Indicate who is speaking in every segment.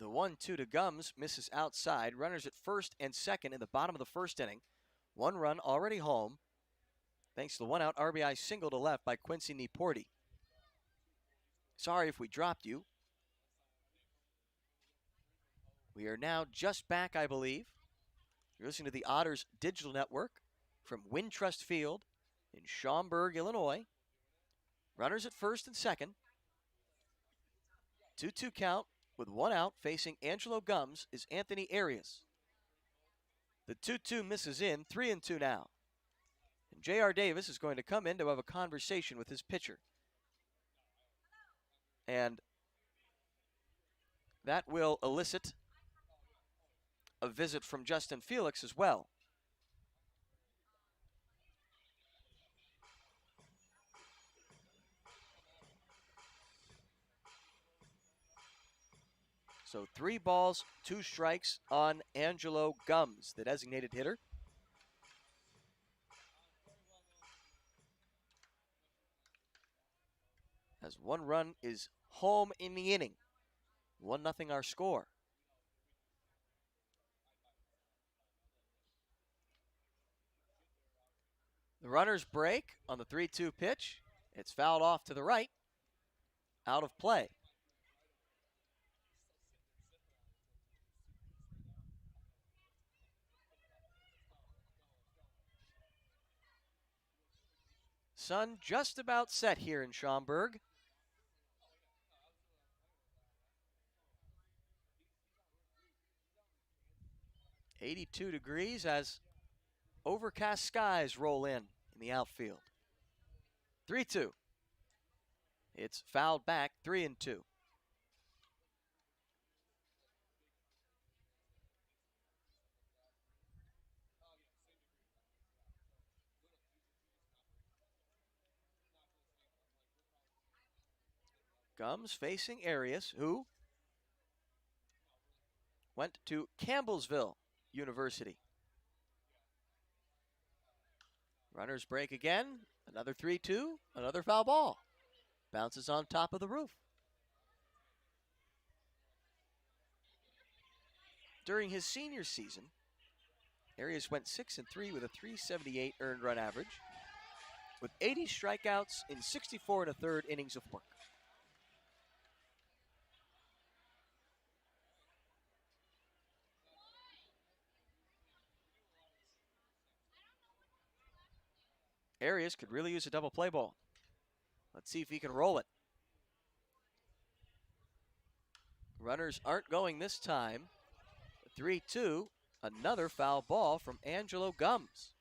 Speaker 1: the 1-2 to Gums misses outside. Runners at first and second in the bottom of the first inning. 1 run already home, thanks to the 1-out RBI single to left by Quincy Nieporti. Sorry if we dropped you. We are now just back, I believe. You're listening to the Otters Digital Network from Wintrust Field in Schaumburg, Illinois. Runners at first and second. 2-2 count with 1 out. Facing Angelo Gums is Anthony Arias. The 2-2 misses in, 3-2 now. And J.R. Davis is going to come in to have a conversation with his pitcher. And that will elicit a visit from Justin Felix as well. So 3 balls, 2 strikes on Angelo Gums, the designated hitter. As 1 run is home in the inning. 1-0 our score. The runners break on the 3-2 pitch. It's fouled off to the right. Out of play. Sun just about set here in Schaumburg. .82 degrees as overcast skies roll in the outfield. 3-2. It's fouled back, 3-2. Gums facing Arias, who went to Campbellsville University. Runners break again. Another 3-2. Another foul ball. Bounces on top of the roof. During his senior season, Arias went 6-3 with a .378 earned run average, with 80 strikeouts in 64 1/3 innings of work. Arias could really use a double play ball. Let's see if he can roll it. Runners aren't going this time. 3-2, another foul ball from Angelo Gums.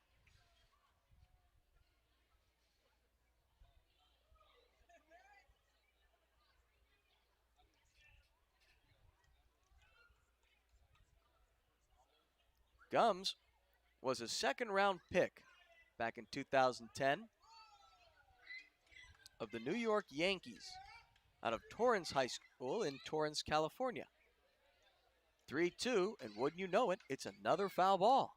Speaker 1: Gums was a second-round pick back in 2010 of the New York Yankees out of Torrance High School in Torrance, California. 3-2, and wouldn't you know it, it's another foul ball.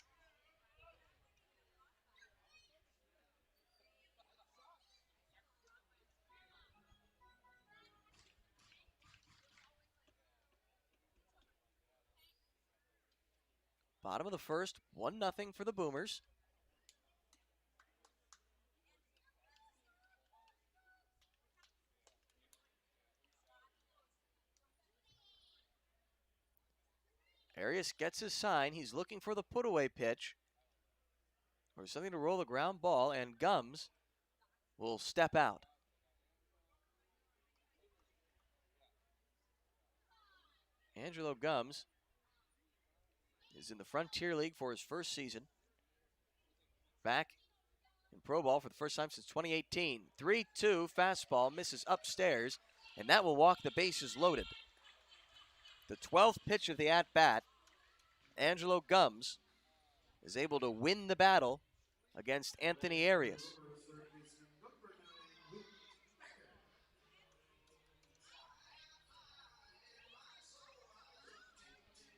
Speaker 1: Bottom of the first, 1-0 for the Boomers. Arias gets his sign. He's looking for the put-away pitch or something to roll the ground ball, and Gums will step out. Angelo Gums is in the Frontier League for his first season. Back in pro ball for the first time since 2018. 3-2 fastball misses upstairs, and that will walk the bases loaded. The 12th pitch of the at-bat, Angelo Gums is able to win the battle against Anthony Arias.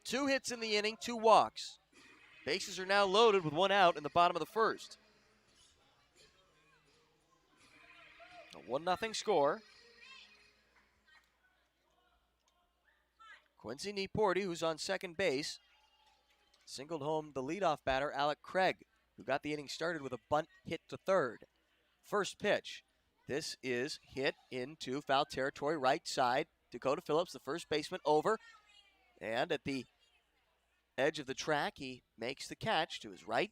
Speaker 1: Two hits in the inning, 2 walks. Bases are now loaded with 1 out in the bottom of the first. A 1-0 score. Quincy Nieporty, who's on second base, singled home the leadoff batter, Alec Craig, who got the inning started with a bunt hit to third. First pitch. This is hit into foul territory, right side. Dakota Phillips, the first baseman, over. And at the edge of the track, he makes the catch to his right.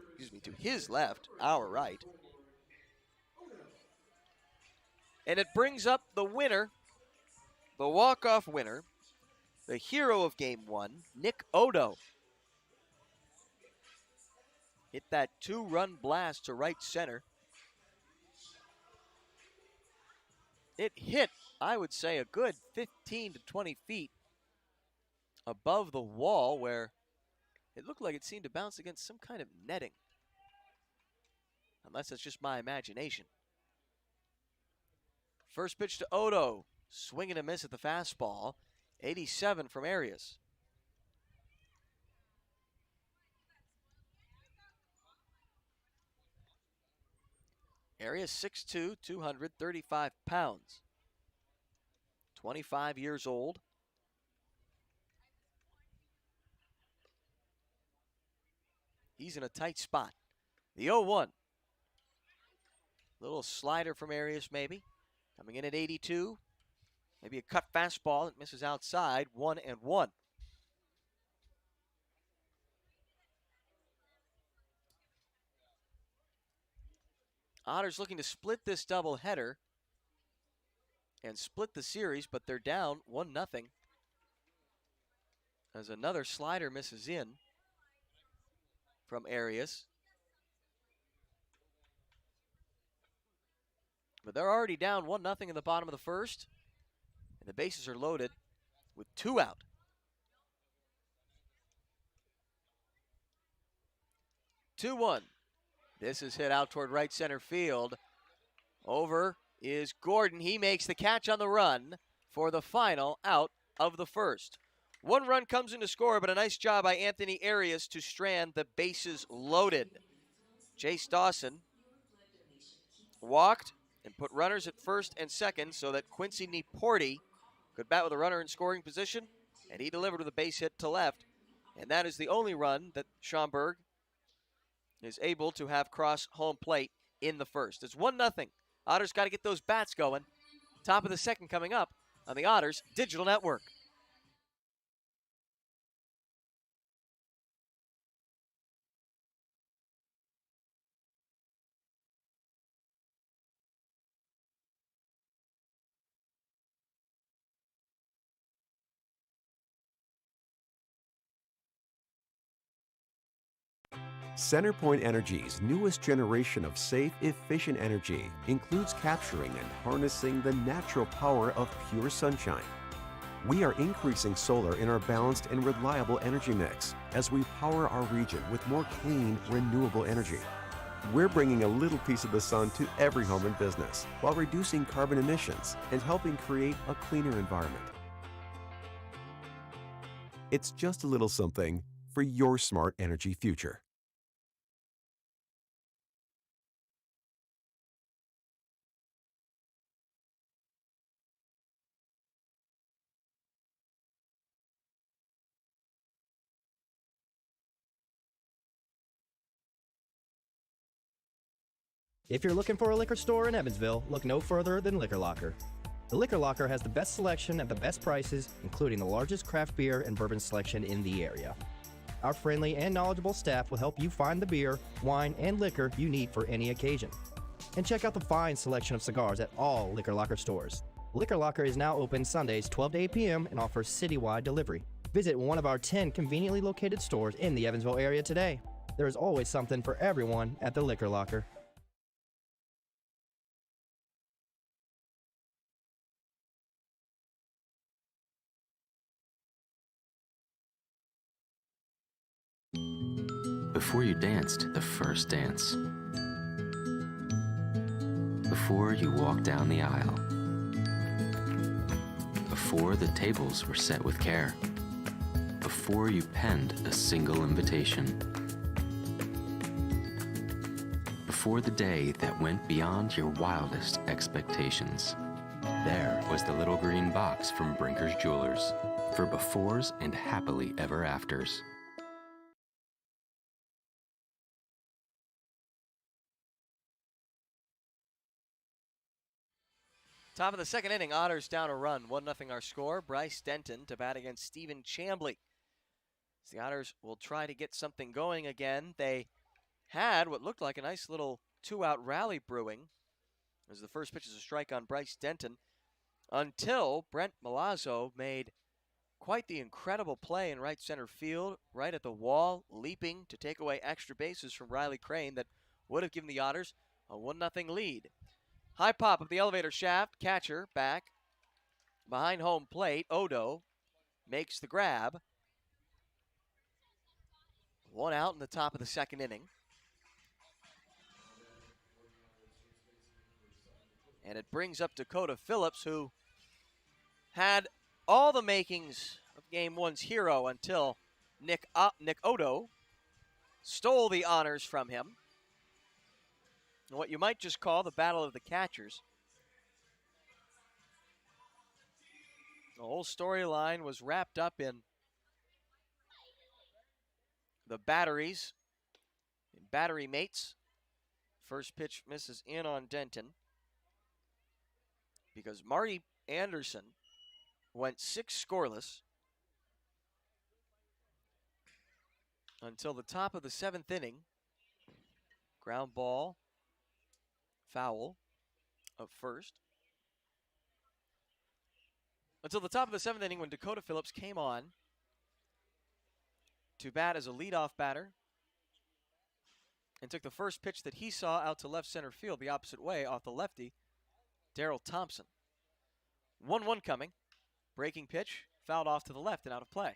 Speaker 1: Excuse me, to his left, our right. And it brings up the winner, the walk-off winner, the hero of Game 1, Nick Odo. Hit that two-run blast to right center. It hit, I would say, a good 15 to 20 feet above the wall where it looked like it seemed to bounce against some kind of netting. Unless it's just my imagination. First pitch to Odo. Swing and a miss at the fastball. 87 from Arias. Arias 6'2", 235 pounds. 25 years old. He's in a tight spot. The 0-1. Little slider from Arias maybe. Coming in at 82. Maybe a cut fastball that misses outside. 1-1. Otters looking to split this doubleheader and split the series, but they're down 1-0 as another slider misses in from Arias. But they're already down 1-0 in the bottom of the first, and the bases are loaded with 2 out. Two-one. This is hit out toward right center field. Over is Gordon. He makes the catch on the run for the final out of the first. 1 run comes in to score, but a nice job by Anthony Arias to strand the bases loaded. Chase Dawson walked and put runners at first and second so that Quincy Nieporty could bat with a runner in scoring position, and he delivered with a base hit to left. And that is the only run that Schaumburg is able to have cross home plate in the first. It's 1-0. Otters got to get those bats going. Top of the second coming up on the Otters Digital Network.
Speaker 2: CenterPoint Energy's newest generation of safe, efficient energy includes capturing and harnessing the natural power of pure sunshine. We are increasing solar in our balanced and reliable energy mix as we power our region with more clean, renewable energy. We're bringing a little piece of the sun to every home and business while reducing carbon emissions and helping create a cleaner environment. It's just a little something for your smart energy future.
Speaker 3: If you're looking for a liquor store in Evansville, look no further than Liquor Locker. The Liquor Locker has the best selection at the best prices, including the largest craft beer and bourbon selection in the area. Our friendly and knowledgeable staff will help you find the beer, wine, and liquor you need for any occasion. And check out the fine selection of cigars at all Liquor Locker stores. Liquor Locker is now open Sundays 12 to 8 p.m. and offers citywide delivery. Visit one of our 10 conveniently located stores in the Evansville area today. There is always something for everyone at the Liquor Locker.
Speaker 4: Before you danced the first dance. Before you walked down the aisle. Before the tables were set with care. Before you penned a single invitation. Before the day that went beyond your wildest expectations. There was the little green box from Brinker's Jewelers for befores and happily ever afters.
Speaker 1: Top of the second inning, Otters down a run. 1-0 our score. Bryce Denton to bat against Stephen Chambly. The Otters will try to get something going again. They had what looked like a nice little 2-out rally brewing, as the first pitch is a strike on Bryce Denton, until Brent Malazzo made quite the incredible play in right center field, right at the wall, leaping to take away extra bases from Riley Crane that would have given the Otters a 1-0 lead. High pop of the elevator shaft, catcher back behind home plate. Odo makes the grab. 1 out in the top of the second inning. And it brings up Dakota Phillips, who had all the makings of Game 1's hero until Nick Odo stole the honors from him. And what you might just call the battle of the catchers. The whole storyline was wrapped up in the batteries, in battery mates. First pitch misses in on Denton because Marty Anderson went 6 scoreless until the top of the 7th inning. Ground ball, foul of first. Until the top of the 7th inning when Dakota Phillips came on to bat as a leadoff batter and took the first pitch that he saw out to left center field the opposite way off the lefty, Darrell Thompson. 1-1 coming. Breaking pitch, fouled off to the left and out of play.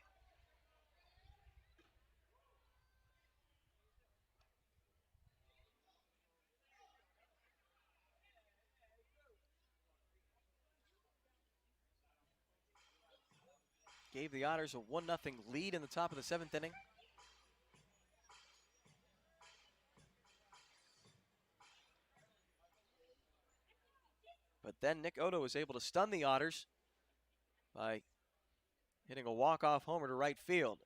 Speaker 1: Gave the Otters a 1-0 lead in the top of the 7th inning. But then Nick Odo was able to stun the Otters by hitting a walk-off homer to right field.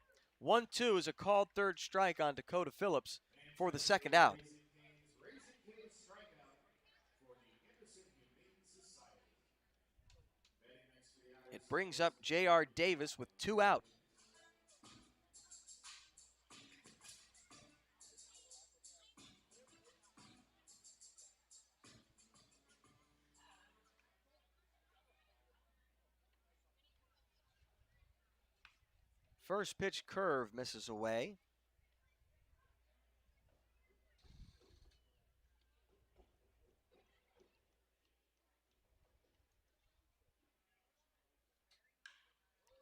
Speaker 1: 1-2 is a called third strike on Dakota Phillips for the second out. It brings up J.R. Davis with 2 out. First pitch curve misses away.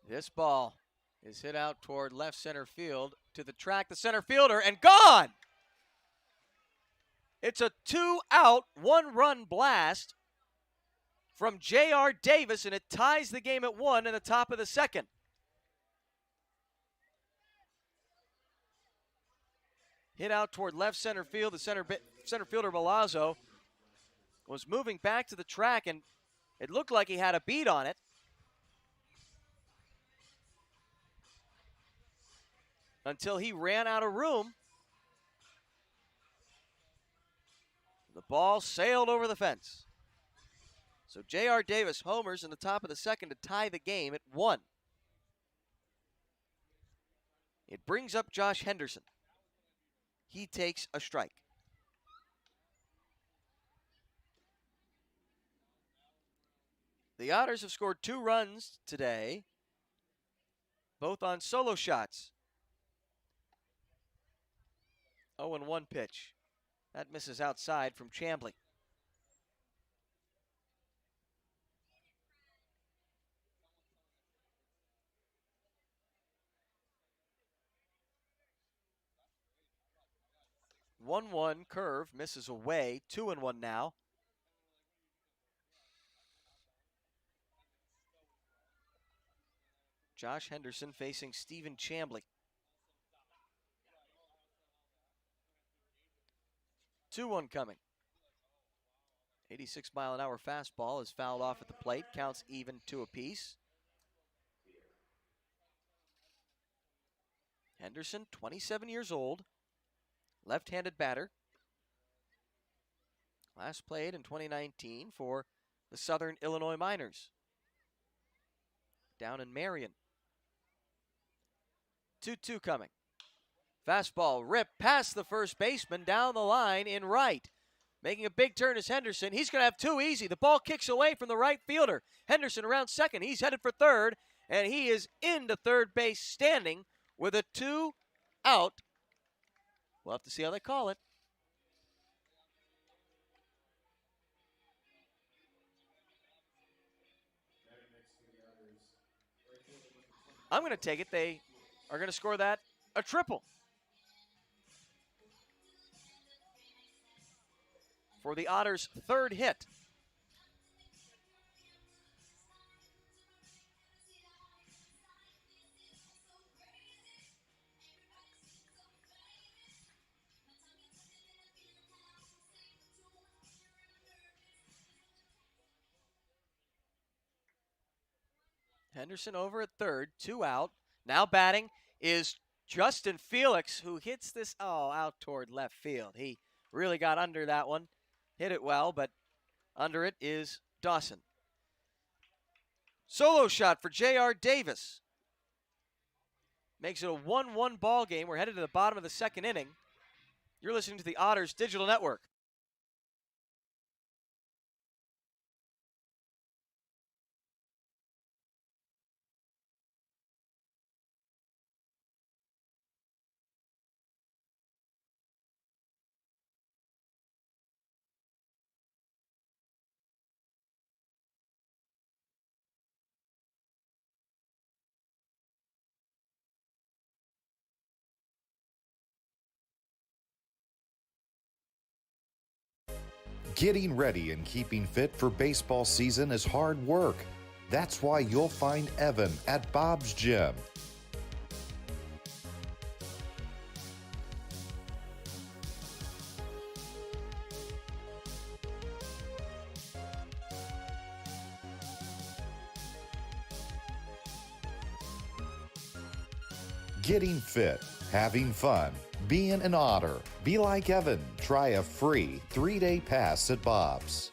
Speaker 1: This ball is hit out toward left center field to the track, the center fielder, and gone! It's a 2-out, 1-run blast from J.R. Davis, and it ties the game at 1 in the top of the second. Hit out toward left center field. The center fielder Malazzo was moving back to the track, and it looked like he had a beat on it. Until he ran out of room. The ball sailed over the fence. So J.R. Davis homers in the top of the second to tie the game at 1. It brings up Josh Henderson. He takes a strike. The Otters have scored 2 runs today, both on solo shots. 0-1 pitch. That misses outside from Chambly. One curve misses away. 2-1 now. Josh Henderson facing Stephen Chambly. 2-1 coming. 86-mile-an-hour fastball is fouled off at the plate. Counts even 2 apiece. Henderson, 27 years old, left-handed batter. Last played in 2019 for the Southern Illinois Miners down in Marion. 2-2 coming. Fastball ripped past the first baseman down the line in right. Making a big turn is Henderson. He's going to have 2 easy. The ball kicks away from the right fielder. Henderson around second. He's headed for third, and he is into third base standing with a 2 out. We'll have to see how they call it. I'm going to take it. They are going to score that a triple for the Otters' 3rd hit. Henderson over at third, 2 out. Now batting is Justin Felix, who hits this out toward left field. He really got under that one, hit it well, but under it is Dawson. Solo shot for J.R. Davis. Makes it a 1-1 ball game. We're headed to the bottom of the 2nd inning. You're listening to the Otters Digital Network.
Speaker 5: Getting ready and keeping fit for baseball season is hard work. That's why you'll find Evan at Bob's Gym. Getting fit, having fun, being an Otter. Be like Evan. Try a free 3-day pass at Bob's.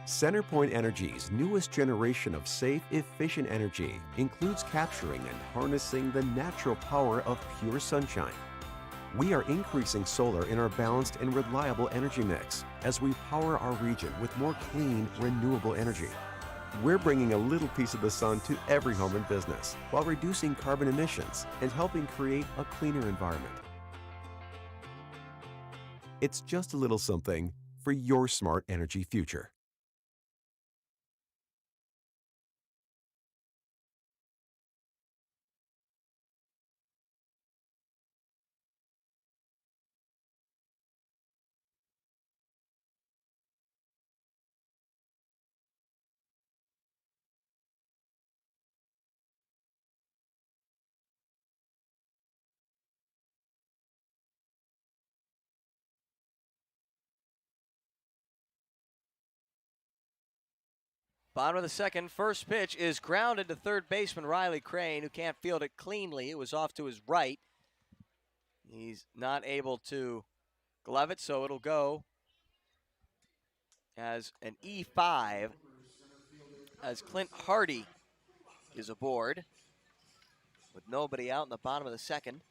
Speaker 2: CenterPoint Energy's newest generation of safe, efficient energy includes capturing and harnessing the natural power of pure sunshine. We are increasing solar in our balanced and reliable energy mix as we power our region with more clean, renewable energy. We're bringing a little piece of the sun to every home and business while reducing carbon emissions and helping create a cleaner environment. It's just a little something for your smart energy future.
Speaker 1: Bottom of the 2nd, first pitch is grounded to third baseman Riley Crane, who can't field it cleanly. It was off to his right. He's not able to glove it, so it'll go as an E5 as Clint Hardy is aboard with nobody out in the bottom of the 2nd.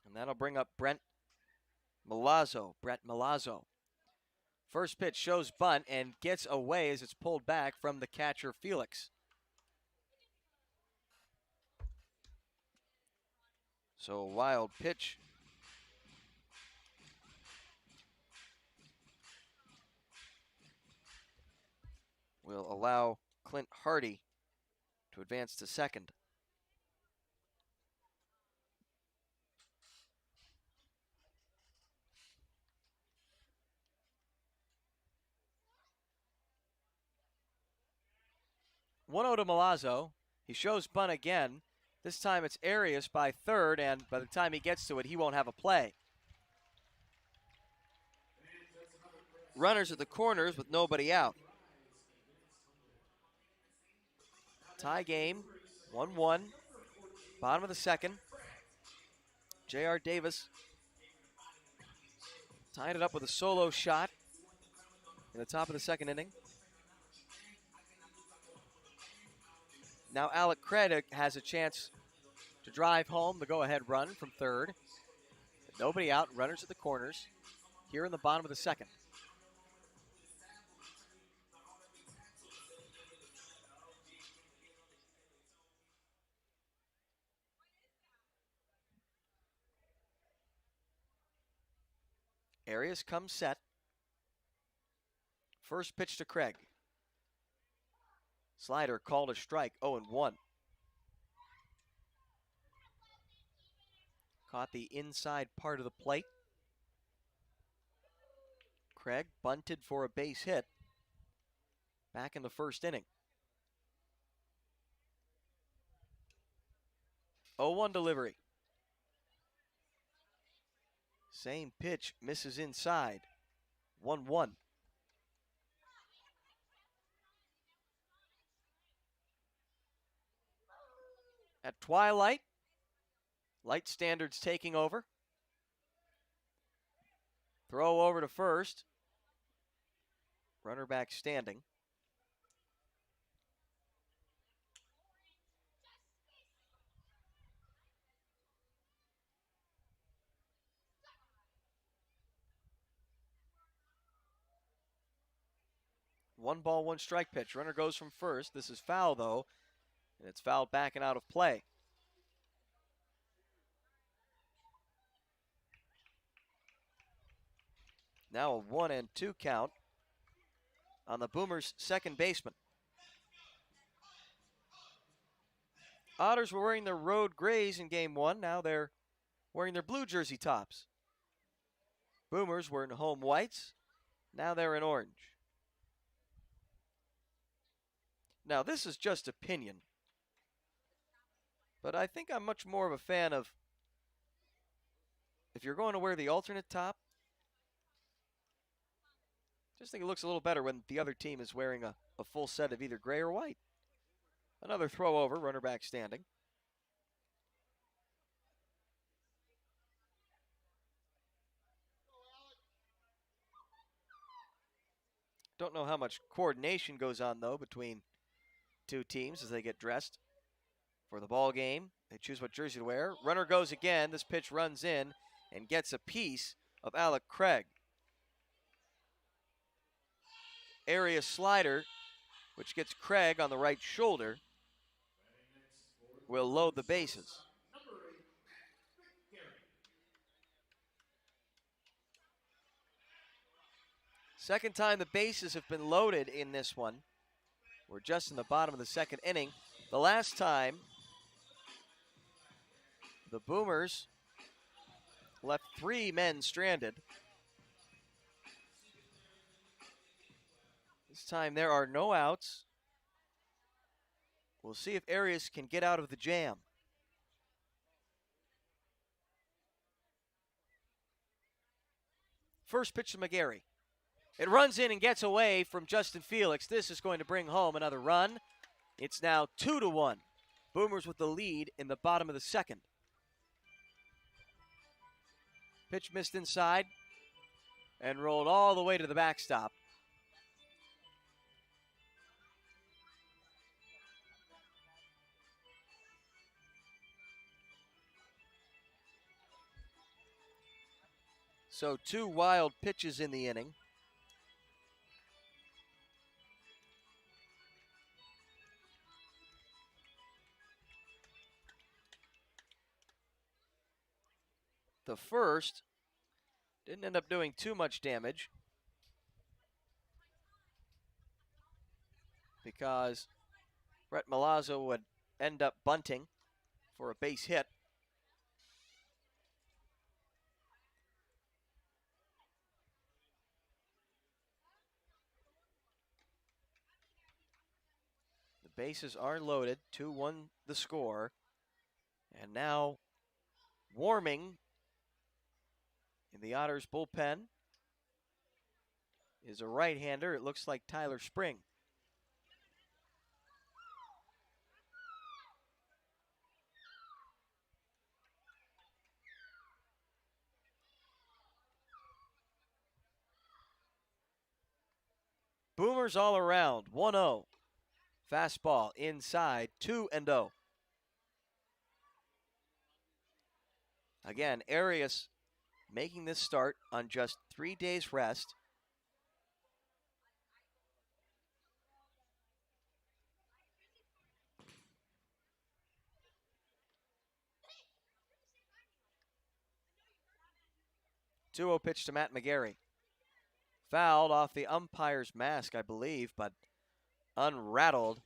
Speaker 1: And that'll bring up Brent Malazzo. First pitch shows bunt and gets away as it's pulled back from the catcher Felix. So a wild pitch. Will allow Clint Hardy to advance to second. 1-0 to Malazzo. He shows bunt again. This time it's Arias by third, and by the time he gets to it, he won't have a play. Runners at the corners with nobody out. Tie game, 1-1. Bottom of the second. J.R. Davis tied it up with a solo shot in the top of the second inning. Now Alec Craddock has a chance to drive home the go-ahead run from third. Nobody out, runners at the corners here in the bottom of the second. Arias comes set. First pitch to Craig. Slider called a strike, 0-1. Caught the inside part of the plate. Craig bunted for a base hit back in the first inning. 0-1 delivery. Same pitch, misses inside. 1-1. At twilight, light standards taking over. Throw over to first. Runner back standing. One ball, one strike pitch. Runner goes from first. This is foul, though, and it's fouled back and out of play. Now a 1-2 count on the Boomers' second baseman. Otters were wearing their road grays in game one. Now they're wearing their blue jersey tops. Boomers were in home whites. Now they're in orange. Now, this is just opinion, but I think I'm much more of a fan of, if you're going to wear the alternate top, just think it looks a little better when the other team is wearing a full set of either gray or white. Another throw over, runner back standing. Don't know how much coordination goes on, though, between two teams as they get dressed for the ball game. They choose what jersey to wear. Runner goes again. This pitch runs in and gets a piece of Alec Craig. Area slider, which gets Craig on the right shoulder, will load the bases. Second time the bases have been loaded in this one. We're just in the bottom of the second inning. The last time, the Boomers left 3 men stranded. This time there are no outs. We'll see if Arias can get out of the jam. First pitch to McGarry. It runs in and gets away from Justin Felix. This is going to bring home another run. It's now 2-1. Boomers with the lead in the bottom of the second. Pitch missed inside and rolled all the way to the backstop. So 2 wild pitches in the inning. The first didn't end up doing too much damage because Brent Malazzo would end up bunting for a base hit. The Bases are loaded. 2-1 the score. And now warming in the Otters bullpen is a right-hander. It looks like Tyler Spring. Boomers all around. 1-0. Fastball inside. 2-0. Again, Arias making this start on just 3 days rest. Two-zero pitch to Matt McGarry. Fouled off the umpire's mask, I believe, but unrattled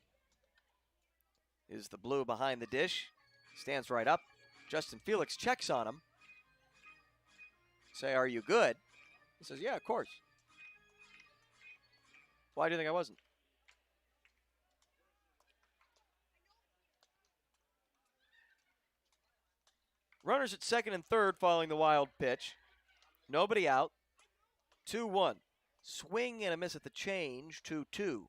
Speaker 1: is the blue behind the dish. Stands right up. Justin Felix checks on him. Say, are you good? He says, yeah, of course. Why do you think I wasn't? Runners at second and third following the wild pitch. Nobody out. 2-1. Swing and a miss at the change. 2-2.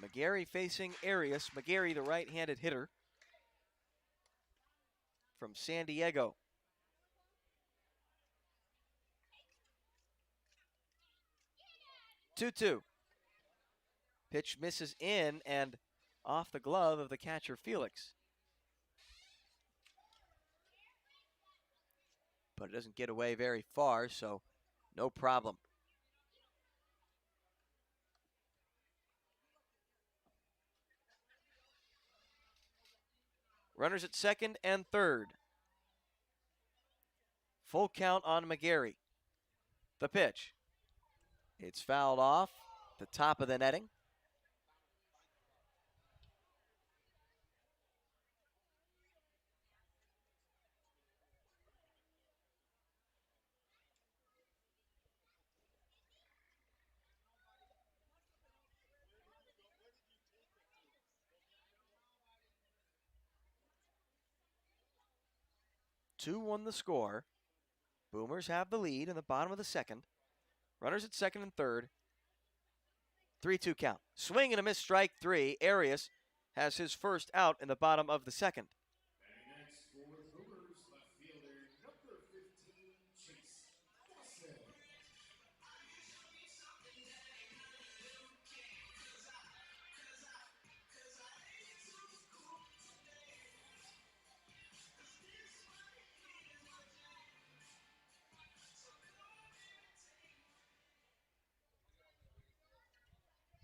Speaker 1: McGarry facing Arias. McGarry, the right-handed hitter from San Diego. Two-two. Pitch misses in and off the glove of the catcher, Felix. But it doesn't get away very far, so no problem. Runners at second and third. Full count on McGarry. The pitch. It's fouled off the top of the netting. Two won the score. Boomers have the lead in the bottom of the second. Runners at second and third. 3-2 count. Swing and a miss, strike three. Arias has his first out in the bottom of the second.
Speaker 6: Batting next for the Boomers, left fielder number 15, Chase Dawson.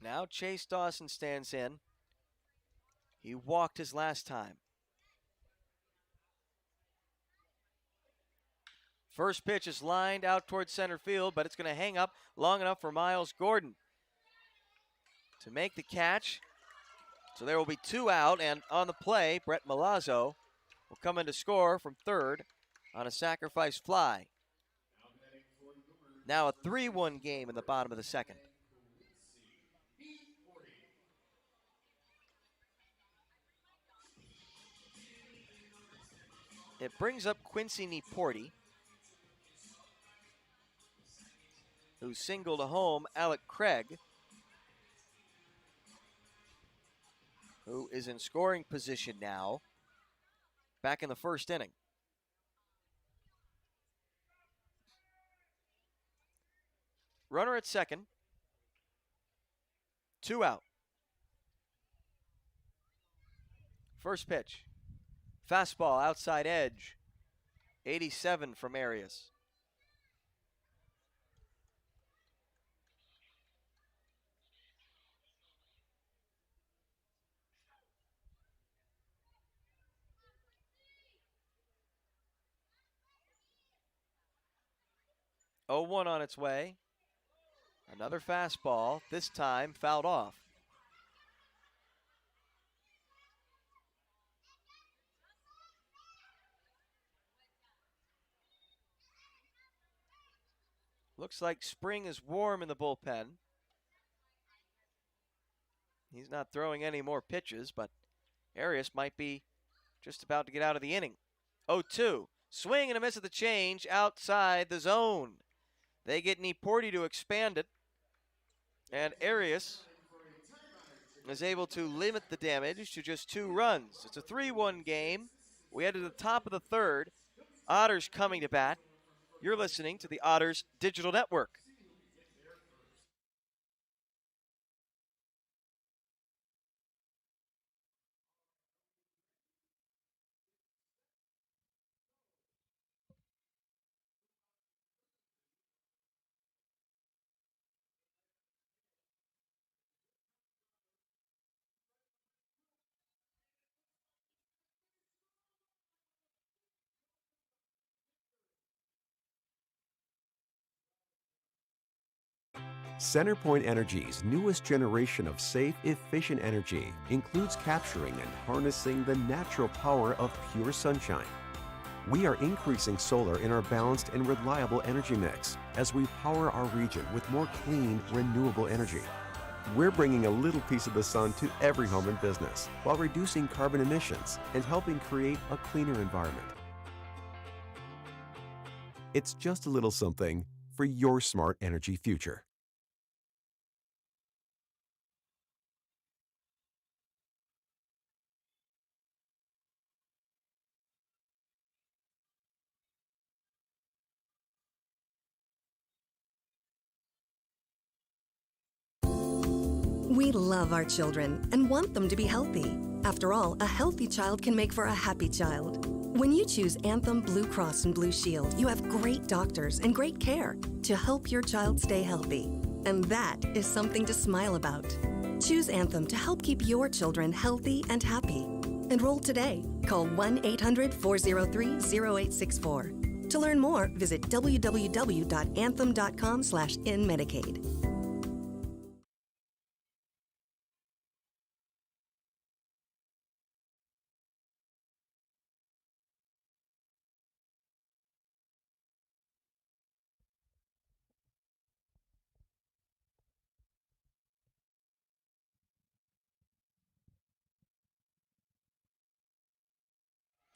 Speaker 1: Now Chase Dawson stands in. He walked his last time. First pitch is lined out towards center field, but it's going to hang up long enough for Miles Gordon to make the catch. So there will be two out, and on the play, Brent Malazzo will come in to score from third on a sacrifice fly. Now a 3-1 game in the bottom of the second. It brings up Quincy Nieporte, who singled home Alec Craig, who is in scoring position now, back in the first inning. Runner at second. Two out. First pitch. Fastball outside edge. 87 from Arias. Oh, 1 on its way. Another fastball, this time fouled off. Looks like spring is warm in the bullpen. He's not throwing any more pitches, but Arias might be just about to get out of the inning. 0-2. Swing and a miss at the change outside the zone. They get Niporti to expand it. And Arias is able to limit the damage to just 2 runs. It's a 3-1 game. We head to the top of the third. Otters coming to bat. You're listening to the Otters Digital Network.
Speaker 2: CenterPoint Energy's newest generation of safe, efficient energy includes capturing and harnessing the natural power of pure sunshine. We are increasing solar in our balanced and reliable energy mix as we power our region with more clean, renewable energy. We're bringing a little piece of the sun to every home and business while reducing carbon emissions and helping create a cleaner environment. It's just a little something for your smart energy future.
Speaker 7: We love our children and want them to be healthy. After all, a healthy child can make for a happy child. When you choose Anthem Blue Cross and Blue Shield, you have great doctors and great care to help your child stay healthy. And that is something to smile about. Choose Anthem to help keep your children healthy and happy. Enroll today. Call 1-800-403-0864. To learn more, visit www.anthem.com/inmedicaid.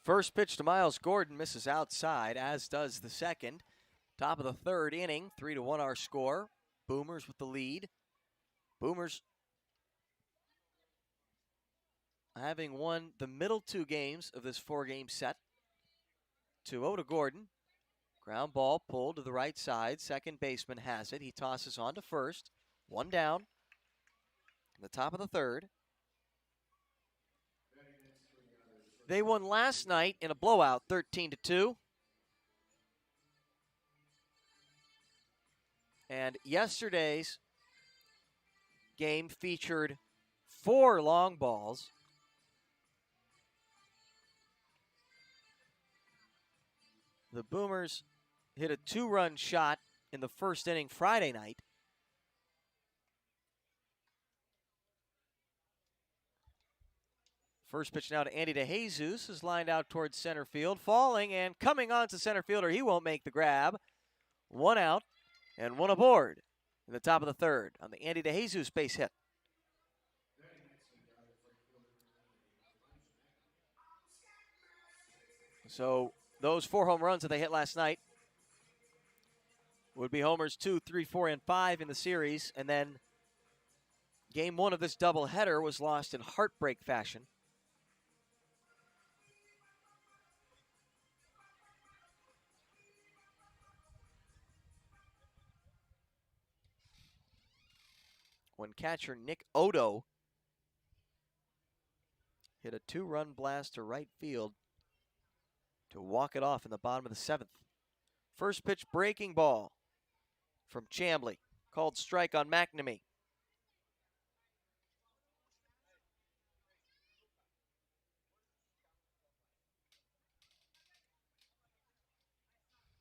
Speaker 1: First pitch to Miles Gordon misses outside, as does the second. Top of the third inning, 3-1 our score. Boomers with the lead. Boomers having won the middle 2 games of this 4-game set. 2-0 to Gordon. Ground ball pulled to the right side. Second baseman has it. He tosses on to first. 1 down. In the top of the third. They won last night in a blowout, 13-2. And yesterday's game featured 4 long balls. The Boomers hit a 2-run shot in the first inning Friday night. First pitch now to Andy DeJesus is lined out towards center field, falling and coming on to center fielder. He won't make the grab. 1 out and 1 aboard in the top of the third on the Andy DeJesus base hit. So those 4 home runs that they hit last night would be homers 2, 3, 4, and 5 in the series. And then game 1 of this doubleheader was lost in heartbreak fashion. When catcher Nick Odo hit a 2-run blast to right field to walk it off in the bottom of the 7th. First pitch breaking ball from Chambly, called strike on McNamee.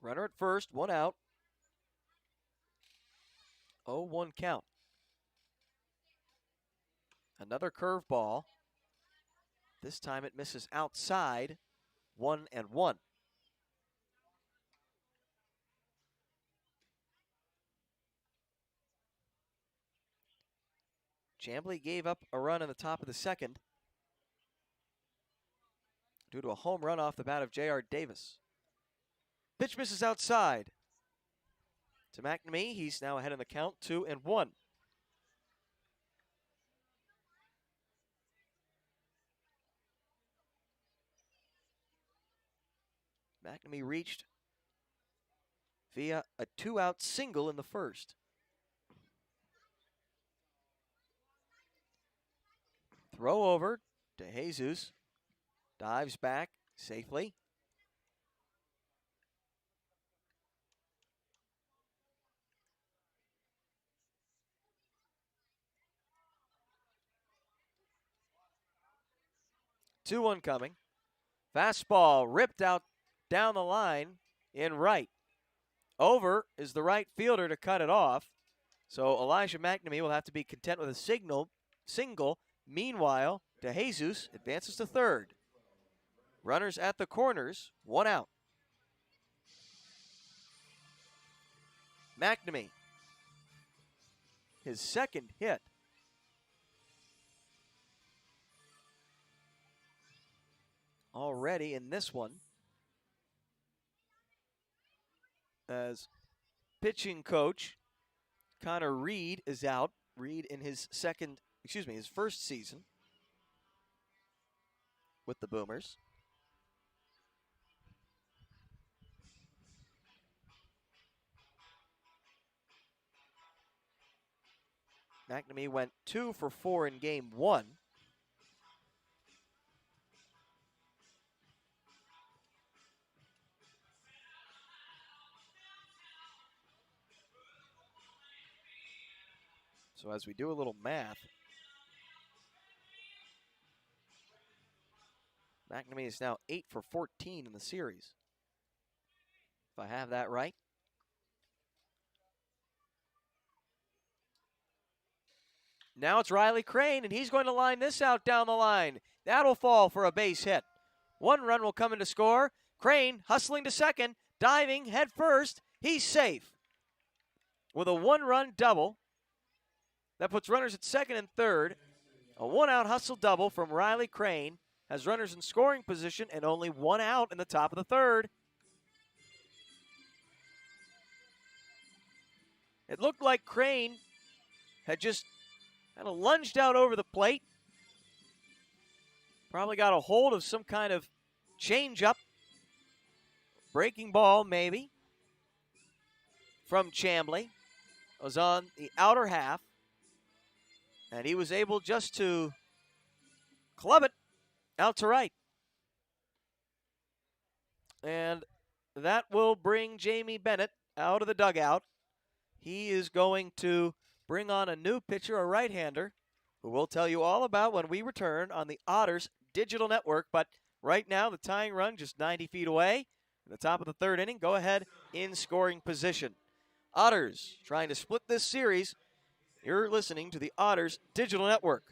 Speaker 1: Runner at first, 1 out. 0-1 count. Another curveball. This time it misses outside. 1-1. Chambly gave up a run in the top of the second due to a home run off the bat of J.R. Davis. Pitch misses outside to McNamee. He's now ahead in the count, 2-1. McNamee reached via a 2-out single in the first. Throw over to Jesus. Dives back safely. Two one coming. Fastball ripped out down the line in right. Over is the right fielder to cut it off. So Elijah McNamee will have to be content with a single. Meanwhile, DeJesus advances to third. Runners at the corners, 1 out. McNamee, his second hit. Already in this one, as pitching coach Connor Reed is out. Reed in his first season with the Boomers. McNamee went 2 for 4 in game 1. So as we do a little math, McNamee is now 8 for 14 in the series, if I have that right. Now it's Riley Crane, and he's going to line this out down the line. That'll fall for a base hit. 1 run will come in to score. Crane hustling to second, diving head first. He's safe with a 1-run double. That puts runners at second and third. A 1-out hustle double from Riley Crane has runners in scoring position and only 1 out in the top of the third. It looked like Crane had just kind of lunged out over the plate. Probably got a hold of some kind of changeup. Breaking ball, maybe, from Chambly. It was on the outer half. And he was able just to club it out to right. And that will bring Jamie Bennett out of the dugout. He is going to bring on a new pitcher, a right-hander, who we'll tell you all about when we return on the Otters Digital Network. But right now, the tying run just 90 feet away. In the top of the third inning, go ahead in scoring position. Otters trying to split this series. You're listening to the Otters Digital Network.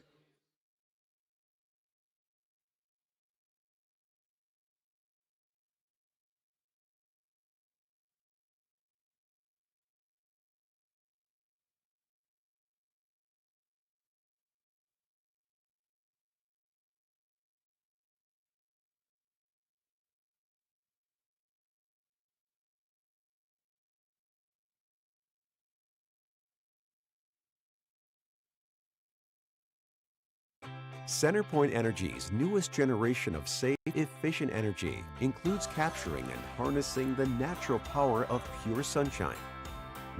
Speaker 2: CenterPoint Energy's newest generation of safe, efficient energy includes capturing and harnessing the natural power of pure sunshine.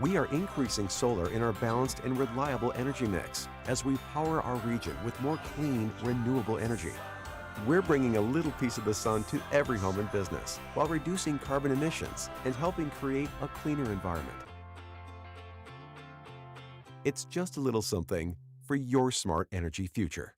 Speaker 2: We are increasing solar in our balanced and reliable energy mix as we power our region with more clean, renewable energy. We're bringing a little piece of the sun to every home and business while reducing carbon emissions and helping create a cleaner environment. It's just a little something for your smart energy future.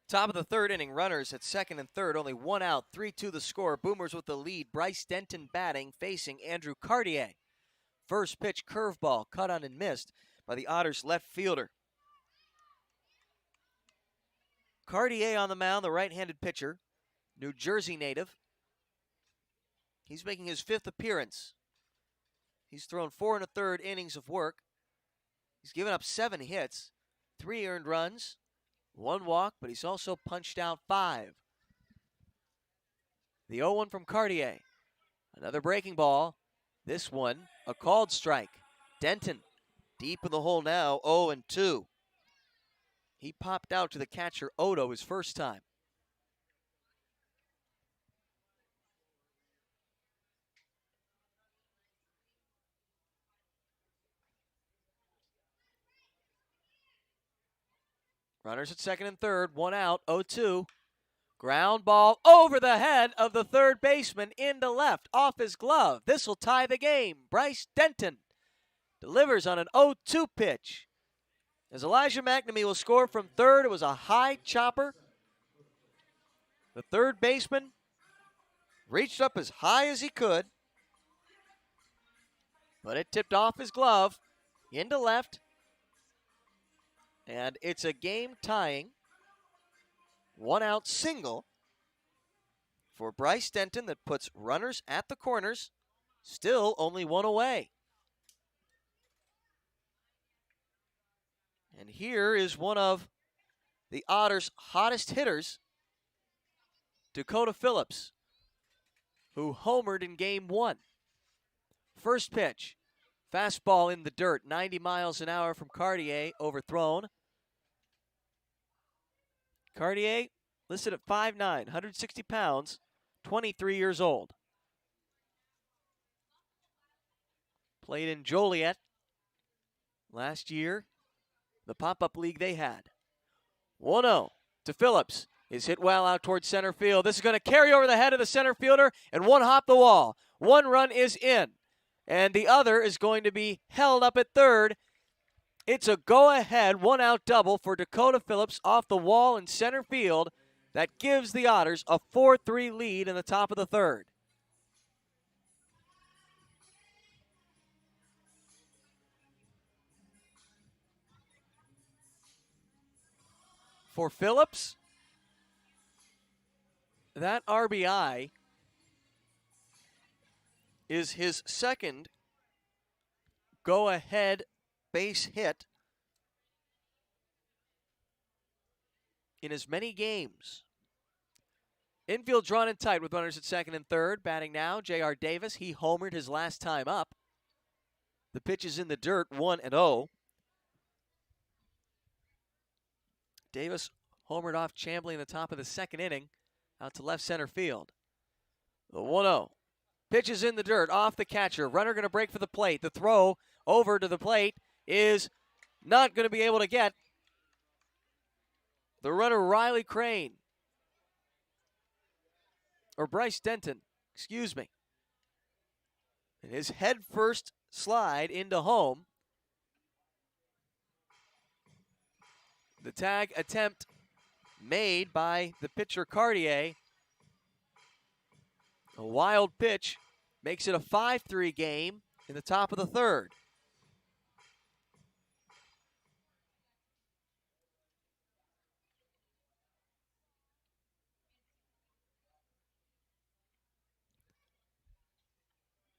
Speaker 1: Top of the third inning, runners at second and third, only one out, 3-2 the score. Boomers with the lead. Bryce Denton batting, facing Andrew Cartier. First pitch, curveball, cut on and missed by the Otters left fielder. Cartier on the mound, the right-handed pitcher, New Jersey native. He's making his 5th appearance. He's thrown 4 1/3 innings of work. He's given up 7 hits, 3 earned runs, 1 walk, but he's also punched out 5. The 0-1 from Cartier. Another breaking ball. This one, a called strike. Denton, deep in the hole now, 0-2. He popped out to the catcher, Odo, his first time. Runners at second and third, 1 out, 0-2. Ground ball over the head of the third baseman into left, off his glove. This will tie the game. Bryce Denton delivers on an 0-2 pitch. As Elijah McNamee will score from third, it was a high chopper. The third baseman reached up as high as he could, but it tipped off his glove into left. And it's a game-tying 1-out single for Bryce Denton that puts runners at the corners, still only 1 away. And here is one of the Otters' hottest hitters, Dakota Phillips, who homered in Game 1. First pitch, fastball in the dirt, 90 miles an hour from Cartier, overthrown. Cartier listed at 5'9", 160 pounds, 23 years old. Played in Joliet last year, the pop-up league they had. 1-0 to Phillips. Is hit well out towards center field. This is going to carry over the head of the center fielder and one hop the wall. 1 run is in, and the other is going to be held up at third. It's a go-ahead 1-out double for Dakota Phillips off the wall in center field that gives the Otters a 4-3 lead in the top of the third. For Phillips, that RBI is his second go-ahead base hit in as many games. Infield drawn in tight with runners at second and third. Batting now, J.R. Davis. He homered his last time up. The pitch is in the dirt, 1-0. Davis homered off Chambly in the top of the second inning, out to left center field. The 1-0. Pitch is in the dirt, off the catcher. Runner going to break for the plate. The throw over to the plate is not going to be able to get the runner Riley Crane. Or Bryce Denton, excuse me. And his head first slide into home. The tag attempt made by the pitcher Cartier. A wild pitch makes it a 5-3 game in the top of the third.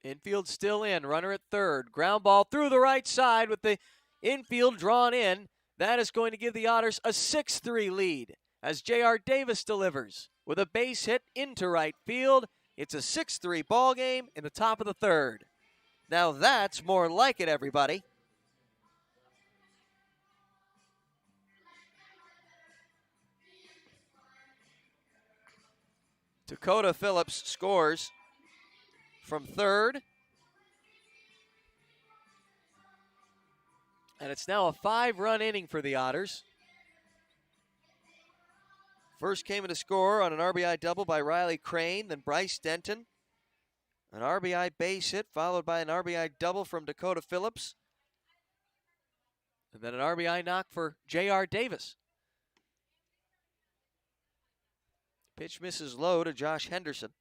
Speaker 1: Infield still in, runner at third. Ground ball through the right side with the infield drawn in. That is going to give the Otters a 6-3 lead as J.R. Davis delivers with a base hit into right field. It's a 6-3 ball game in the top of the third. Now that's more like it, everybody. Dakota Phillips scores from third. And it's now a 5-run inning for the Otters. First came in to score on an RBI double by Riley Crane, then Bryce Denton. An RBI base hit followed by an RBI double from Dakota Phillips. And then an RBI knock for J.R. Davis. Pitch misses low to Josh Henderson.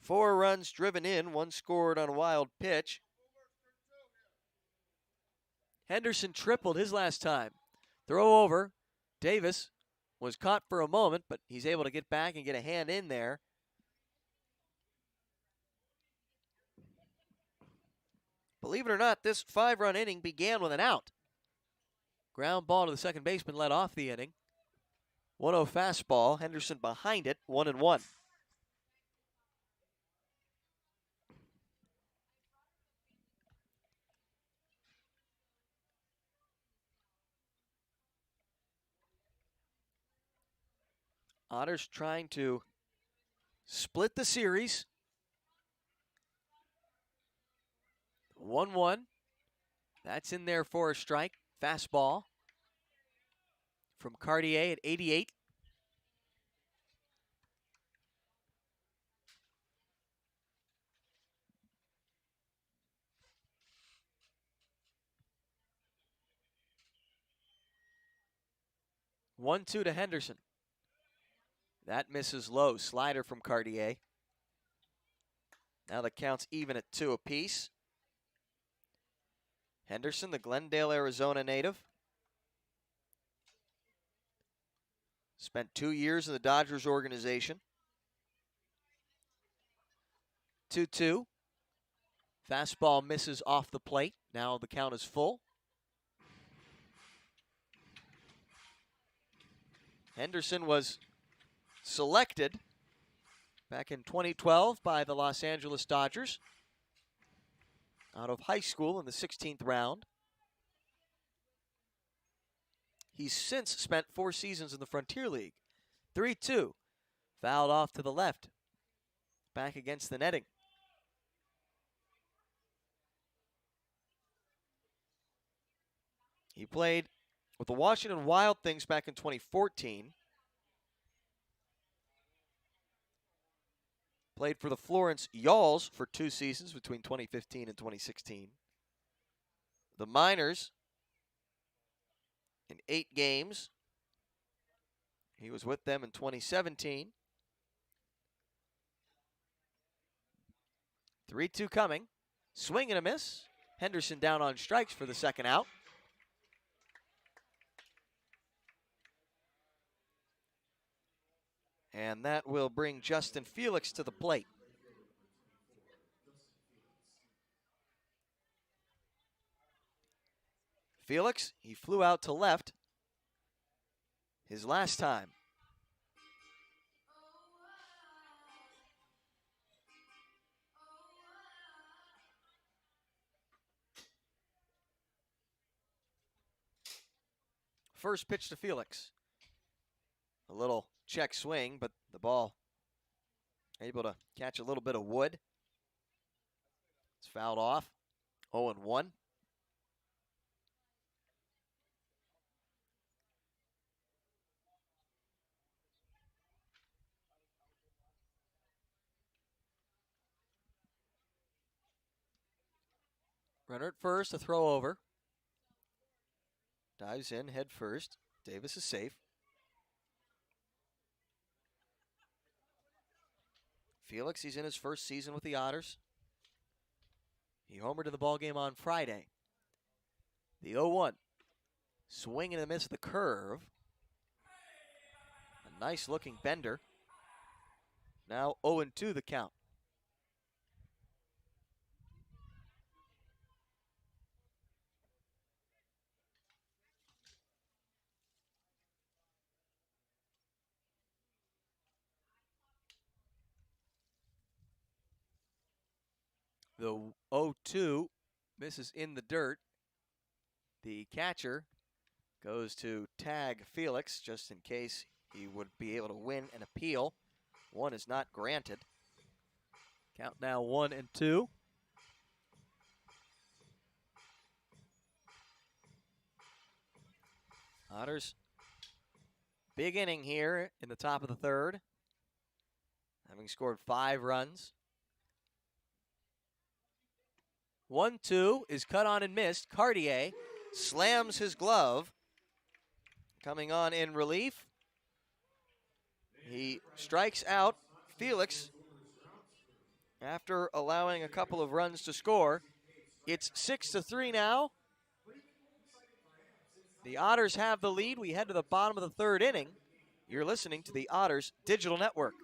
Speaker 1: 4 runs driven in, 1 scored on a wild pitch. Henderson tripled his last time. Throw over. Davis was caught for a moment, but he's able to get back and get a hand in there. Believe it or not, this 5-run inning began with an out. Ground ball to the second baseman led off the inning. 1-0 fastball. Henderson behind it, 1-1. Otters trying to split the series. 1-1. That's in there for a strike. Fastball from Cartier at 88. One-two to Henderson. That misses low. Slider from Cartier. Now the count's even at 2 apiece. Henderson, the Glendale, Arizona native. Spent 2 years in the Dodgers organization. 2-2. Fastball misses off the plate. Now the count is full. Henderson was selected back in 2012 by the Los Angeles Dodgers out of high school in the 16th round. He's since spent 4 seasons in the Frontier League. 3-2. Fouled off to the left. Back against the netting. He played with the Washington Wild Things back in 2014. Played for the Florence Yalls for 2 seasons between 2015 and 2016. The minors in 8 games. He was with them in 2017. 3-2 coming. Swing and a miss. Henderson down on strikes for the second out. And that will bring Justin Felix to the plate. Felix, he flew out to left his last time. First pitch to Felix. A little check swing, but the ball able to catch a little bit of wood. It's fouled off. 0-1. Runner at first, a throw over. Dives in head first. Davis is safe. Felix, he's in his first season with the Otters. He homered in the ballgame on Friday. The 0-1. Swing and a miss the curve. A nice looking bender. Now 0-2 the count. The 0-2 misses in the dirt. The catcher goes to tag Felix just in case he would be able to win an appeal. One is not granted. Count now 1-2. Otters, big inning here in the top of the third, having scored 5 runs. 1-2 is cut on and missed. Cartier slams his glove. Coming on in relief He strikes out Felix after allowing a couple of runs to score. It's 6-3 now. The Otters have the lead. We head to the bottom of the third inning. You're listening to the Otters Digital Network.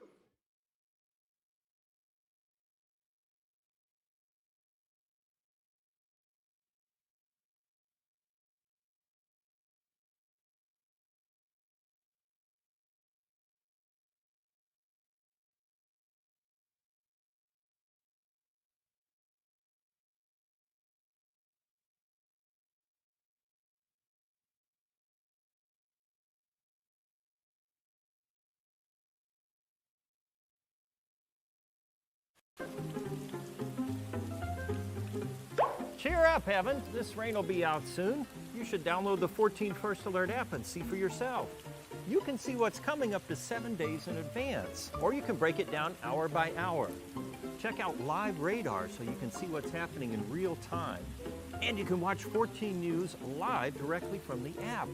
Speaker 8: Cheer up, Evan. This rain will be out soon. You should download the 14 First Alert app and see for yourself. You can see what's coming up to 7 days in advance, or you can break it down hour by hour. Check out live radar so you can see what's happening in real time. And you can watch 14 News live directly from the app.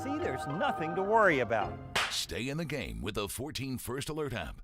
Speaker 8: See, there's nothing to worry about.
Speaker 9: Stay in the game with the 14 First Alert app.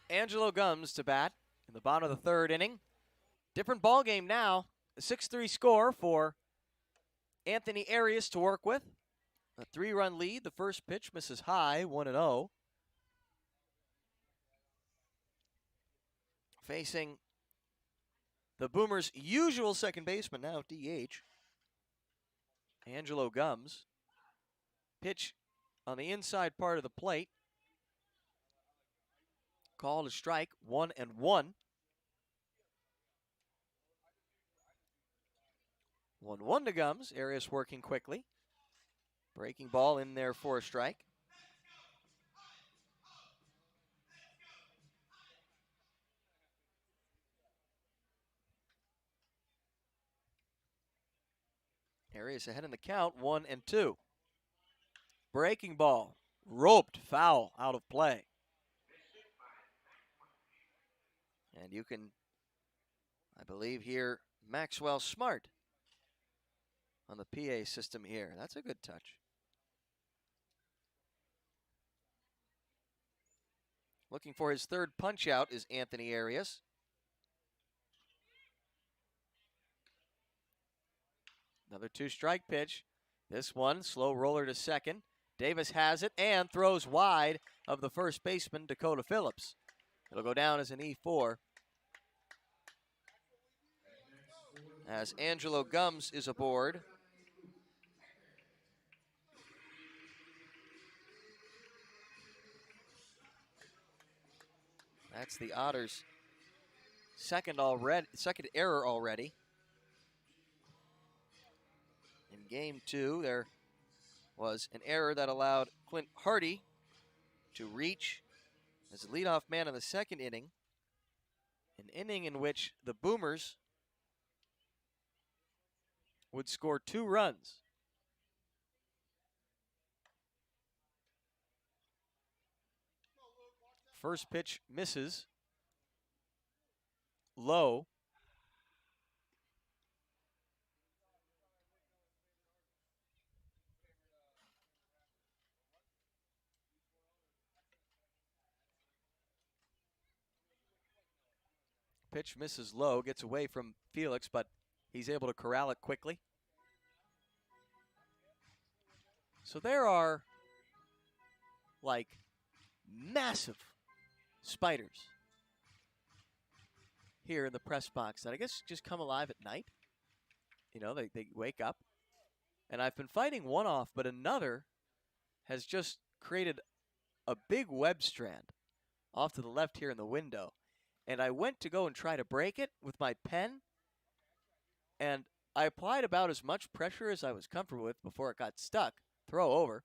Speaker 1: Angelo Gums to bat in the bottom of the third inning. Different ball game now. A 6-3 score for Anthony Arias to work with. A 3-run lead. The first pitch misses high, 1-0. Facing the Boomers' usual second baseman, now DH, Angelo Gums. Pitch on the inside part of the plate. Called a strike, 1-1. 1-1 to Gums. Arias working quickly. Breaking ball in there for a strike. Arias ahead in the count, 1-2. Breaking ball, roped, foul, out of play. And you can, I believe, hear Maxwell Smart on the PA system here. That's a good touch. Looking for his third punch out is Anthony Arias. Another 2-strike pitch. This one, slow roller to second. Davis has it and throws wide of the first baseman, Dakota Phillips. It'll go down as an E4. As Angelo Gums is aboard. That's the Otters' second error already. In game 2, there was an error that allowed Clint Hardy to reach as the leadoff man in the second inning. An inning in which the Boomers would score 2 runs. First pitch misses. Low. Pitch misses low, gets away from Felix, but he's able to corral it quickly. So there are like massive spiders here in the press box that I guess just come alive at night. You know, they wake up. And I've been fighting one off, but another has just created a big web strand off to the left here in the window. And I went to go and try to break it with my pen, and I applied about as much pressure as I was comfortable with before it got stuck. Throw over.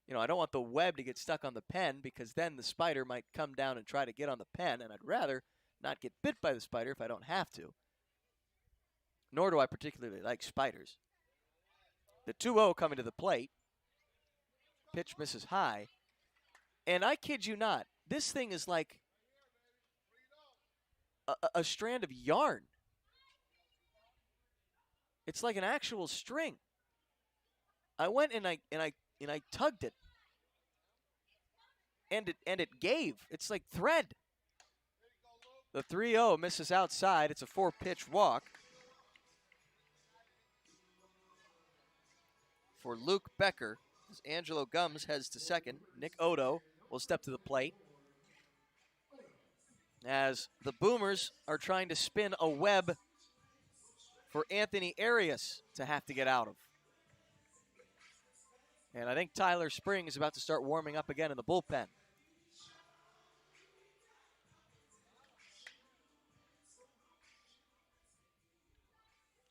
Speaker 1: You know, I don't want the web to get stuck on the pen because then the spider might come down and try to get on the pen, and I'd rather not get bit by the spider if I don't have to. Nor do I particularly like spiders. The 2-0 coming to the plate. Pitch misses high. And I kid you not, this thing is like a strand of yarn. It's like an actual string. I went and I tugged it. And it gave. It's like thread. The 3-0 misses outside. It's a 4-pitch walk for Luke Becker as Angelo Gums heads to second. Nick Odo will step to the plate as the Boomers are trying to spin a web for Anthony Arias to have to get out of. And I think Tyler Spring is about to start warming up again in the bullpen.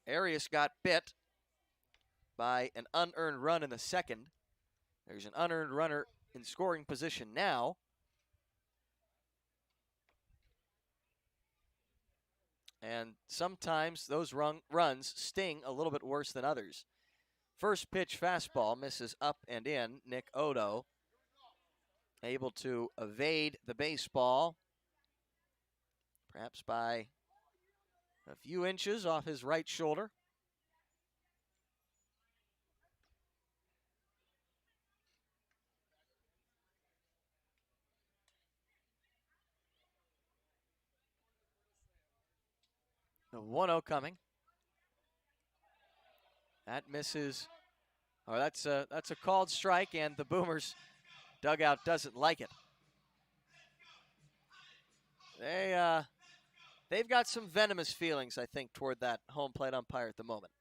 Speaker 1: Arias got bit by an unearned run in the second. There's an unearned runner in scoring position now. And sometimes those runs sting a little bit worse than others. First pitch fastball misses up and in. Nick Odo able to evade the baseball, perhaps by a few inches off his right shoulder. The 1-0 coming. That misses. Oh, that's a called strike, and the Boomers dugout doesn't like it. They've got some venomous feelings, I think, toward that home plate umpire at the moment.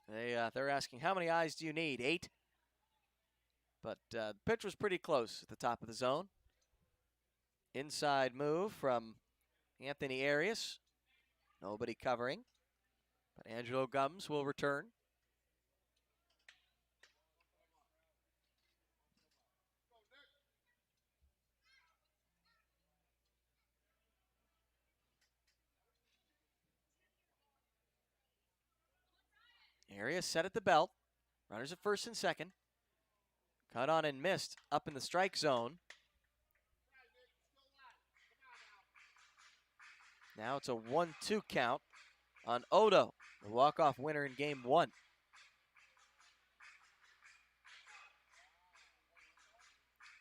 Speaker 1: They're asking, how many eyes do you need? 8? But the pitch was pretty close at the top of the zone. Inside move from Anthony Arias. Nobody covering. But Angelo Gums will return. Arias set at the belt. Runners at first and second. Cut on and missed up in the strike zone. Now it's a 1-2 count on Odo, the walk-off winner in game 1.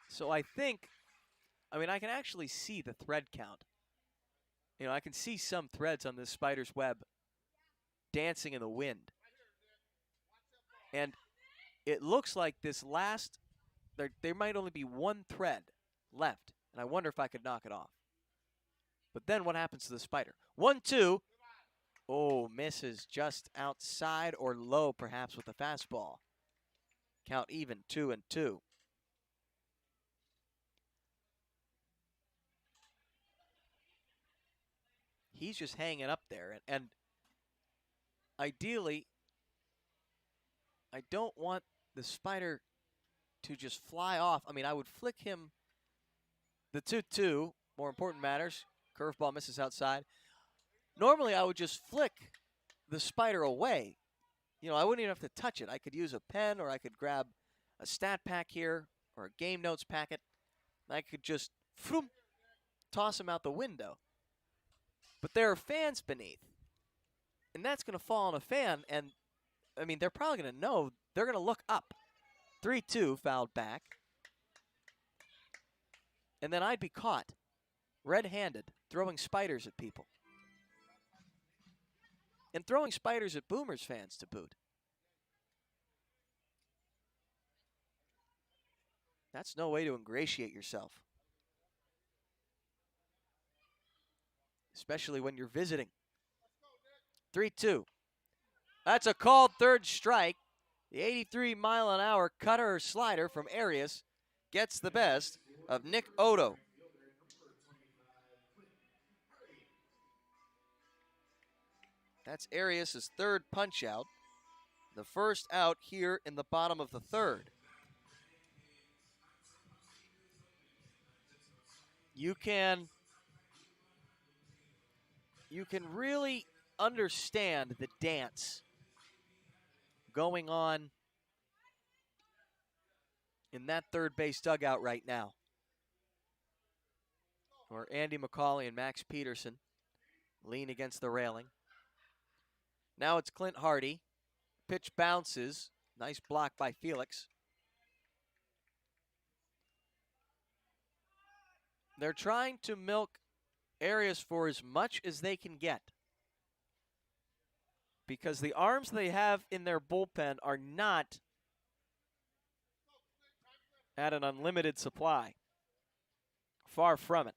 Speaker 1: So I mean, I can actually see the thread count. You know, I can see some threads on this spider's web dancing in the wind. And it looks like this last, there might only be one thread left, and I wonder if I could knock it off. But then what happens to the spider? 1-2. Oh, misses just outside or low, perhaps, with the fastball. Count even, 2-2. He's just hanging up there, and ideally, I don't want the spider to just fly off. I mean, I would flick him the 2-2. More important matters. Curveball misses outside. Normally, I would just flick the spider away. You know, I wouldn't even have to touch it. I could use a pen, or I could grab a stat pack here or a game notes packet. I could just toss him out the window. But there are fans beneath. And that's going to fall on a fan, and I mean, they're probably going to know. They're going to look up. 3-2 fouled back. and then I'd be caught red-handed throwing spiders at people. And throwing spiders at Boomers fans to boot. That's no way to ingratiate yourself. Especially when you're visiting. 3-2. That's a called third strike. The 83-mile-an-hour cutter or slider from Arias gets the best of Nick Odo. That's Arias' third punch out. The first out here in the bottom of the third. You can really understand the dance going on in that third base dugout right now, where Andy McCauley and Max Peterson lean against the railing. Now it's Clint Hardy. Pitch bounces. Nice block by Felix. They're trying to milk Arias for as much as they can get, because the arms they have in their bullpen are not at an unlimited supply. Far from it.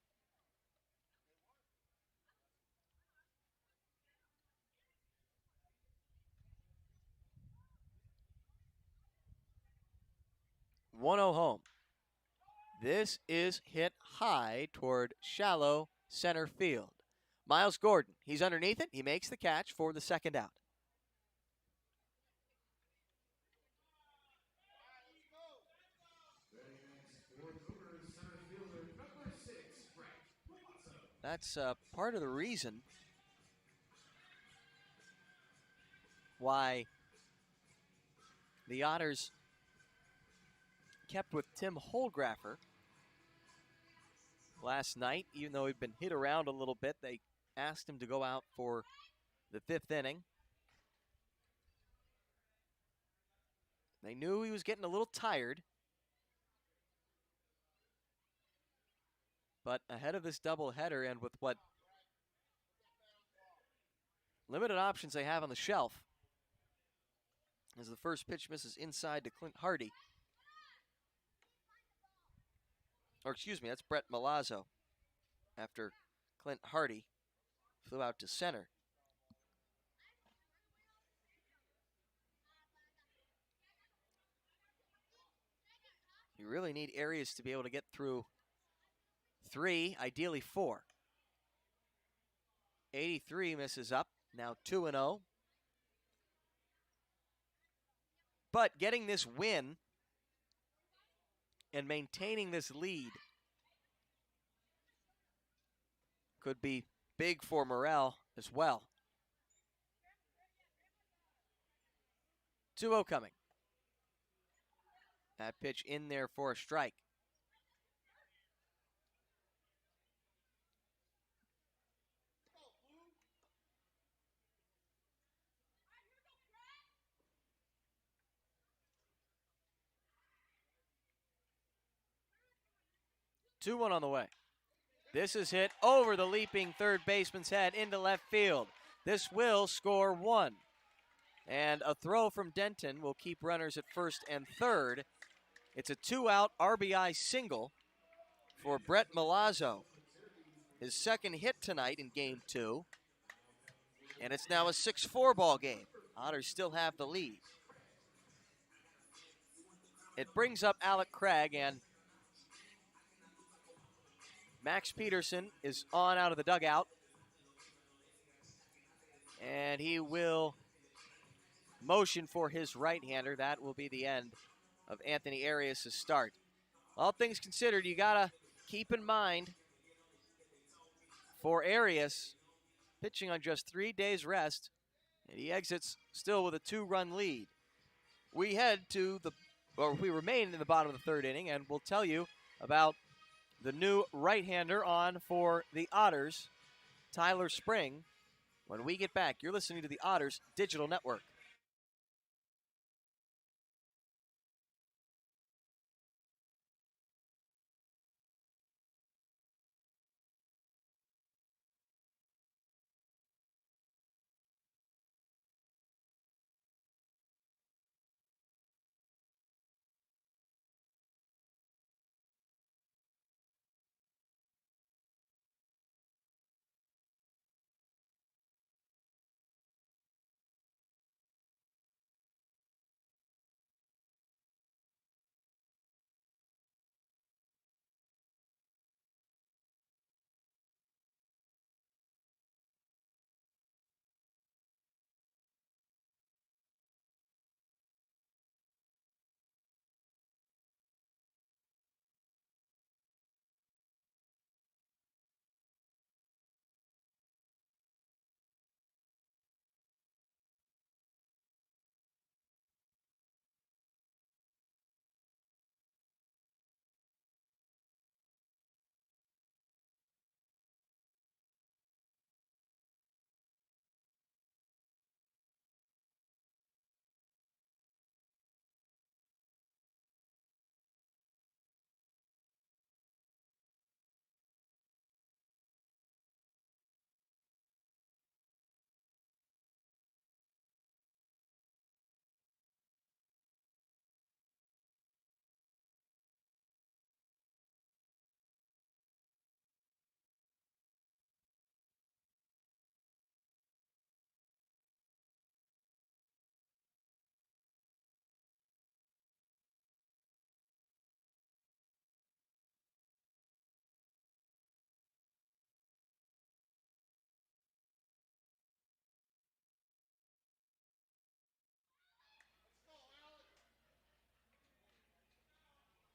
Speaker 1: One-0 home. This is hit high toward shallow center field. Miles Gordon, he's underneath it. He makes the catch for the second out. That's part of the reason why the Otters kept with Tim Holgraffer last night. Even though he'd been hit around a little bit, they asked him to go out for the fifth inning. They knew he was getting a little tired. But ahead of this doubleheader and with what limited options they have on the shelf, as the first pitch misses inside to Clint Hardy. Or excuse me, that's Brent Malazzo after Clint Hardy flew out to center. You really need Arias to be able to get through 3, ideally 4. 83 misses up, now 2-0. But getting this win and maintaining this lead could be big for morale as well. 2-0 coming. That pitch in there for a strike. Two one on the way. This is hit over the leaping third baseman's head into left field. This will score 1. And a throw from Denton will keep runners at first and third. It's a 2-out RBI single for Brent Malazzo. His second hit tonight in Game 2. And it's now a 6-4 ball game. Otters still have the lead. It brings up Alec Craig, and Max Peterson is on out of the dugout. And he will motion for his right-hander. That will be the end of Anthony Arias' start. All things considered, you got to keep in mind for Arias, pitching on just 3 days rest, and he exits still with a 2-run lead. We remain in the bottom of the third inning, and we'll tell you about the new right-hander on for the Otters, Tyler Spring, when we get back. You're listening to the Otters Digital Network.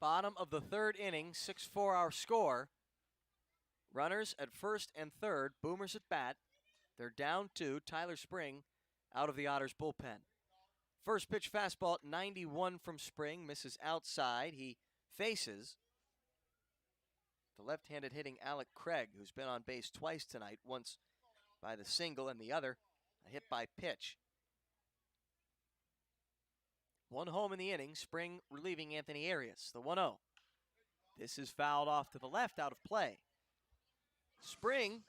Speaker 1: Bottom of the third inning, 6-4 our score. Runners at first and third, Boomers at bat. They're down 2. Tyler Spring out of the Otters bullpen. First pitch fastball at 91 from Spring, misses outside. He faces the left-handed hitting Alec Craig, who's been on base twice tonight, once by the single and the other a hit by pitch. One home in the inning, Spring relieving Anthony Arias, the 1-0. This is fouled off to the left, out of play. Spring,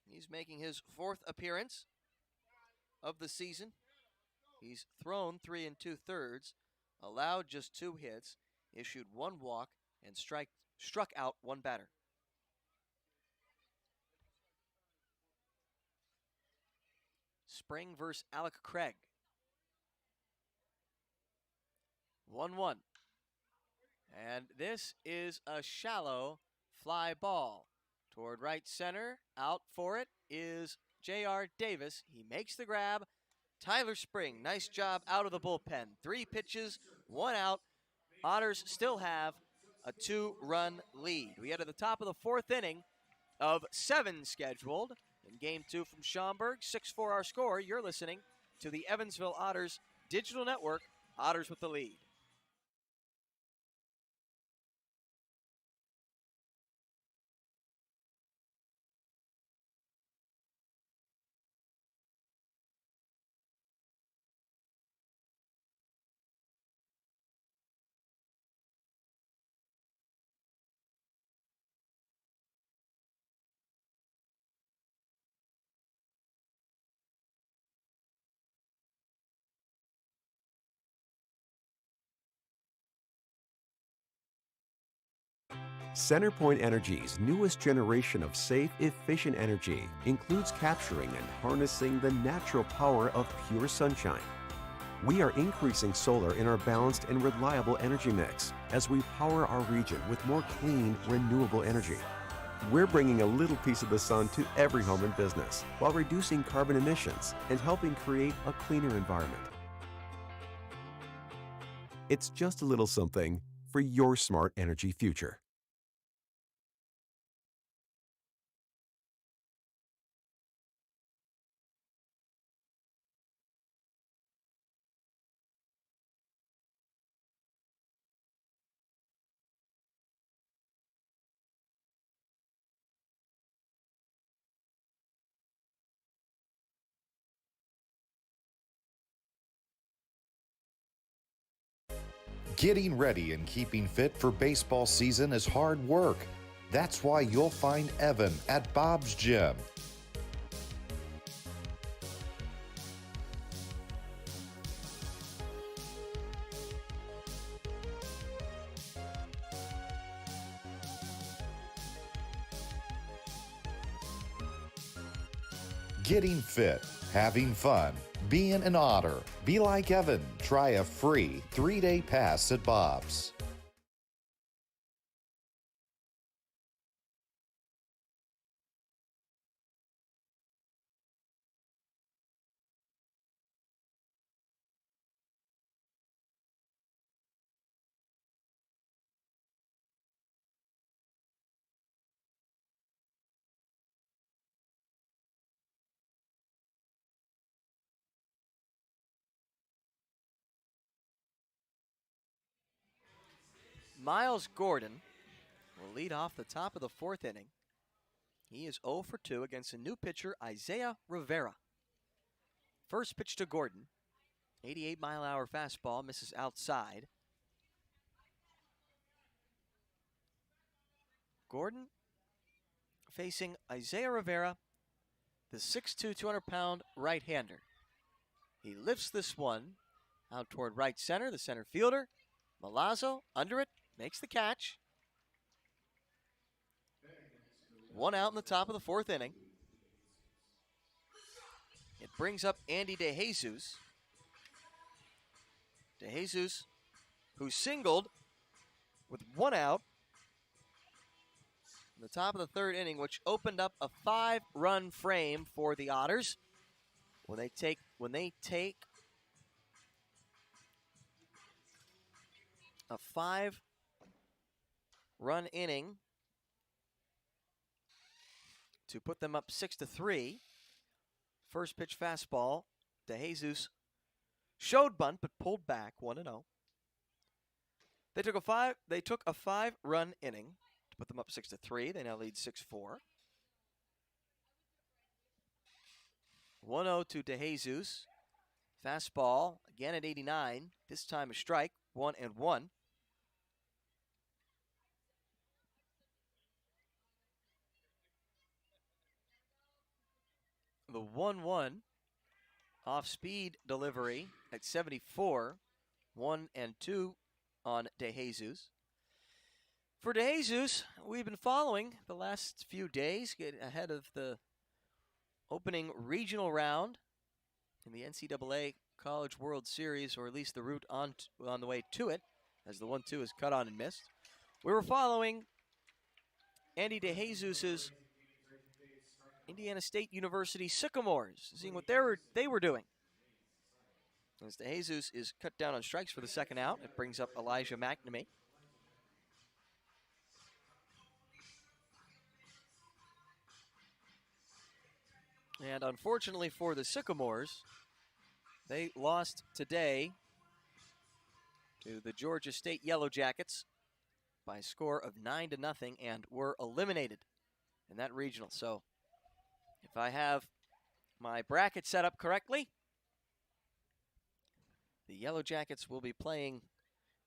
Speaker 1: he's making his 4th appearance of the season. He's thrown 3 2/3, allowed just 2 hits, issued 1 walk, and struck out 1 batter. Spring versus Alec Craig. 1-1. And this is a shallow fly ball toward right center. Out for it is J.R. Davis. He makes the grab. Tyler Spring, nice job out of the bullpen. 3 pitches, 1 out. Otters still have a 2-run lead. We head to the top of the 4th inning of 7 scheduled in Game 2 from Schaumburg. 6-4 our score. You're listening to the Evansville Otters Digital Network. Otters with the lead.
Speaker 2: CenterPoint Energy's newest generation of safe, efficient energy includes capturing and harnessing the natural power of pure sunshine. We are increasing solar in our balanced and reliable energy mix as we power our region with more clean, renewable energy. We're bringing a little piece of the sun to every home and business while reducing carbon emissions and helping create a cleaner environment. It's just a little something for your smart energy future.
Speaker 5: Getting ready and keeping fit for baseball season is hard work. That's why you'll find Evan at Bob's Gym. Getting fit, having fun, being an Otter. Be like Evan. Try a free 3-day pass at Bob's.
Speaker 1: Miles Gordon will lead off the top of the 4th inning. He is 0 for 2 against a new pitcher, Isaiah Rivera. First pitch to Gordon. 88-mile-an-hour fastball, misses outside. Gordon facing Isaiah Rivera, the 6'2", 200-pound right-hander. He lifts this one out toward right center, the center fielder. Malazzo under it, makes the catch. 1 out in the top of the 4th inning. It brings up Andy DeJesus. DeJesus, who singled with 1 out in the top of the 3rd inning, which opened up a 5-run frame for the Otters. When they take a 5-run inning to put them up 6-3. First pitch fastball. DeJesus showed bunt but pulled back 1-0. They took a 5-run inning to put them up 6-3. They now lead 6-4. 1-0 to DeJesus. Fastball again at 89. This time a strike. 1-1. The 1-1 off-speed delivery at 74. 1-2 on DeJesus. For DeJesus, we've been following the last few days, get ahead of the opening regional round in the NCAA College World Series, or at least the route on the way to it, as the 1-2 is cut on and missed. We were following Andy DeJesus's Indiana State University Sycamores, seeing what they were doing. As DeJesus is cut down on strikes for the second out, it brings up Elijah McNamee. And unfortunately for the Sycamores, they lost today to the Georgia State Yellow Jackets by a score of 9-0 and were eliminated in that regional. So if I have my bracket set up correctly, the Yellow Jackets will be playing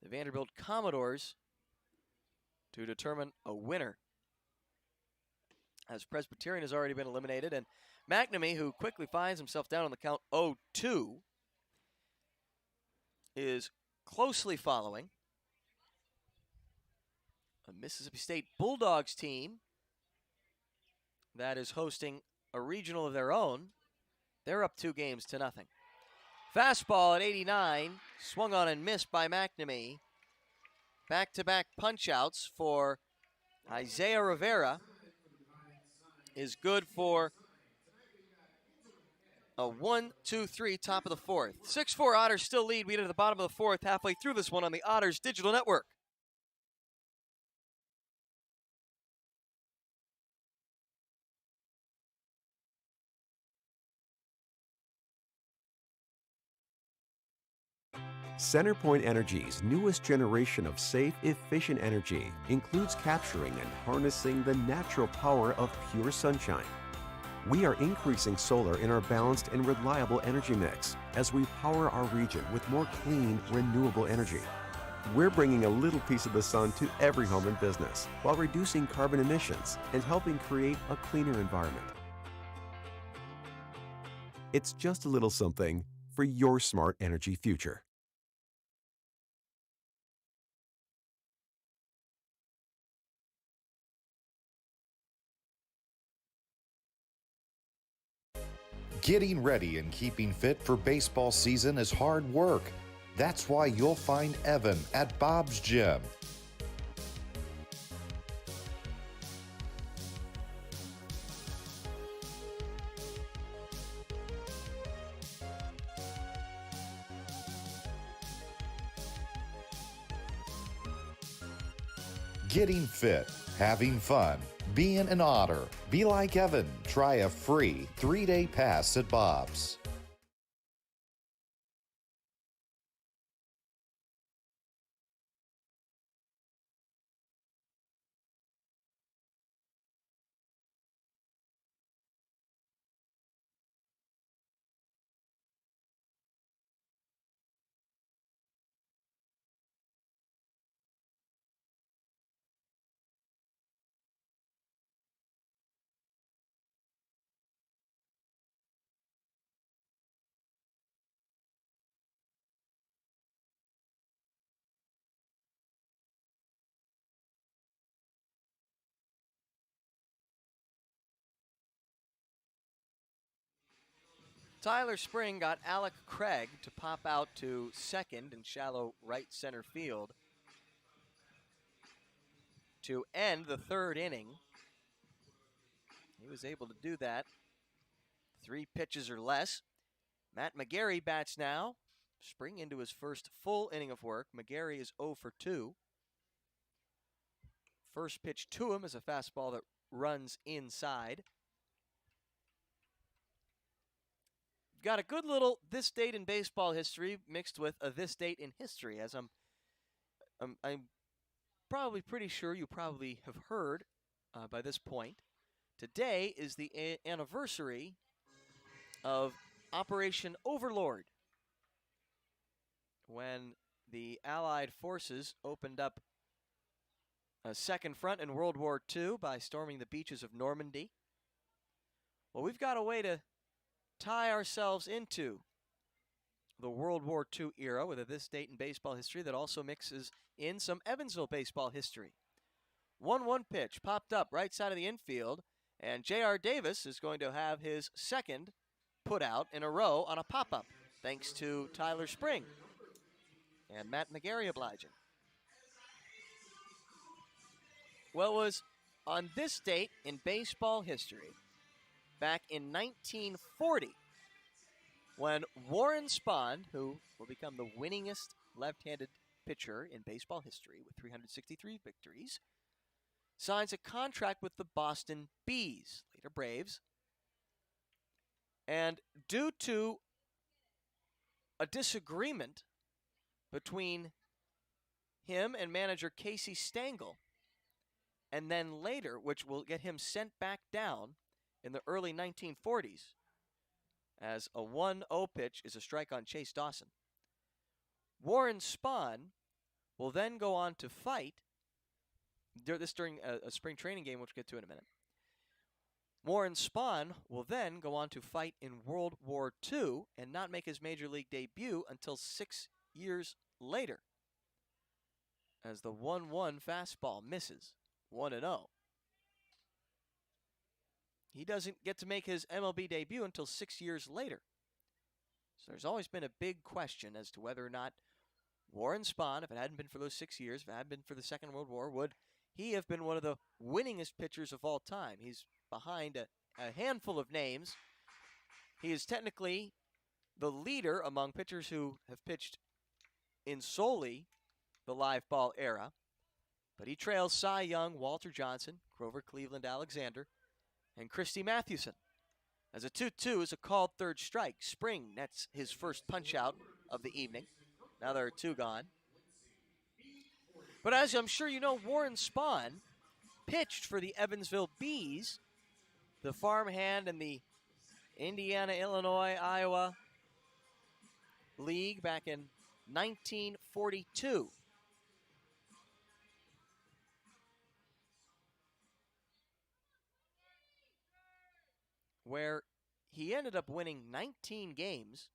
Speaker 1: the Vanderbilt Commodores to determine a winner, as Presbyterian has already been eliminated, and McNamee, who quickly finds himself down on the count 0-2, is closely following a Mississippi State Bulldogs team that is hosting a regional of their own. They're up 2-0. Fastball at 89, swung on and missed by McNamee. Back-to-back punch-outs for Isaiah Rivera is good for a 1-2-3 top of the fourth. 6-4 Otters still lead. We get to the bottom of the fourth, halfway through this one on the Otters Digital Network.
Speaker 2: CenterPoint Energy's newest generation of safe, efficient energy includes capturing and harnessing the natural power of pure sunshine. We are increasing solar in our balanced and reliable energy mix as we power our region with more clean, renewable energy. We're bringing a little piece of the sun to every home and business while reducing carbon emissions and helping create a cleaner environment. It's just a little something for your smart energy future.
Speaker 5: Getting ready and keeping fit for baseball season is hard work. That's why you'll find Evan at Bob's Gym. Getting fit, having fun, being an Otter. Be like Evan. Try a free 3-day pass at Bob's.
Speaker 1: Tyler Spring got Alec Craig to pop out to second in shallow right center field to end the third inning. He was able to do that. 3 pitches or less. Matt McGarry bats now. Spring into his first full inning of work. McGarry is 0 for 2. First pitch to him is a fastball that runs inside. Got a good little this date in baseball history mixed with a this date in history, as I'm probably pretty sure you probably have heard by this point. Today is the anniversary of Operation Overlord, when the Allied forces opened up a second front in World War II by storming the beaches of Normandy. Well, we've got a way to tie ourselves into the World War II era with a this date in baseball history that also mixes in some Evansville baseball history. 1-1 pitch popped up right side of the infield, and J.R. Davis is going to have his second put out in a row on a pop-up, thanks to Tyler Spring and Matt McGarry obliging. Well, it was on this date in baseball history, back in 1940, when Warren Spahn, who will become the winningest left-handed pitcher in baseball history with 363 victories, signs a contract with the Boston Bees, later Braves. And due to a disagreement between him and manager Casey Stengel, and then later, which will get him sent back down in the early 1940s, as a 1-0 pitch is a strike on Chase Dawson. Warren Spahn will then go on to fight, during a spring training game, which we'll get to in a minute. Warren Spahn will then go on to fight in World War II and not make his major league debut until 6 years later, as the 1-1 fastball misses 1-0. He doesn't get to make his MLB debut until 6 years later. So there's always been a big question as to whether or not Warren Spahn, if it hadn't been for those 6 years, if it hadn't been for the Second World War, would he have been one of the winningest pitchers of all time. He's behind a handful of names. He is technically the leader among pitchers who have pitched in solely the live ball era, but he trails Cy Young, Walter Johnson, Grover Cleveland Alexander, and Christy Mathewson. As a 2-2 is a called third strike. Spring nets his first punch-out of the evening. Now there are 2 gone. But as I'm sure you know, Warren Spahn pitched for the Evansville Bees, the farmhand in the Indiana, Illinois, Iowa League back in 1942. Where he ended up winning 19 games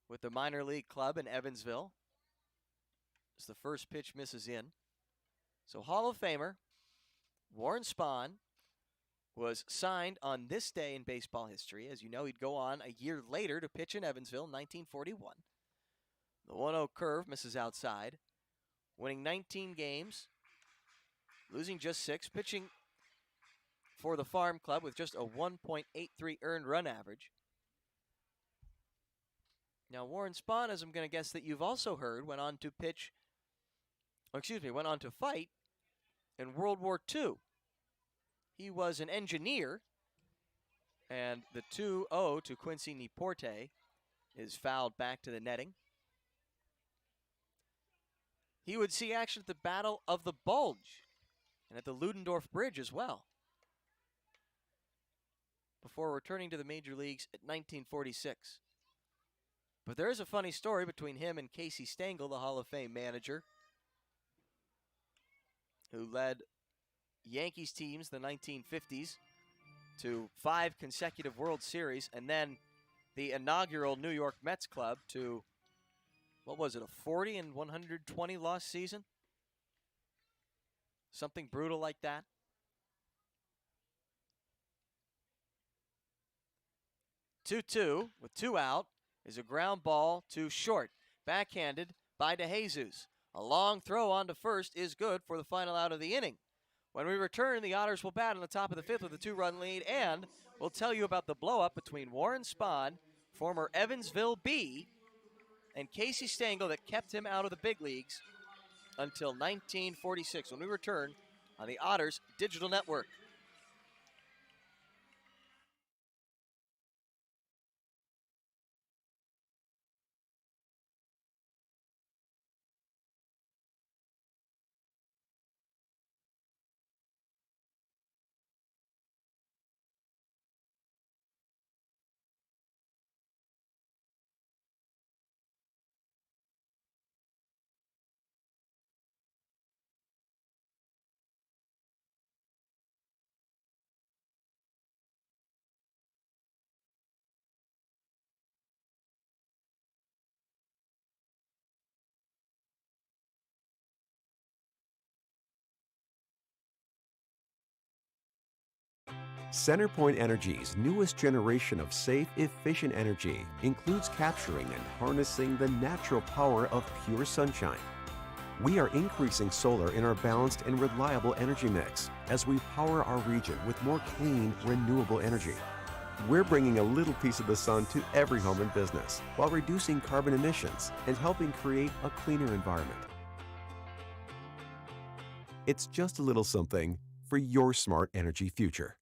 Speaker 1: with the minor league club in Evansville, as the first pitch misses in. So Hall of Famer Warren Spahn was signed on this day in baseball history. As you know, he'd go on a year later to pitch in Evansville in 1941. The 1-0 curve misses outside, winning 19 games, losing just 6, pitching for the farm club with just a 1.83 earned run average. Now, Warren Spahn, as I'm going to guess that you've also heard, went on to fight in World War II. He was an engineer, and the 2-0 to Quincy Nieporte is fouled back to the netting. He would see action at the Battle of the Bulge and at the Ludendorff Bridge as well, before returning to the major leagues at 1946. But there is a funny story between him and Casey Stengel, the Hall of Fame manager, who led Yankees teams in the 1950s to 5 consecutive World Series, and then the inaugural New York Mets club to, what was it, a 40 and 120 loss season? Something brutal like that. Two with 2 out is a ground ball to short, backhanded by DeJesus. A long throw on to first is good for the final out of the inning. When we return, the Otters will bat on the top of the 5th with a 2-run lead, and we'll tell you about the blow-up between Warren Spahn former Evansville B, and Casey Stengel that kept him out of the big leagues until 1946 when we return on the Otters Digital Network.
Speaker 2: CenterPoint Energy's newest generation of safe, efficient energy includes capturing and harnessing the natural power of pure sunshine. We are increasing solar in our balanced and reliable energy mix as we power our region with more clean, renewable energy. We're bringing a little piece of the sun to every home and business while reducing carbon emissions and helping create a cleaner environment. It's just a little something for your smart energy future.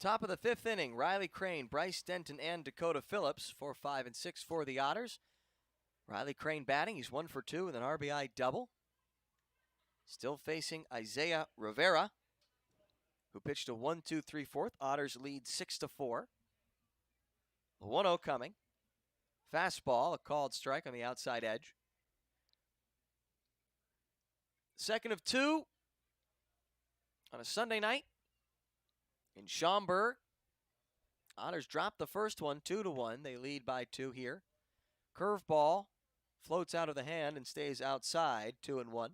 Speaker 1: Top of the fifth inning, Riley Crane, Bryce Denton, and Dakota Phillips, 4, 5, and 6 for the Otters. Riley Crane batting, he's 1 for 2 with an RBI double. Still facing Isaiah Rivera, who pitched a 1-2-3-4. Otters lead 6-4. The 1-0 coming. Fastball, a called strike on the outside edge. Second of 2 on a Sunday night in Schaumburg. Otters drop the first one 2-1. They lead by 2 here. Curveball floats out of the hand and stays outside, 2-1.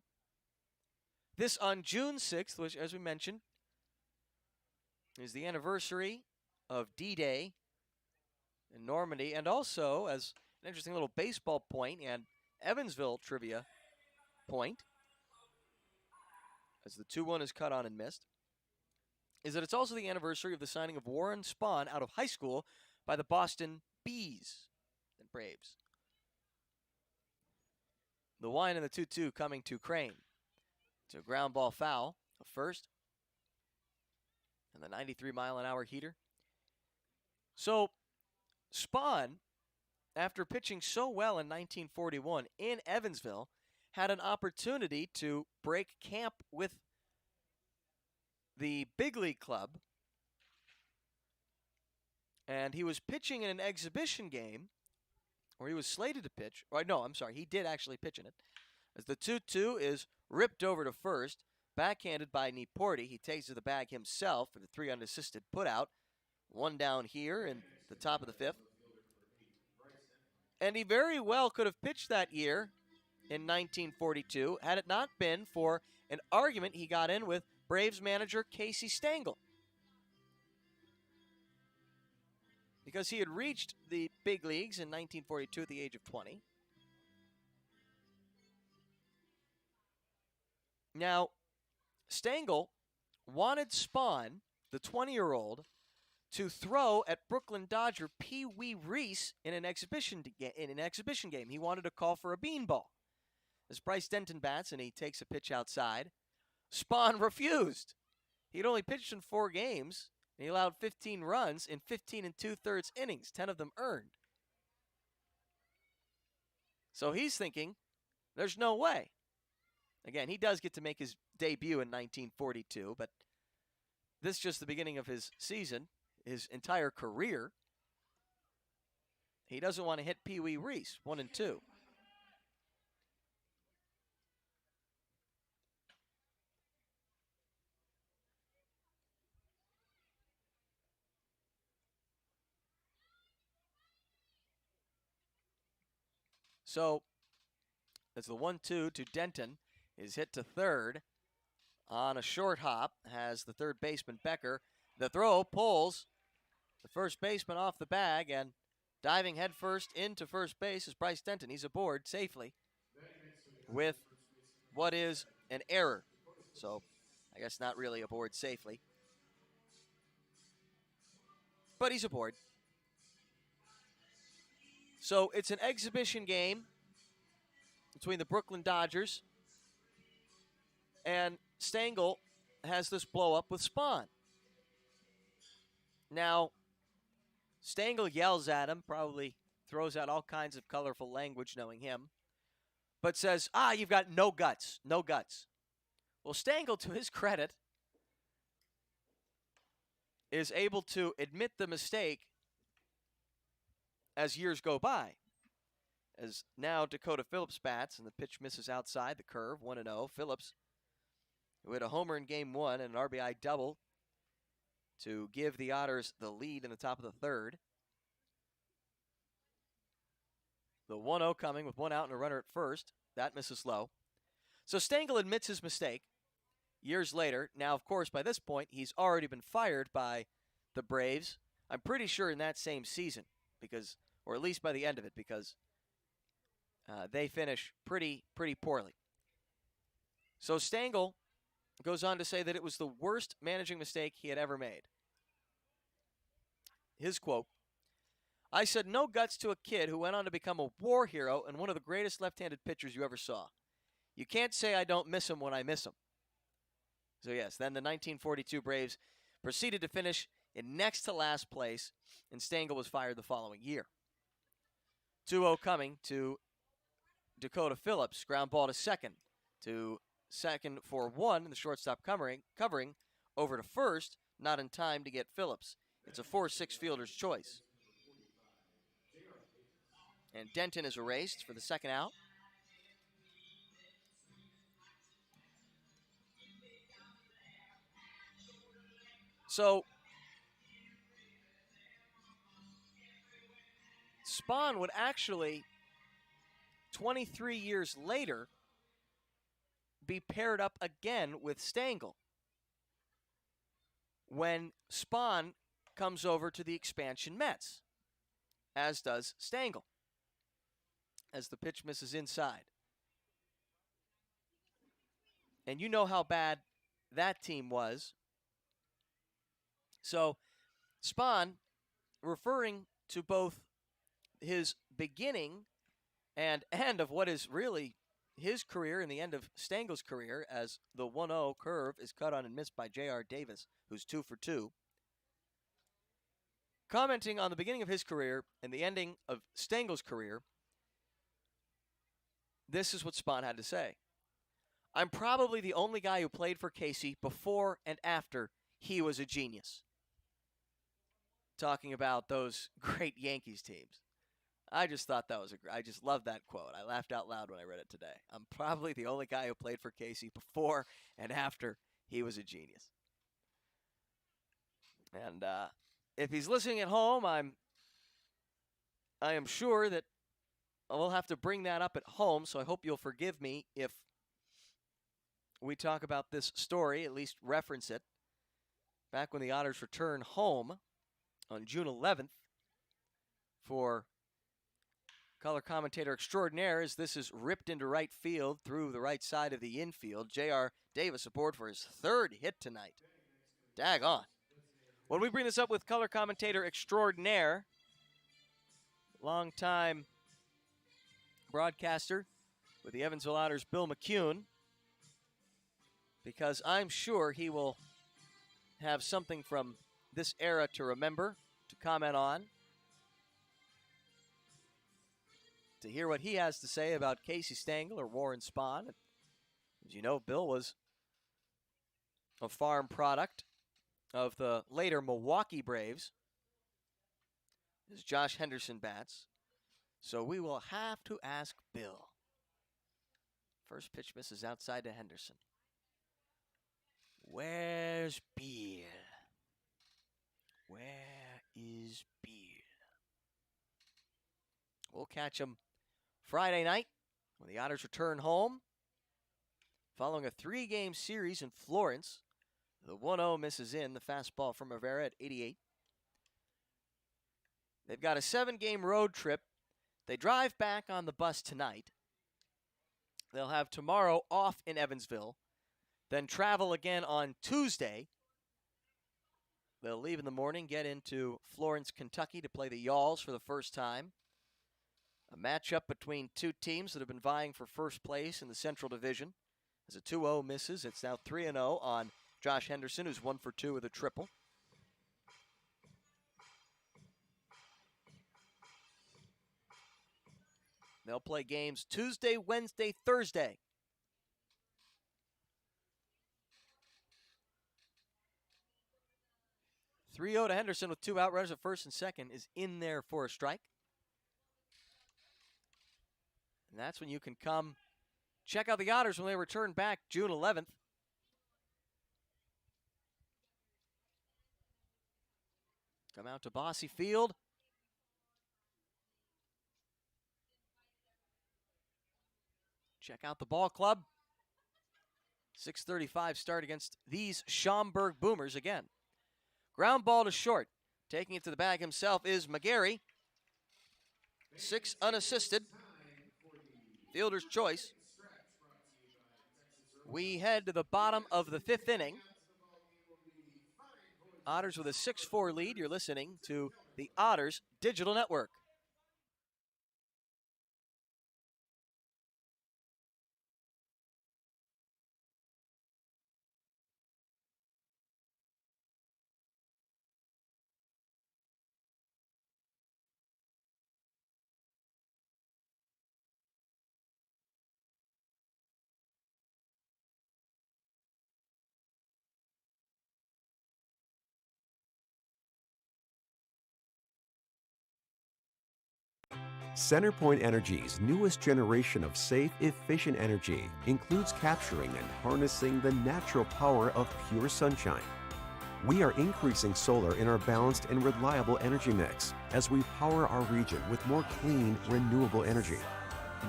Speaker 1: This on June 6th, which, as we mentioned, is the anniversary of D-Day in Normandy, and also, as an interesting little baseball point and Evansville trivia point, as the 2-1 is cut on and missed, is that it's also the anniversary of the signing of Warren Spahn out of high school by the Boston Bees and Braves. The wind and the 2-2 coming to Crane. It's a ground ball foul, a first, and the 93-mile-an-hour heater. So, Spahn, after pitching so well in 1941 in Evansville, had an opportunity to break camp with the big league club, and he was pitching in an exhibition game, or he was slated to pitch. Or no, I'm sorry, he did actually pitch in it. As the 2-2 is ripped over to first, backhanded by Niporti. He takes to the bag himself for the 3 unassisted putout. 1 down here in the top of the 5th. And he very well could have pitched that year in 1942 had it not been for an argument he got in with Braves manager Casey Stengel. Because he had reached the big leagues in 1942 at the age of 20. Now, Stengel wanted Spahn, the 20-year-old, to throw at Brooklyn Dodger Pee Wee Reese in an exhibition game. He wanted to call for a beanball. as Bryce Denton bats and he takes a pitch outside. Spahn refused. He'd only pitched in 4 games, and he allowed 15 runs in 15 2/3 innings, 10 of them earned. So he's thinking, there's no way. Again, he does get to make his debut in 1942, but this is just the beginning of his season, his entire career. He doesn't want to hit Pee Wee Reese, 1 and 2. So, as the 1-2 to Denton is hit to third on a short hop, has the third baseman Becker. The throw pulls the first baseman off the bag, and diving headfirst into first base is Bryce Denton. He's aboard safely with what is an error. So, I guess not really aboard safely. But he's aboard. So it's an exhibition game between the Brooklyn Dodgers, and Stengel has this blow up with Spahn. Now, Stengel yells at him, probably throws out all kinds of colorful language knowing him, but says, you've got no guts, no guts. Well, Stengel, to his credit, is able to admit the mistake as years go by. As now Dakota Phillips bats, and the pitch misses outside the curve, 1-0. Phillips, who hit a homer in Game 1 and an RBI double to give the Otters the lead in the top of the third. The 1-0 coming with 1 out and a runner at first. That misses low. So Stengel admits his mistake years later. Now, of course, by this point, he's already been fired by the Braves. I'm pretty sure in that same season, or at least by the end of it, because they finish pretty poorly. So Stengel goes on to say that it was the worst managing mistake he had ever made. His quote, "I said no guts to a kid who went on to become a war hero and one of the greatest left-handed pitchers you ever saw. You can't say I don't miss him when I miss him." So yes, then the 1942 Braves proceeded to finish in next to last place, and Stengel was fired the following year. 2-0 coming to Dakota Phillips, ground ball to second for 1, and the shortstop covering over to first, not in time to get Phillips. It's a 4-6 fielder's choice. And Denton is erased for the second out. So Spahn would actually, 23 years later, be paired up again with Stengel when Spahn comes over to the expansion Mets, as does Stengel, as the pitch misses inside. And you know how bad that team was. So Spahn, referring to both his beginning and end of what is really his career and the end of Stengel's career, as the 1-0 curve is cut on and missed by J.R. Davis, who's 2 for 2. Commenting on the beginning of his career and the ending of Stengel's career, this is what Spahn had to say. "I'm probably the only guy who played for Casey before and after he was a genius." Talking about those great Yankees teams. I just thought that was I just love that quote. I laughed out loud when I read it today. "I'm probably the only guy who played for Casey before and after he was a genius." And if he's listening at home, I am sure that we'll have to bring that up at home, so I hope you'll forgive me if we talk about this story, at least reference it. Back when the Otters return home on June 11th for color commentator extraordinaire, as this is ripped into right field through the right side of the infield. J.R. Davis aboard for his 3rd hit tonight. Daggone. When we bring this up with color commentator extraordinaire, longtime broadcaster with the Evansville Otters, Bill McCune, because I'm sure he will have something from this era to remember, to comment on, to hear what he has to say about Casey Stengel or Warren Spahn. As you know, Bill was a farm product of the later Milwaukee Braves, as Josh Henderson bats. So we will have to ask Bill. First pitch misses outside to Henderson. Where's Bill? Where is Bill? We'll catch him Friday night when the Otters return home following a 3-game series in Florence. The 1-0 misses in, the fastball from Rivera at 88. They've got a 7-game road trip. They drive back on the bus tonight. They'll have tomorrow off in Evansville, then travel again on Tuesday. They'll leave in the morning, get into Florence, Kentucky to play the Yalls for the first time. A matchup between two teams that have been vying for first place in the Central Division. As a 2-0 misses, it's now 3-0 on Josh Henderson, who's 1 for 2 with a triple. They'll play games Tuesday, Wednesday, Thursday. (3-0) to Henderson with 2 out runners at first and second is in there for a strike. And that's when you can come check out the Otters when they return back June 11th. Come out to Bosse Field. Check out the ball club. 6:35 start against these Schaumburg Boomers again. Ground ball to short. Taking it to the bag himself is McGarry. 6 unassisted. Fielder's choice. We head to the bottom of the 5th inning. Otters with a 6-4 lead. You're listening to the Otters Digital Network.
Speaker 2: CenterPoint Energy's newest generation of safe, efficient energy includes capturing and harnessing the natural power of pure sunshine. We are increasing solar in our balanced and reliable energy mix as we power our region with more clean, renewable energy.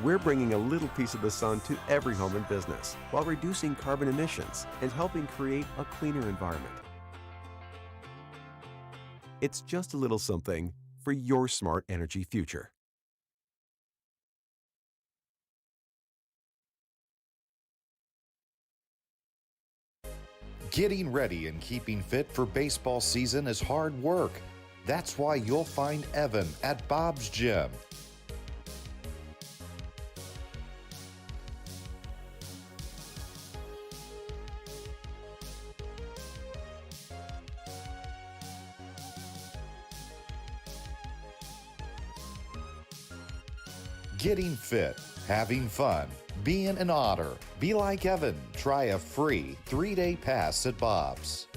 Speaker 2: We're bringing a little piece of the sun to every home and business while reducing carbon emissions and helping create a cleaner environment. It's just a little something for your smart energy future.
Speaker 5: Getting ready and keeping fit for baseball season is hard work. That's why you'll find Evan at Bob's Gym. Getting fit, having fun, being an Otter. Be like Evan. Try a free 3-day pass at Bob's.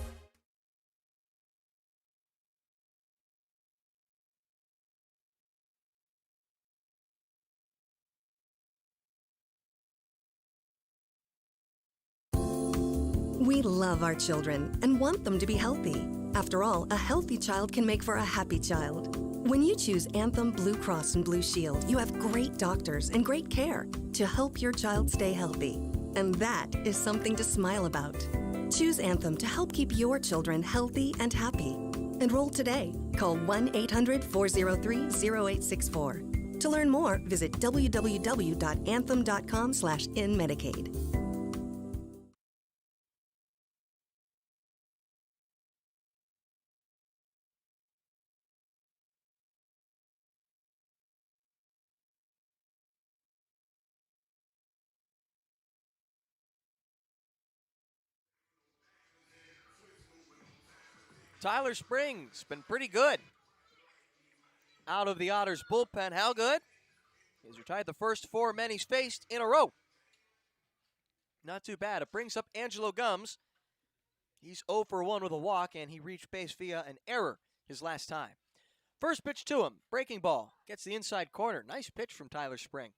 Speaker 7: We love our children and want them to be healthy. After all, a healthy child can make for a happy child. When you choose Anthem Blue Cross and Blue Shield, you have great doctors and great care to help your child stay healthy. And that is something to smile about. Choose Anthem to help keep your children healthy and happy. Enroll today. Call 1-800-403-0864. To learn more, visit www.anthem.com/inmedicaid.
Speaker 1: Tyler Spring's been pretty good out of the Otters bullpen. How good? He's retired the first 4 men he's faced in a row. Not too bad. It brings up Angelo Gums. He's 0 for 1 with a walk, and he reached base via an error his last time. First pitch to him. Breaking ball. Gets the inside corner. Nice pitch from Tyler Spring.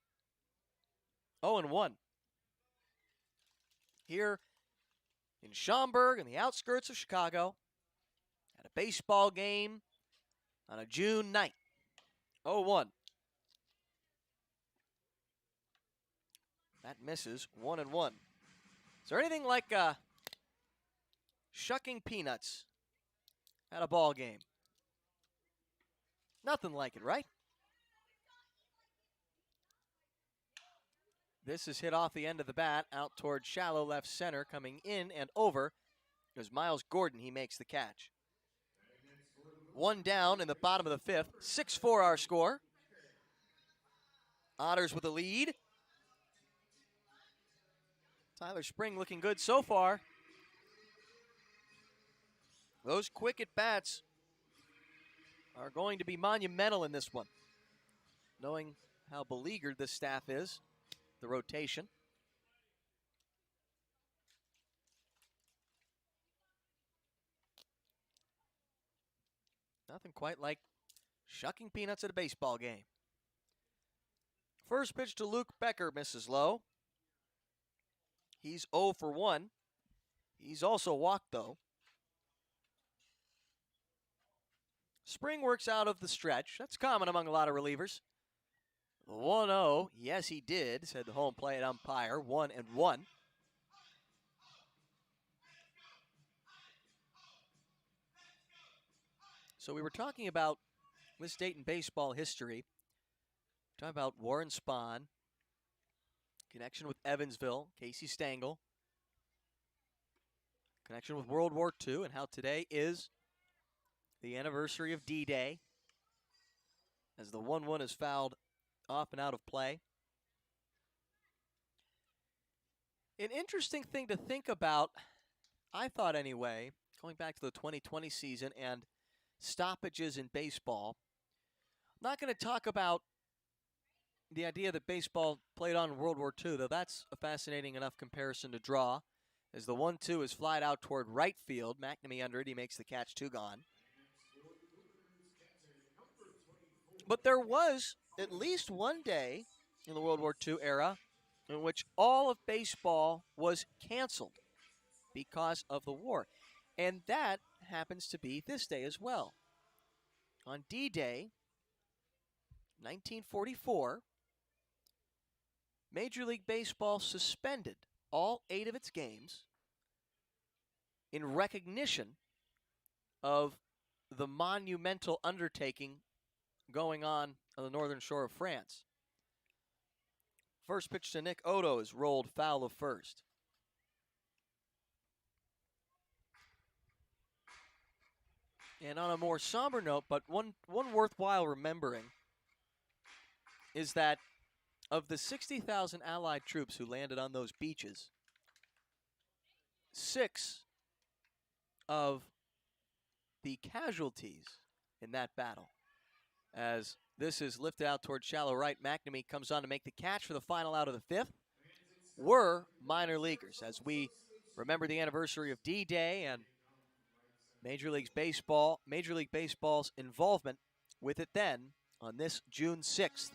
Speaker 1: 0-1. Here in Schaumburg, in the outskirts of Chicago, at a baseball game on a June night. 0-1. That misses. 1-1. Is there anything like shucking peanuts at a ball game? Nothing like it, right? This is hit off the end of the bat, out toward shallow left center, coming in and over. There's Miles Gordon. He makes the catch. 1 down in the bottom of the 5th. 6-4 our score. Otters with a lead. Tyler Spring looking good so far. Those quick at-bats are going to be monumental in this one. Knowing how beleaguered this staff is, the rotation. Nothing quite like shucking peanuts at a baseball game. First pitch to Luke Becker, misses low. He's 0 for 1. He's also walked, though. Spring works out of the stretch. That's common among a lot of relievers. 1-0. Yes, he did, said the home plate umpire. 1-1. So we were talking about this date in baseball history. Talking about Warren Spahn, connection with Evansville, Casey Stengel, connection with World War II, and how today is the anniversary of D-Day, as the 1-1 is fouled off and out of play. An interesting thing to think about, I thought anyway, going back to the 2020 season and stoppages in baseball. I'm not going to talk about the idea that baseball played on in World War II, though that's a fascinating enough comparison to draw, as the 1-2 is flied out toward right field. McNamee under it, he makes the catch, 2 gone. But there was at least one day in the World War II era in which all of baseball was canceled because of the war. And that happens to be this day as well. On D-Day, 1944, Major League Baseball suspended all 8 of its games in recognition of the monumental undertaking going on the northern shore of France. First pitch to Nick Odo is rolled foul of first. And on a more somber note, but one worthwhile remembering, is that of the 60,000 Allied troops who landed on those beaches, 6 of the casualties in that battle, as this is lifted out toward shallow right, McNamee comes on to make the catch for the final out of the 5th, were minor leaguers, as we remember the anniversary of D-Day and Major League Baseball's involvement with it then on this June 6th.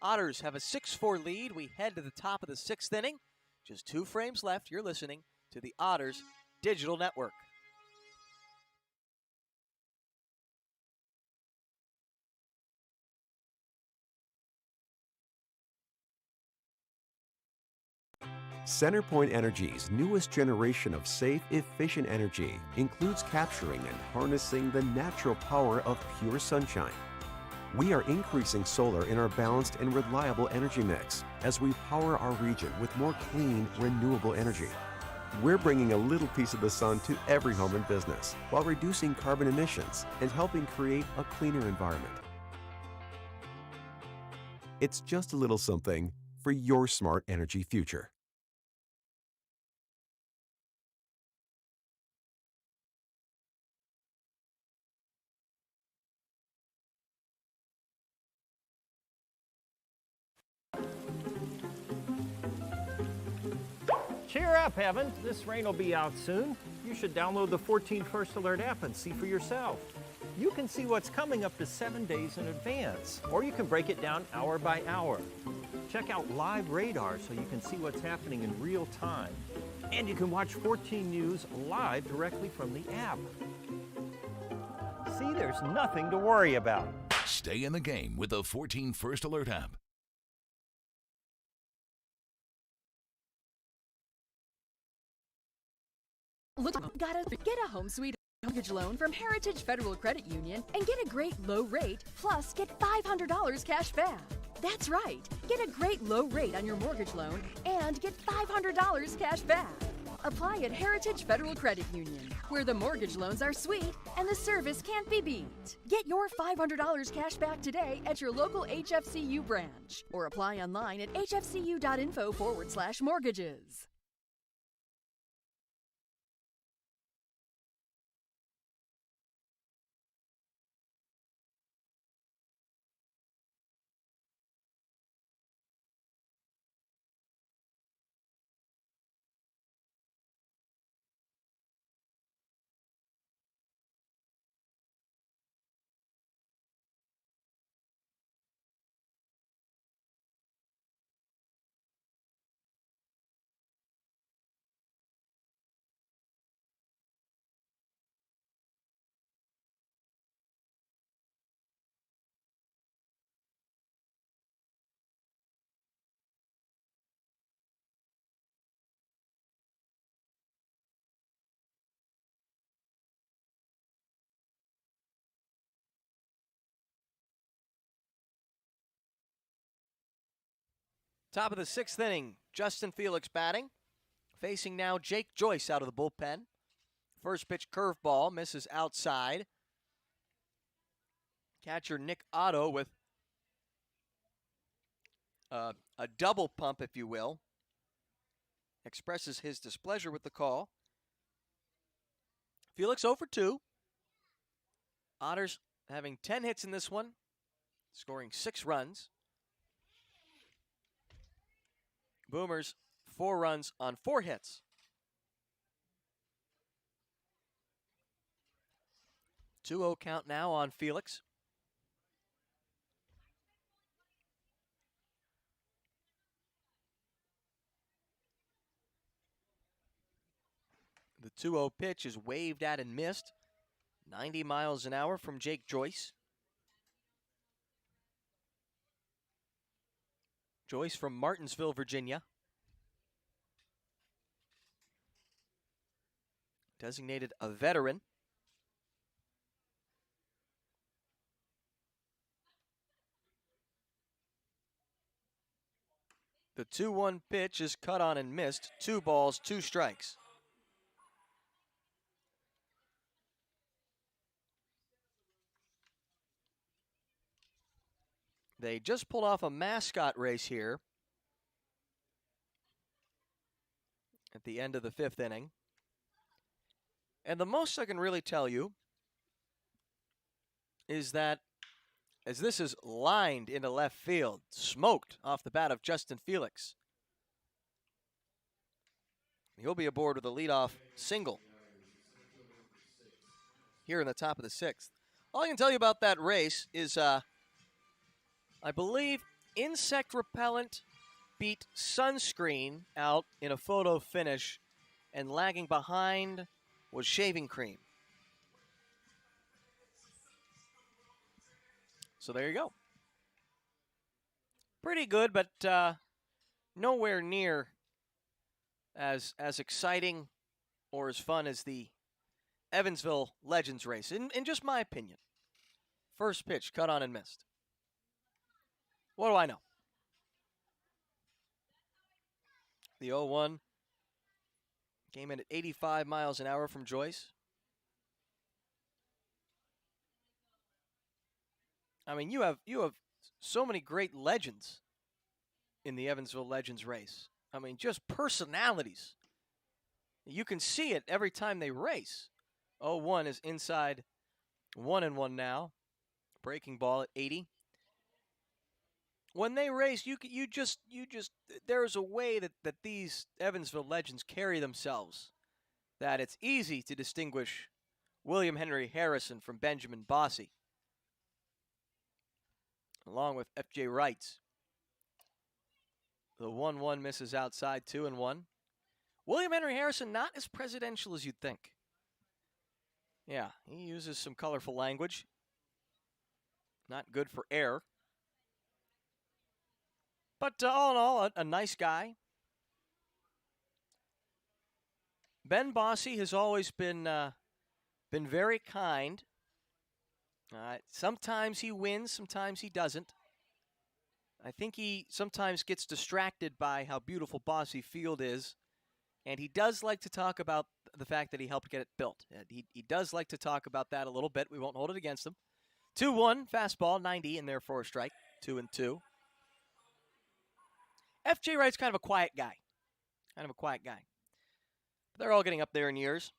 Speaker 1: Otters have a 6-4 lead. We head to the top of the 6th inning. Just 2 frames left. You're listening to the Otters Digital Network.
Speaker 2: CenterPoint Energy's newest generation of safe, efficient energy includes capturing and harnessing the natural power of pure sunshine. We are increasing solar in our balanced and reliable energy mix as we power our region with more clean, renewable energy. We're bringing a little piece of the sun to every home and business while reducing carbon emissions and helping create a cleaner environment. It's just a little something for your smart energy future.
Speaker 8: Cheer up, Evan. This rain will be out soon. You should download the 14 First Alert app and see for yourself. You can see what's coming up to 7 days in advance, or you can break it down hour by hour. Check out live radar so you can see what's happening in real time. And you can watch 14 News live directly from the app. See, there's nothing to worry about.
Speaker 9: Stay in the game with the 14 First Alert app.
Speaker 10: Gotta get a home sweet mortgage loan from Heritage Federal Credit Union and get a great low rate, plus get $500 cash back. That's right. Get a great low rate on your mortgage loan and get $500 cash back. Apply at Heritage Federal Credit Union, where the mortgage loans are sweet and the service can't be beat. Get your $500 cash back today at your local HFCU branch, or apply online at hfcu.info/mortgages.
Speaker 1: Top of the 6th inning, Justin Felix batting. Facing now Jake Joyce out of the bullpen. First pitch curveball, misses outside. Catcher Nick Otto with a double pump, if you will. Expresses his displeasure with the call. Felix 0 for 2. Otters having 10 hits in this one, scoring 6 runs. Boomers, 4 runs on 4 hits. 2-0 count now on Felix. The 2-0 pitch is waved at and missed. 90 miles an hour from Jake Joyce. Joyce from Martinsville, Virginia. Designated a veteran. The 2-1 pitch is cut on and missed. 2 balls, 2 strikes. They just pulled off a mascot race here at the end of the 5th inning. And the most I can really tell you is that as this is lined into left field, smoked off the bat of Justin Felix, he'll be aboard with a leadoff single here in the top of the 6th. All I can tell you about that race is I believe insect repellent beat sunscreen out in a photo finish, and lagging behind was shaving cream. So there you go. Pretty good, but nowhere near as exciting or as fun as the Evansville Legends race, in just my opinion. First pitch, cut on and missed. What do I know? The 0-1 came in at 85 miles an hour from Joyce. I mean, you have so many great legends in the Evansville Legends race. I mean, just personalities. You can see it every time they race. 0-1 is inside 1-1 now. Breaking ball at 80. when they race, you just there's a way that these Evansville legends carry themselves that it's easy to distinguish William Henry Harrison from Benjamin Bossy, along with F.J. Wrights. The 1-1 misses outside, 2-1. William Henry Harrison, not as presidential as you'd think. Yeah, he uses some colorful language. Not good for air. But all in all, a nice guy. Ben Bossy has always been very kind. Sometimes he wins, sometimes he doesn't. I think he sometimes gets distracted by how beautiful Bossy Field is. And he does like to talk about the fact that he helped get it built. He does like to talk about that a little bit. We won't hold it against him. 2-1, fastball, 90 in there for a strike. 2-2. F.J. Wright's kind of a quiet guy. They're all getting up there in years.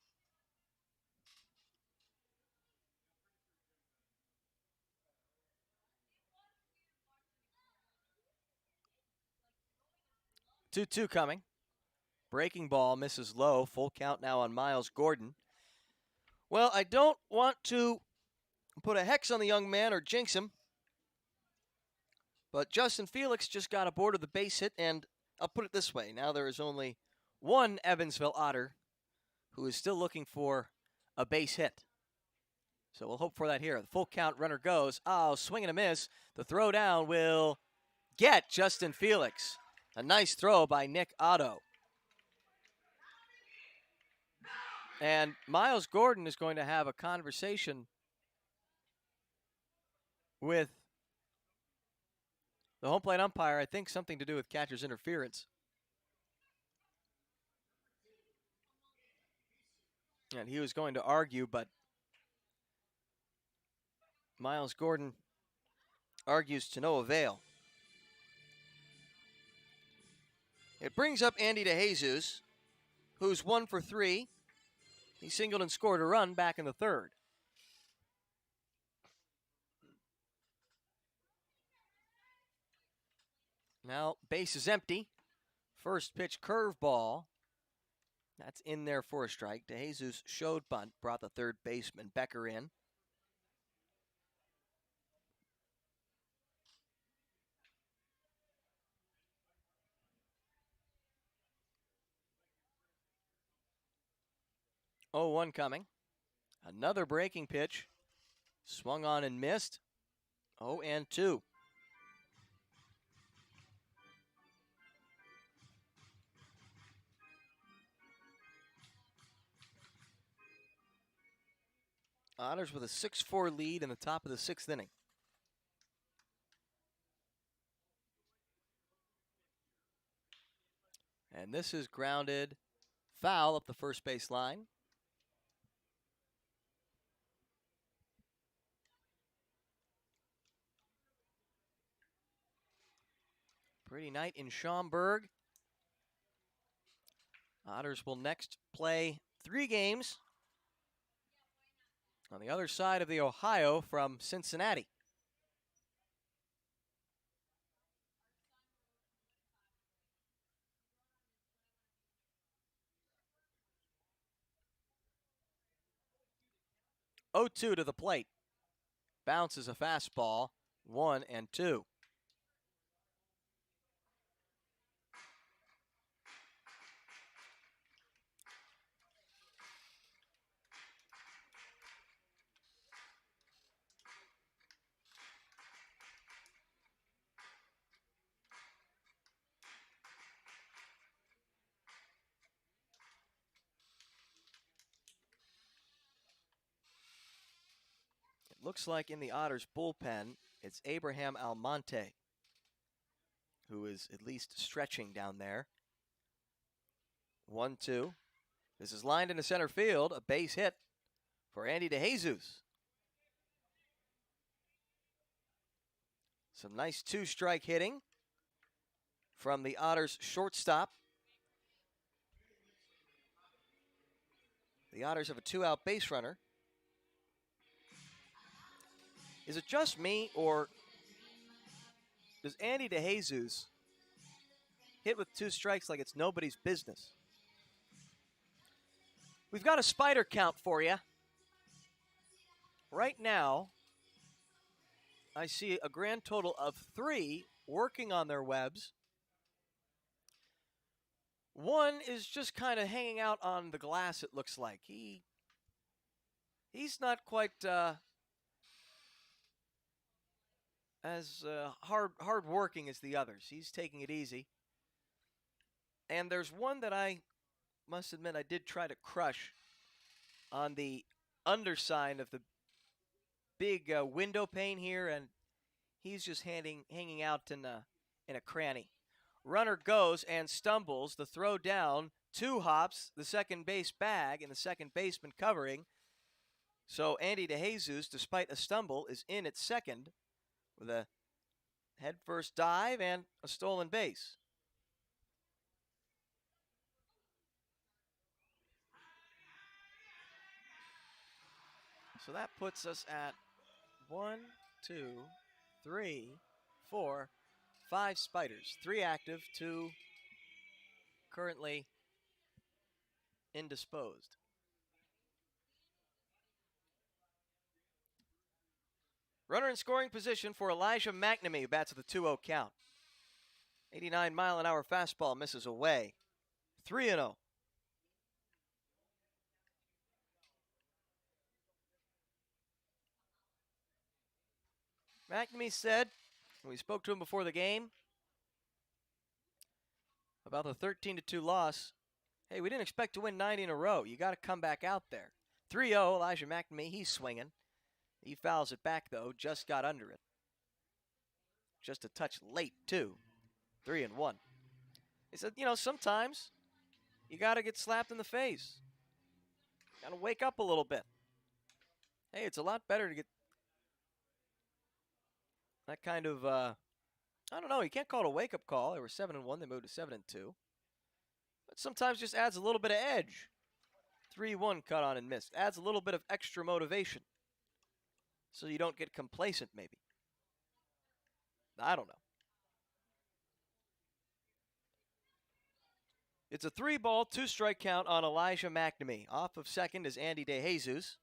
Speaker 1: Two coming. Breaking ball misses low. Full count now on Miles Gordon. Well, I don't want to put a hex on the young man or jinx him, but Justin Felix just got aboard of the base hit, and I'll put it this way. Now there is only one Evansville Otter who is still looking for a base hit. So we'll hope for that here. The full count runner goes. Oh, swing and a miss. The throw down will get Justin Felix. A nice throw by Nick Otto. And Miles Gordon is going to have a conversation with the home plate umpire. I think something to do with catcher's interference. And he was going to argue, but Miles Gordon argues to no avail. It brings up Andy DeJesus, who's 1 for 3. He singled and scored a run back in the third. Now, base is empty. First pitch curveball. That's in there for a strike. DeJesus showed bunt, brought the third baseman Becker in. Oh, 1 coming. Another breaking pitch. Swung on and missed. 0-2. Otters with a 6-4 lead in the top of the 6th inning. And this is grounded foul up the first base line. Pretty night in Schaumburg. Otters will next play 3 games on the other side of the Ohio from Cincinnati. Oh, 2 to the plate. Bounces a fastball. 1-2. Looks like in the Otters bullpen, it's Abraham Almonte who is at least stretching down there. 1-2. This is lined into center field. A base hit for Andy DeJesus. Some nice 2-strike hitting from the Otters shortstop. The Otters have a 2-out base runner. Is it just me, or does Andy DeJesus hit with 2 strikes like it's nobody's business. We've got a spider count for you. Right now, I see a grand total of 3 working on their webs. 1 is just kind of hanging out on the glass, it looks like. He's not quite as hard working as the others. He's taking it easy. And there's one that I must admit I did try to crush on the underside of the big window pane here, and he's just hanging out in a cranny. Runner goes and stumbles. The throw down, 2 hops, the second base bag, and the second baseman covering. So Andy DeJesus, despite a stumble, is in at second with a head-first dive and a stolen base. So that puts us at 1, 2, 3, 4, 5 spiders. 3 active, 2 currently indisposed. Runner in scoring position for Elijah McNamee, who bats with a 2-0 count. 89-mile-an-hour fastball misses away. 3-0. McNamee said, when we spoke to him before the game, about the 13-2 loss, hey, we didn't expect to win 90 in a row. You got to come back out there. 3-0, Elijah McNamee, he's swinging. He fouls it back, though, just got under it. Just a touch late, too. 3-1. He said, sometimes you got to get slapped in the face. Got to wake up a little bit. Hey, it's a lot better to get that kind of, I don't know, you can't call it a wake-up call. They were 7-1, they moved to 7-2. But sometimes just adds a little bit of edge. 3-1 cut on and missed. Adds a little bit of extra motivation. So you don't get complacent, maybe. I don't know. It's a 3-ball, 2-strike count on Elijah McNamee. Off of second is Andy DeJesus.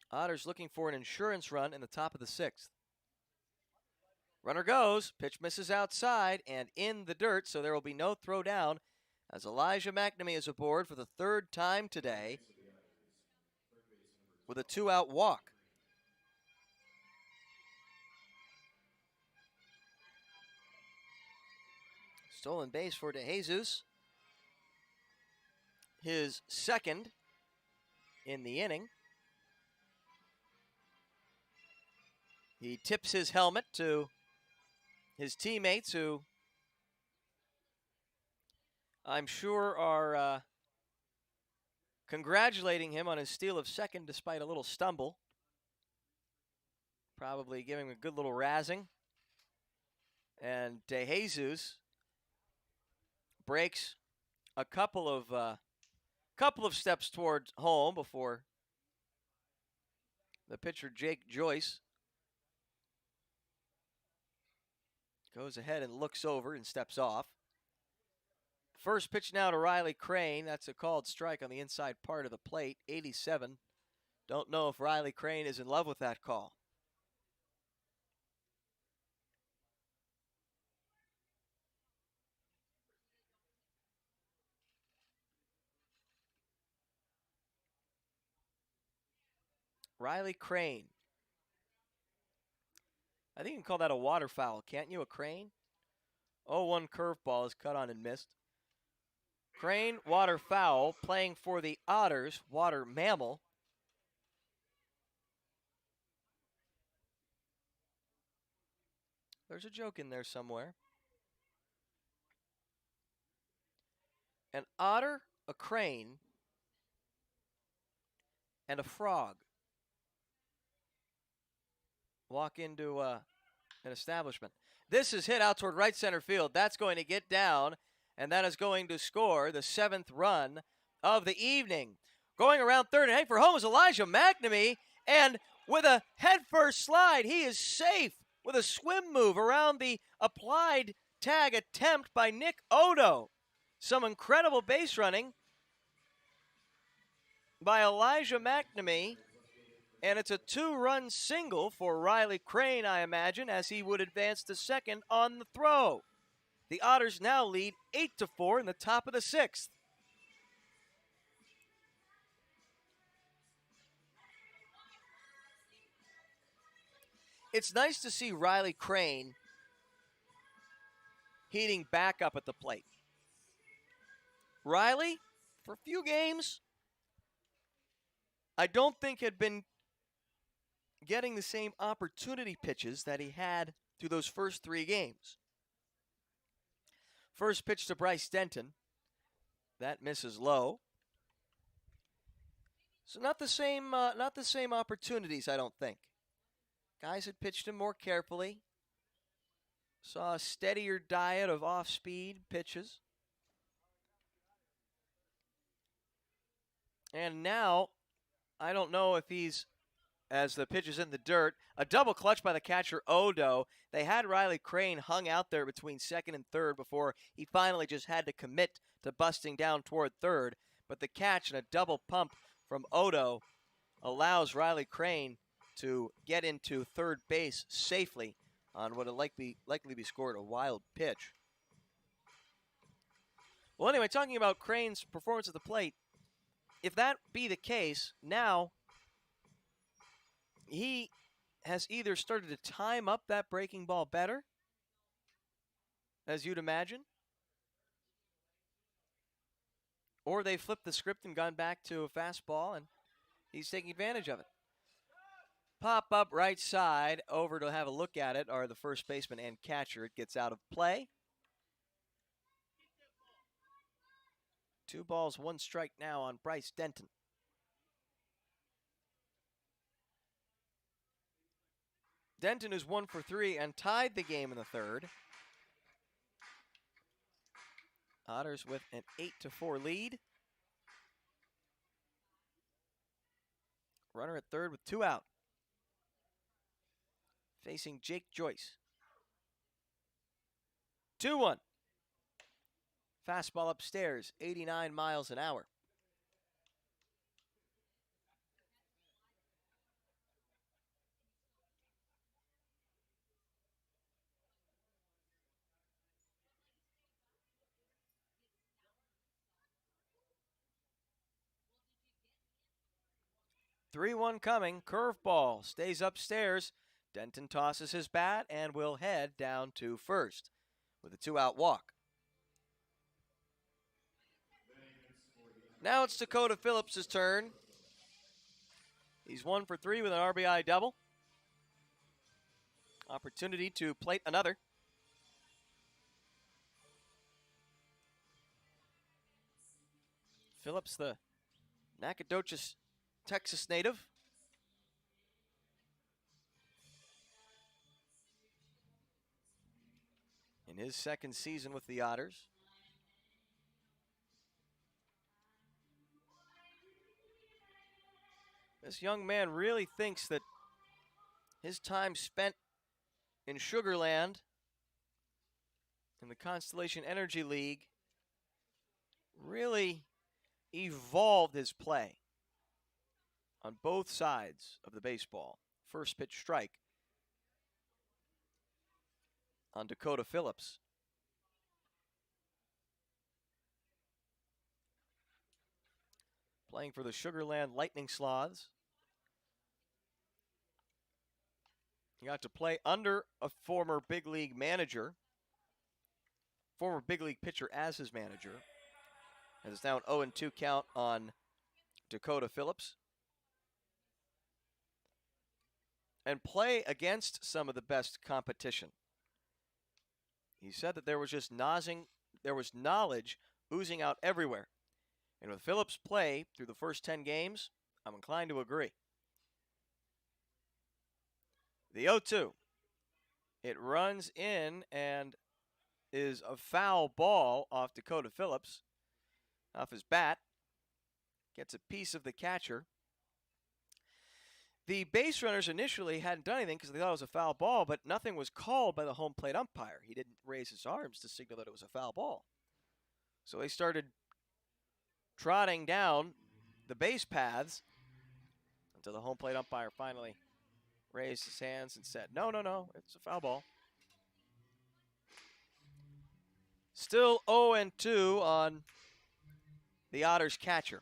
Speaker 1: Otters looking for an insurance run in the top of the 6th. Runner goes, pitch misses outside and in the dirt, so there will be no throw down as Elijah McNamee is aboard for the 3rd time today with a 2-out walk. Stolen base for DeJesus. His 2nd in the inning. He tips his helmet to his teammates, who I'm sure are congratulating him on his steal of 2nd despite a little stumble. Probably giving him a good little razzing. And DeJesus breaks a couple of steps toward home before the pitcher Jake Joyce goes ahead and looks over and steps off. First pitch now to Riley Crane. That's a called strike on the inside part of the plate. 87. Don't know if Riley Crane is in love with that call. Riley Crane. I think you can call that a waterfowl, can't you? A crane? 0-1 curveball is cut on and missed. Crane, waterfowl, playing for the Otters, water mammal. There's a joke in there somewhere. An otter, a crane, and a frog walk into an establishment. This is hit out toward right center field. That's going to get down, and that is going to score the 7th run of the evening. Going around third and heading for home is Elijah McNamee, and with a headfirst slide. He is safe with a swim move around the applied tag attempt by Nick Odo. Some incredible base running by Elijah McNamee. And it's a 2-run single for Riley Crane, I imagine, as he would advance to second on the throw. The Otters now lead 8-4 in the top of the 6th. It's nice to see Riley Crane heating back up at the plate. Riley, for a few games, I don't think had been getting the same opportunity pitches that he had through those first 3 games. First pitch to Bryce Denton. That misses low. So not the same opportunities, I don't think. Guys had pitched him more carefully. Saw a steadier diet of off-speed pitches. And now, I don't know if he's, as the pitch is in the dirt, a double clutch by the catcher Odo. They had Riley Crane hung out there between second and third before he finally just had to commit to busting down toward third. But the catch and a double pump from Odo allows Riley Crane to get into third base safely on what will likely be scored a wild pitch. Well, anyway, talking about Crane's performance at the plate, if that be the case, now he has either started to time up that breaking ball better, as you'd imagine, or they flipped the script and gone back to a fastball, and he's taking advantage of it. Pop up right side, over to have a look at it are the first baseman and catcher. It gets out of play. 2 balls, 1 strike now on Bryce Denton. Denton is 1 for 3 and tied the game in the third. Otters with an 8-4 lead. Runner at third with 2 out. Facing Jake Joyce. 2-1. Fastball upstairs, 89 miles an hour. Three-one coming, curveball, stays upstairs. Denton tosses his bat and will head down to first with a 2-out walk. Now it's Dakota Phillips' turn. He's 1 for 3 with an RBI double. Opportunity to plate another. Phillips, the Nacogdoches, Texas native. In his second season with the Otters. This young man really thinks that his time spent in Sugar Land in the Constellation Energy League really evolved his play on both sides of the baseball. First pitch strike on Dakota Phillips. Playing for the Sugar Land Lightning Sloths. He got to play under a former big league manager, former big league pitcher as his manager. And it's now an 0-2 count on Dakota Phillips. And play against some of the best competition. He said that there was just knowledge oozing out everywhere. And with Phillips' play through the first 10 games, I'm inclined to agree. The 0-2. It runs in and is a foul ball off Dakota Phillips. Off his bat. Gets a piece of the catcher. The base runners initially hadn't done anything because they thought it was a foul ball, but nothing was called by the home plate umpire. He didn't raise his arms to signal that it was a foul ball. So they started trotting down the base paths until the home plate umpire finally raised his hands and said, no, it's a foul ball. Still 0-2 on the Otters catcher.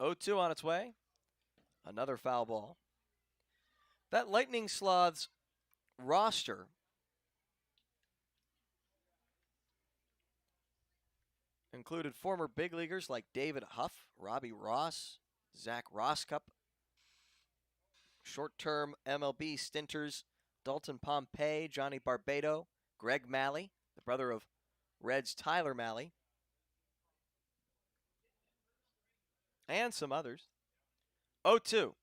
Speaker 1: O2 on its way. Another foul ball. That Lightning Sloth's roster included former big leaguers like David Huff, Robbie Ross, Zach Roskup, short-term MLB stinters Dalton Pompey, Johnny Barbado, Greg Malley, the brother of Reds Tyler Malley, and some others. 0-2.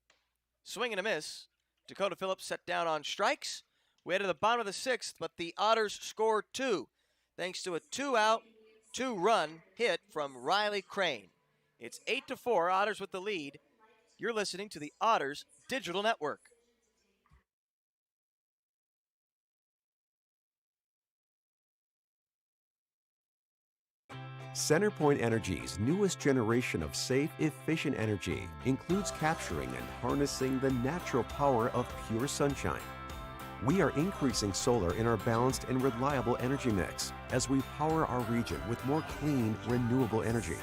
Speaker 1: Swing and a miss. Dakota Phillips set down on strikes. We head to the bottom of the sixth, but the Otters score 2 thanks to a 2-out, 2-run hit from Riley Crane. It's 8-4, Otters with the lead. You're listening to the Otters Digital Network.
Speaker 2: CenterPoint Energy's newest generation of safe, efficient energy includes capturing and harnessing the natural power of pure sunshine. We are increasing solar in our balanced and reliable energy mix as we power our region with more clean, renewable energy.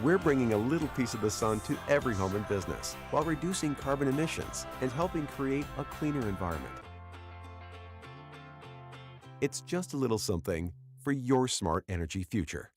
Speaker 2: We're bringing a little piece of the sun to every home and business while reducing carbon emissions and helping create a cleaner environment. It's just a little something for your smart energy future.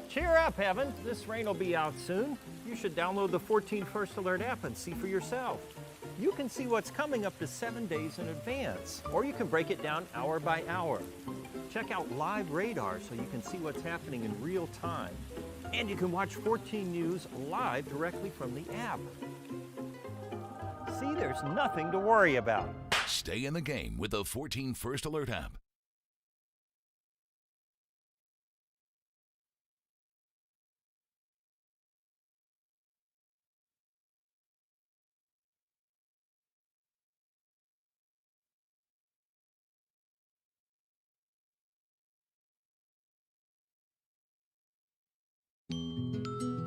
Speaker 8: Cheer up, Evan. This rain will be out soon. You should download the 14 First Alert app and see for yourself. You can see what's coming up to 7 days in advance, or you can break it down hour by hour. Check out live radar so you can see what's happening in real time. And you can watch 14 News live directly from the app. See, there's nothing to worry about.
Speaker 9: Stay in the game with the 14 First Alert app.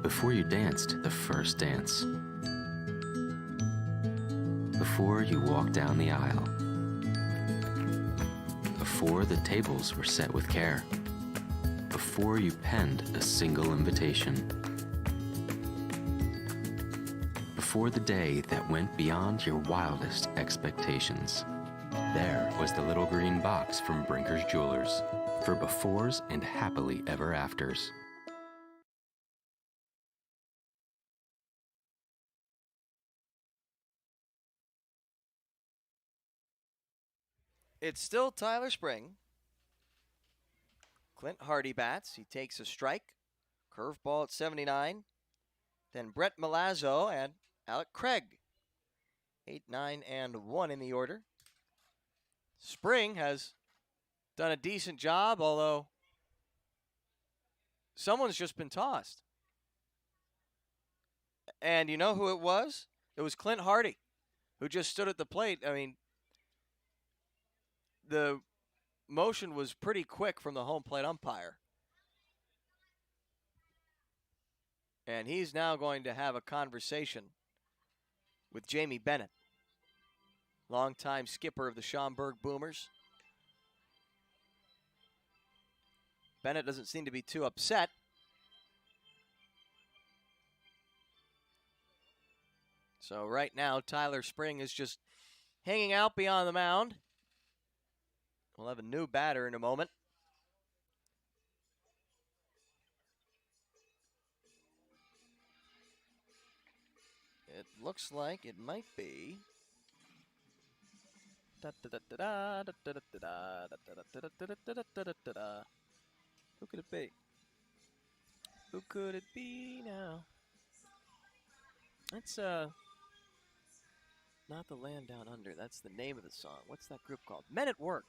Speaker 4: Before you danced the first dance. Before you walked down the aisle. Before the tables were set with care. Before you penned a single invitation. Before the day that went beyond your wildest expectations. There was the little green box from Brinker's Jewelers for befores and happily ever afters.
Speaker 1: It's still Tyler Spring. Clint Hardy bats. He takes a strike. Curveball at 79. Then Brent Malazzo and Alec Craig. 8, 9, and 1 in the order. Spring has done a decent job, although someone's just been tossed. And you know who it was? It was Clint Hardy, who just stood at the plate. I mean, the motion was pretty quick from the home plate umpire. And he's now going to have a conversation with Jamie Bennett, longtime skipper of the Schaumburg Boomers. Bennett doesn't seem to be too upset. So right now, Tyler Spring is just hanging out beyond the mound. We'll have a new batter in a moment. It looks like it might be. Who could it be? Who could it be now? That's not The Land Down Under. That's the name of the song. What's that group called? Men at Work.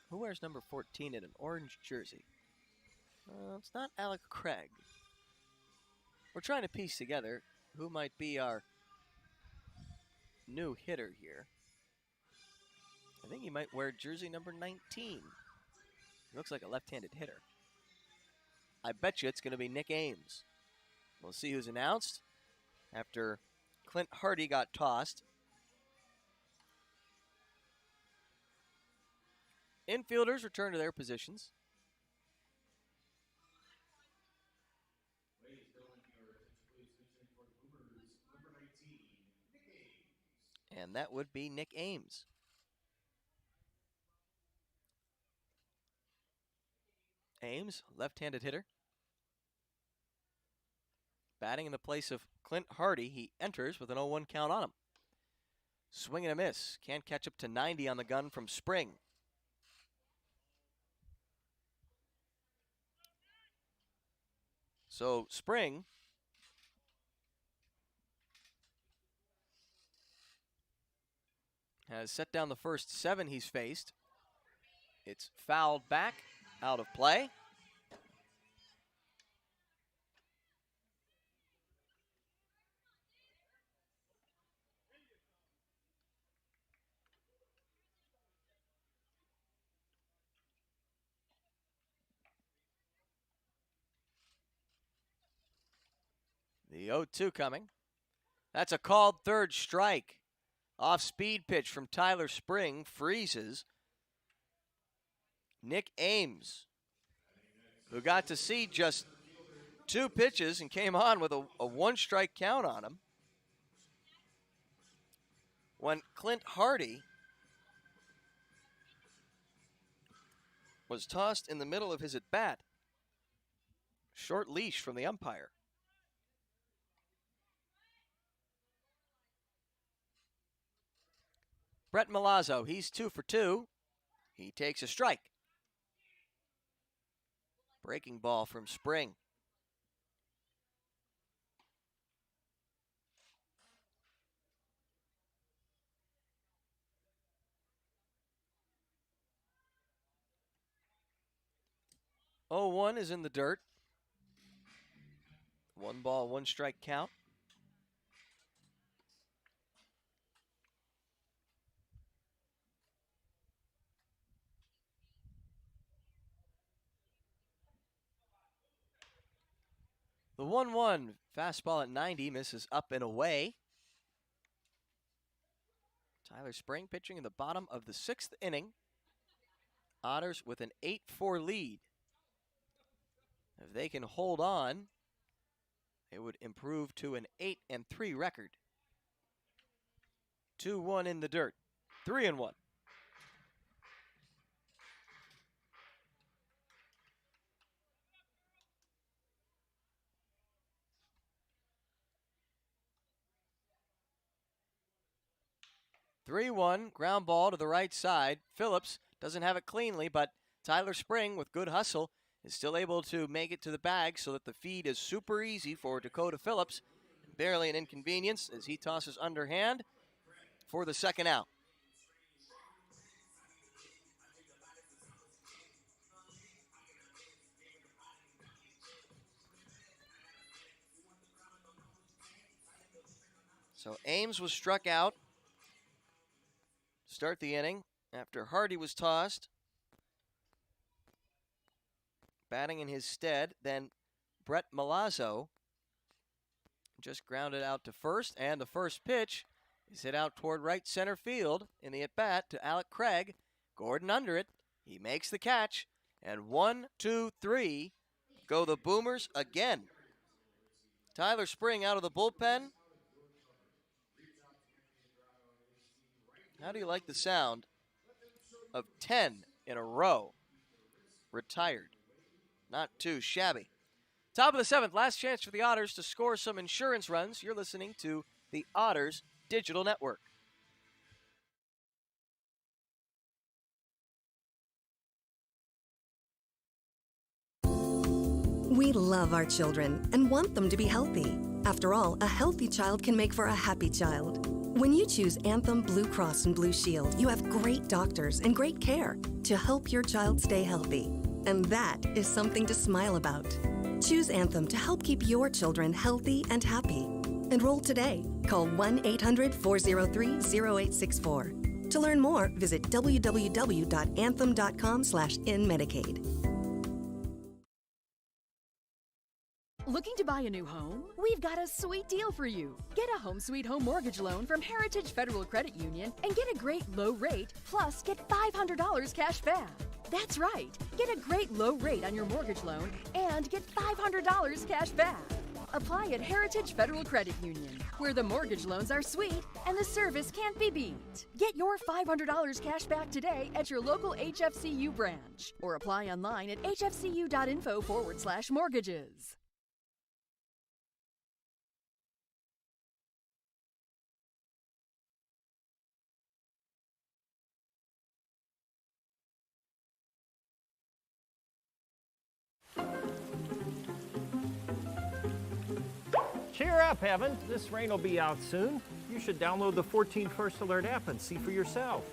Speaker 1: Who wears number 14 in an orange jersey? It's not Alec Craig. We're trying to piece together who might be our new hitter here. I think he might wear jersey number 19. He looks like a left-handed hitter. I bet you it's going to be Nick Ames. We'll see who's announced after Clint Hardy got tossed. Infielders return to their positions. And that would be Nick Ames. Ames, left-handed hitter. Batting in the place of Clint Hardy, he enters with an 0-1 count on him. Swing and a miss. Can't catch up to 90 on the gun from Spring. So Spring has set down the first 7 he's faced. It's fouled back, out of play. The 0-2 coming. That's a called third strike. Off-speed pitch from Tyler Spring freezes Nick Ames, who got to see just 2 pitches and came on with a 1-strike count on him. When Clint Hardy was tossed in the middle of his at-bat. Short leash from the umpire. Brent Malazzo, he's 2 for 2. He takes a strike. Breaking ball from Spring. Oh, 1 is in the dirt. 1 ball, 1 strike count. The 1-1 fastball at 90 misses up and away. Tyler Spring pitching in the bottom of the 6th inning. Otters with an 8-4 lead. If they can hold on, it would improve to an 8-3 record. 2-1 in the dirt. 3-1. Ground ball to the right side. Phillips doesn't have it cleanly, but Tyler Spring, with good hustle, is still able to make it to the bag so that the feed is super easy for Dakota Phillips. Barely an inconvenience as he tosses underhand for the second out. So Ames was struck out to start the inning after Hardy was tossed. Batting in his stead, then Brent Malazzo just grounded out to first, and the first pitch is hit out toward right center field in the at-bat to Alec Craig. Gordon under it. He makes the catch, and 1, 2, 3 go the Boomers again. Tyler Spring out of the bullpen. How do you like the sound of 10 in a row retired? Not too shabby. Top of the 7th, last chance for the Otters to score some insurance runs. You're listening to the Otters Digital Network.
Speaker 7: We love our children and want them to be healthy. After all, a healthy child can make for a happy child. When you choose Anthem Blue Cross and Blue Shield, you have great doctors and great care to help your child stay healthy. And that is something to smile about. Choose Anthem to help keep your children healthy and happy. Enroll today. Call 1-800-403-0864. To learn more, visit www.anthem.com/inmedicaid.
Speaker 10: Looking to buy a new home? We've got a sweet deal for you. Get a home sweet home mortgage loan from Heritage Federal Credit Union and get a great low rate, plus get $500 cash back. That's right. Get a great low rate on your mortgage loan and get $500 cash back. Apply at Heritage Federal Credit Union, where the mortgage loans are sweet and the service can't be beat. Get your $500 cash back today at your local HFCU branch or apply online at hfcu.info/mortgages.
Speaker 8: Cheer up, Evan. This rain will be out soon. You should download the 14 First Alert app and see for yourself.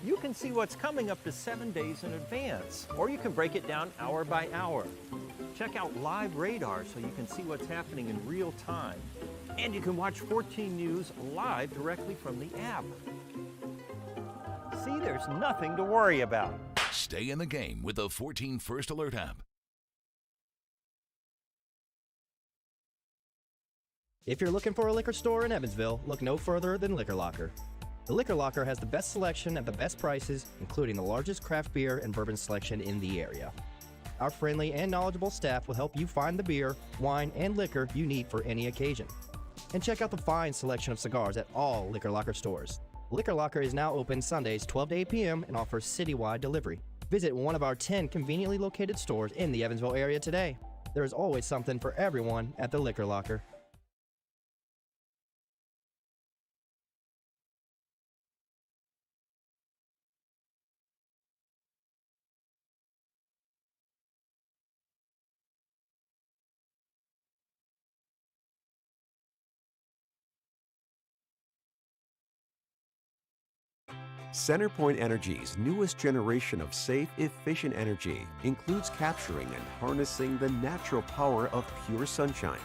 Speaker 8: You can see what's coming up to 7 days in advance, or you can break it down hour by hour. Check out live radar so you can see what's happening in real time. And you can watch 14 News live directly from the app. See, there's nothing to worry about.
Speaker 9: Stay in the game with the 14 First Alert app.
Speaker 3: If you're looking for a liquor store in Evansville, look no further than Liquor Locker. The Liquor Locker has the best selection at the best prices, including the largest craft beer and bourbon selection in the area. Our friendly and knowledgeable staff will help you find the beer, wine, and liquor you need for any occasion. And check out the fine selection of cigars at all Liquor Locker stores. Liquor Locker is now open Sundays 12 to 8 p.m. and offers citywide delivery. Visit one of our 10 conveniently located stores in the Evansville area today. There is always something for everyone at the Liquor Locker.
Speaker 2: CenterPoint Energy's newest generation of safe, efficient energy includes capturing and harnessing the natural power of pure sunshine.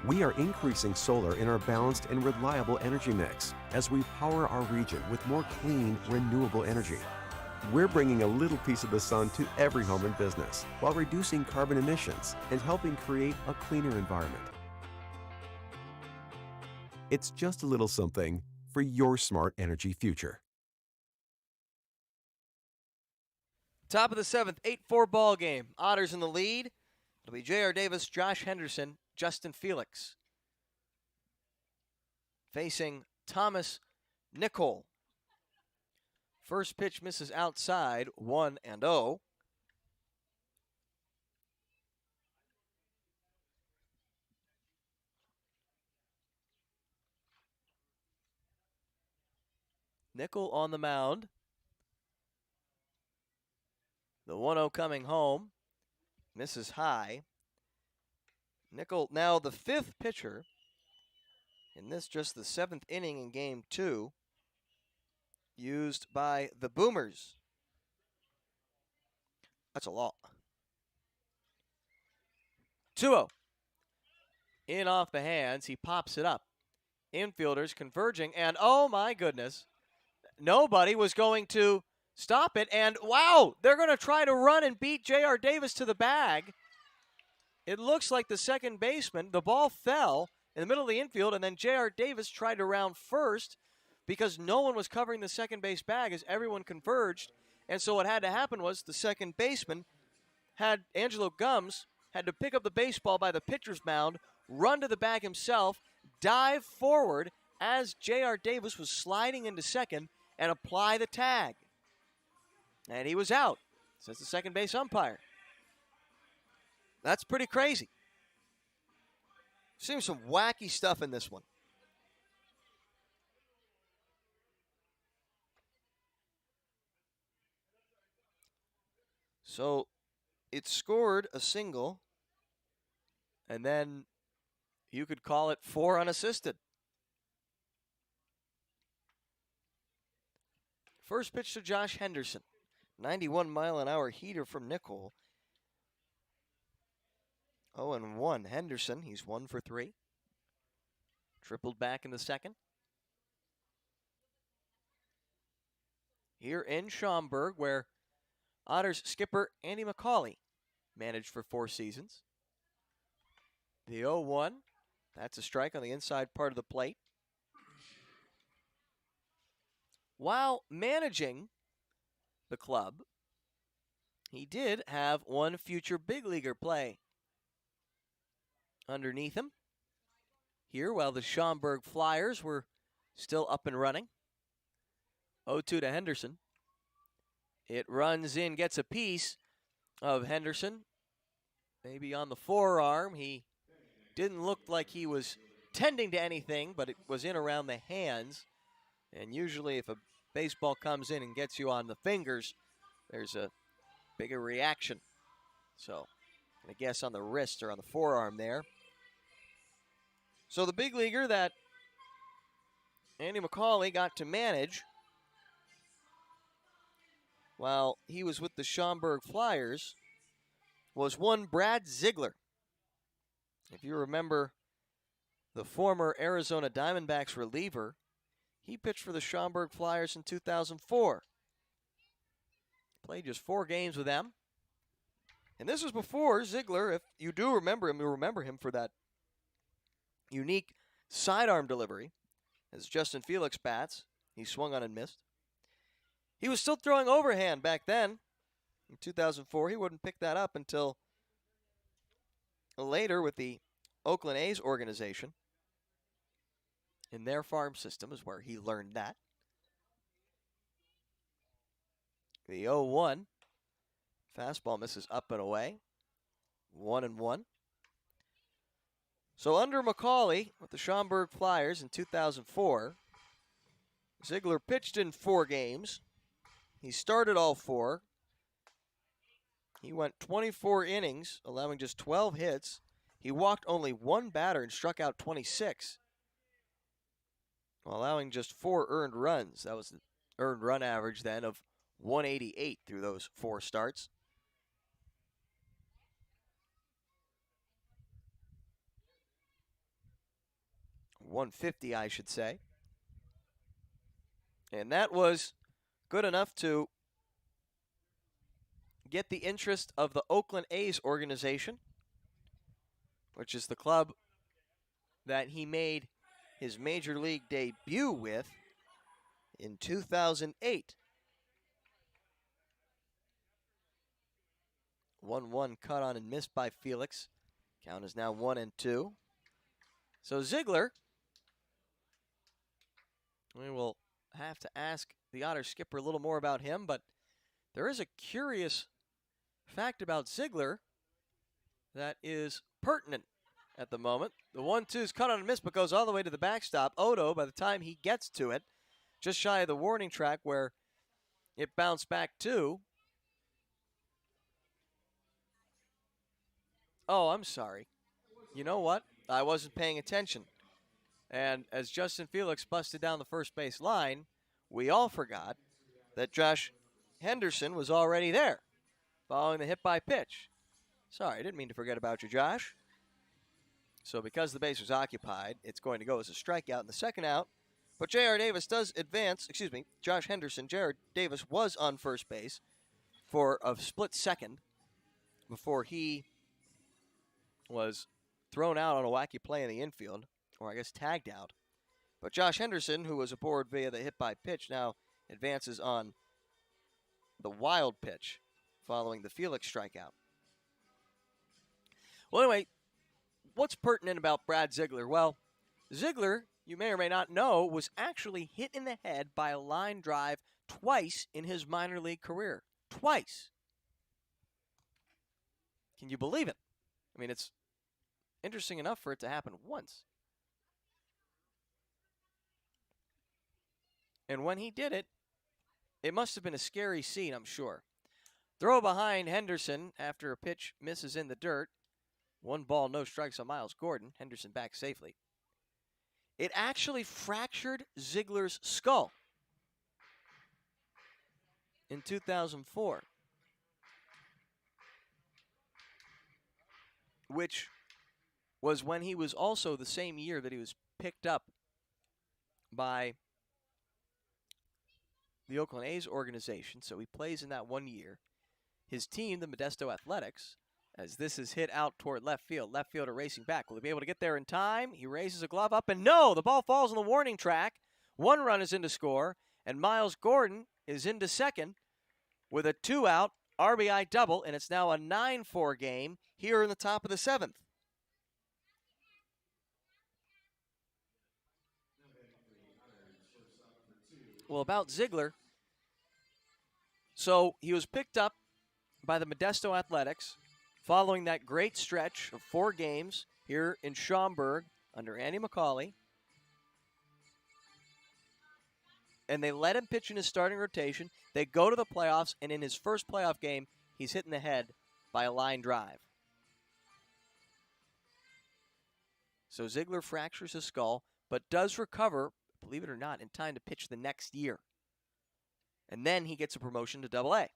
Speaker 2: We are increasing solar in our balanced and reliable energy mix as we power our region with more clean, renewable energy. We're bringing a little piece of the sun to every home and business while reducing carbon emissions and helping create a cleaner environment. It's just a little something for your smart energy future.
Speaker 1: Top of the 7th, 8-4 ball game. Otters in the lead. It'll be J.R. Davis, Josh Henderson, Justin Felix. Facing Thomas Nicol. First pitch misses outside, 1-0. Nicol on the mound. The 1-0 coming home. Misses high. Nicol now the 5th pitcher. In this just the 7th inning in game 2. Used by the Boomers. That's a lot. 2-0. In off the hands. He pops it up. Infielders converging. And oh my goodness. Nobody was going to stop it, and wow, they're going to try to run and beat J.R. Davis to the bag. It looks like the second baseman, the ball fell in the middle of the infield, and then J.R. Davis tried to round first because no one was covering the second base bag as everyone converged. And so what had to happen was the second baseman Angelo Gums had to pick up the baseball by the pitcher's mound, run to the bag himself, dive forward as J.R. Davis was sliding into second, and apply the tag. And he was out, says the second base umpire. That's pretty crazy. Seeing some wacky stuff in this one. So it scored a single, and then you could call it 4 unassisted. First pitch to Josh Henderson. 91-mile-an-hour heater from Nickel. 0-1 Henderson. He's 1 for 3. Tripled back in the second. Here in Schaumburg, where Otters skipper Andy McCauley managed for 4 seasons. The 0-1. That's a strike on the inside part of the plate. While managing the club, he did have one future big leaguer play underneath him. Here, while the Schaumburg Flyers were still up and running. 0-2 to Henderson. It runs in, gets a piece of Henderson. Maybe on the forearm. He didn't look like he was tending to anything, but it was in around the hands. And usually if a baseball comes in and gets you on the fingers, there's a bigger reaction. So, I guess on the wrist or on the forearm there. So the big leaguer that Andy McCauley got to manage while he was with the Schaumburg Flyers was one Brad Ziegler. If you remember the former Arizona Diamondbacks reliever, he pitched for the Schaumburg Flyers in 2004. Played just 4 games with them. And this was before Ziegler, if you do remember him, you'll remember him for that unique sidearm delivery. As Justin Felix bats, he swung on and missed. He was still throwing overhand back then. In 2004, he wouldn't pick that up until later with the Oakland A's organization. In their farm system is where he learned that. The 0-1. Fastball misses up and away. 1-1. So under McCauley with the Schaumburg Flyers in 2004, Ziegler pitched in 4 games. He started all 4. He went 24 innings, allowing just 12 hits. He walked only 1 batter and struck out 26, while allowing just 4 earned runs. That was the earned run average then of 188 through those 4 starts. .150, I should say. And that was good enough to get the interest of the Oakland A's organization, which is the club that he made his major league debut with in 2008. 1-1 cut on and missed by Felix. Count is now 1-2. So Ziegler, we will have to ask the Otters skipper a little more about him, but there is a curious fact about Ziegler that is pertinent at the moment. The 1-2 is cut on and missed, but goes all the way to the backstop. Odo, by the time he gets to it, just shy of the warning track where it bounced back to. Oh, I'm sorry. You know what? I wasn't paying attention. And as Justin Felix busted down the first base line, we all forgot that Josh Henderson was already there, following the hit by pitch. Sorry, I didn't mean to forget about you, Josh. So because the base was occupied, it's going to go as a strikeout in the second out. But J.R. Davis does advance, Josh Henderson. J.R. Davis was on first base for a split second before he was thrown out on a wacky play in the infield, or I guess tagged out. But Josh Henderson, who was aboard via the hit by pitch, now advances on the wild pitch following the Felix strikeout. Well, anyway, what's pertinent about Brad Ziegler? Well, Ziegler, you may or may not know, was actually hit in the head by a line drive twice in his minor league career. Twice. Can you believe it? I mean, it's interesting enough for it to happen once. And when he did it, it must have been a scary scene, I'm sure. Throw behind Henderson after a pitch misses in the dirt. 1 ball, no strikes on Miles Gordon. Henderson back safely. It actually fractured Ziegler's skull in 2004, which was when he was also the same year that he was picked up by the Oakland A's organization. So he plays in that 1 year. His team, the Modesto Athletics, as this is hit out toward left field. Left fielder racing back. Will he be able to get there in time? He raises a glove up, and no! The ball falls on the warning track. 1 run is in to score, and Miles Gordon is into second with a 2-out RBI double, and it's now a 9-4 game here in the top of the 7th. Well, about Ziegler, so he was picked up by the Modesto Athletics following that great stretch of 4 games here in Schaumburg under Andy McCauley. And they let him pitch in his starting rotation. They go to the playoffs, and in his first playoff game, he's hit in the head by a line drive. So Ziegler fractures his skull, but does recover, believe it or not, in time to pitch the next year. And then he gets a promotion to Double-A,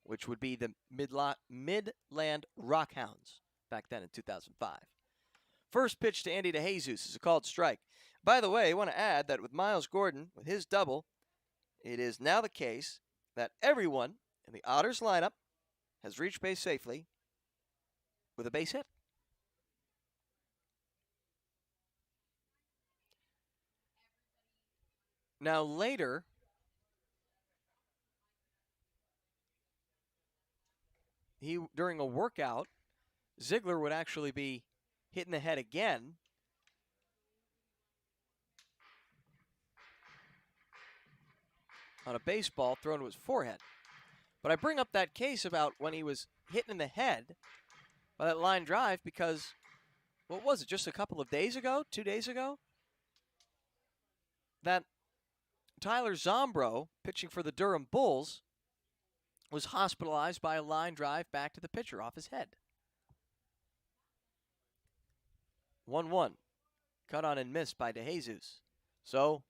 Speaker 1: which would be the Midland Rockhounds back then in 2005. First pitch to Andy DeJesus is a called strike. By the way, I want to add that with Miles Gordon, with his double, it is now the case that everyone in the Otters lineup has reached base safely with a base hit. Now later, during a workout, Ziegler would actually be hit in the head again. On a baseball thrown to his forehead. But I bring up that case about when he was hit in the head by that line drive because, what was it, just a couple of days ago, 2 days ago? That Tyler Zombro, pitching for the Durham Bulls, was hospitalized by a line drive back to the pitcher off his head. 1-1. Cut on and missed by DeJesus. So,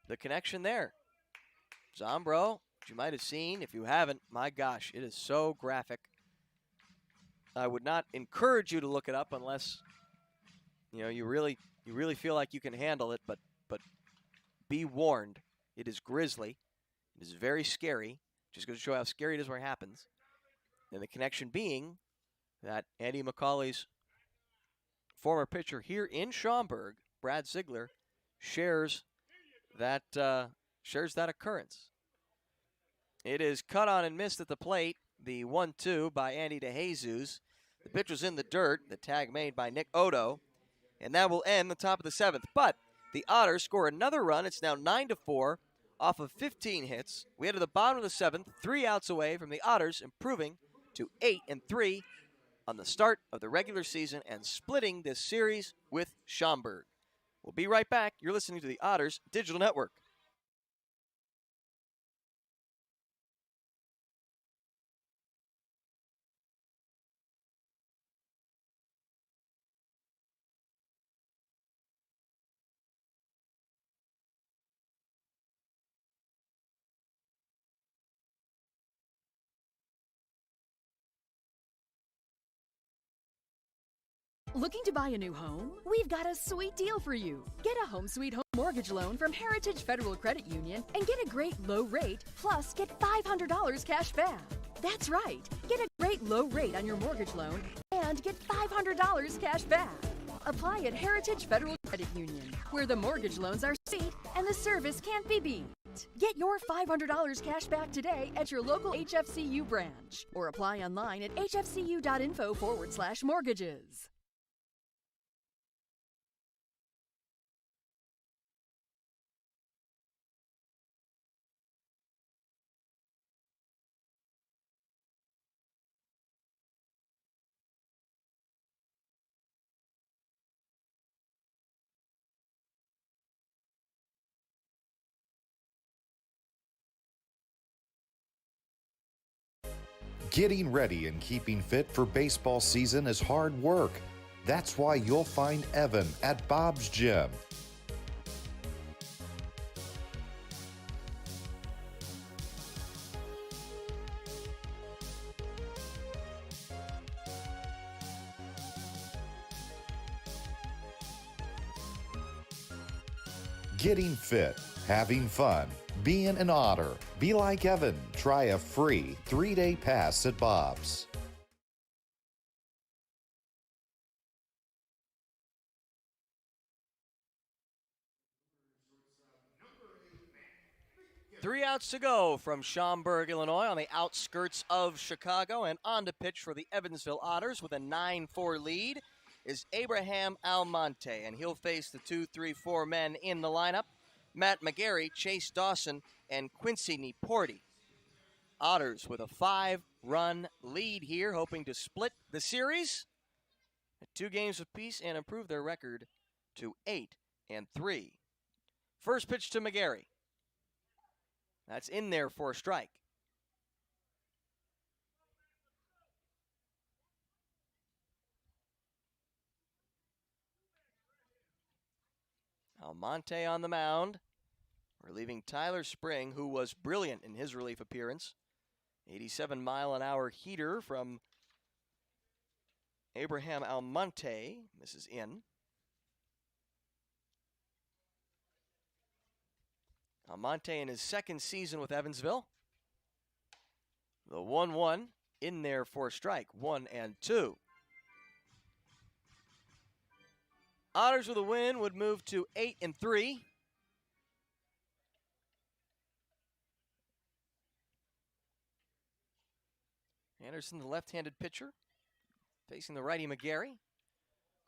Speaker 1: the connection there. Zombro, which you might have seen. If you haven't, my gosh, it is so graphic. I would not encourage you to look it up unless you really feel like you can handle it, but be warned. It is grisly. It is very scary. Just goes to show how scary it is where it happens. And the connection being that Andy McCauley's former pitcher here in Schaumburg, Brad Ziegler, shares that occurrence. It is cut on and missed at the plate. The 1-2 by Andy DeJesus. The pitch was in the dirt. The tag made by Nick Odo. And that will end the top of the 7th. But the Otters score another run. It's now 9-4 off of 15 hits. We head to the bottom of the 7th, 3 outs away from the Otters, improving to 8-3 on the start of the regular season and splitting this series with Schaumburg. We'll be right back. You're listening to the Otters Digital Network.
Speaker 10: Looking to buy a new home? We've got a sweet deal for you. Get a home sweet home mortgage loan from Heritage Federal Credit Union and get a great low rate, plus get $500 cash back. That's right. Get a great low rate on your mortgage loan and get $500 cash back. Apply at Heritage Federal Credit Union, where the mortgage loans are sweet and the service can't be beat. Get your $500 cash back today at your local HFCU branch or apply online at hfcu.info/mortgages.
Speaker 5: Getting ready and keeping fit for baseball season is hard work. That's why you'll find Evan at Bob's Gym. Getting fit, having fun, being an Otter. Be like Evan. Try a free 3-day pass at Bob's.
Speaker 1: Three outs to go from Schaumburg, Illinois, on the outskirts of Chicago. And on to pitch for the Evansville Otters with a 9-4 lead is Abraham Almonte. And he'll face the 2-3-4 men in the lineup: Matt McGarry, Chase Dawson, and Quincy Nieporti. Otters with a 5-run lead here, hoping to split the series at 2 games apiece and improve their record to 8-3. First pitch to McGarry. That's in there for a strike. Almonte on the mound, relieving Tyler Spring, who was brilliant in his relief appearance. 87-mile-an-hour heater from Abraham Almonte. Misses in. Almonte in his second season with Evansville. The 1-1 in there for a strike. 1-2. Otters with a win would move to 8-3. Henderson, the left-handed pitcher, facing the righty McGarry.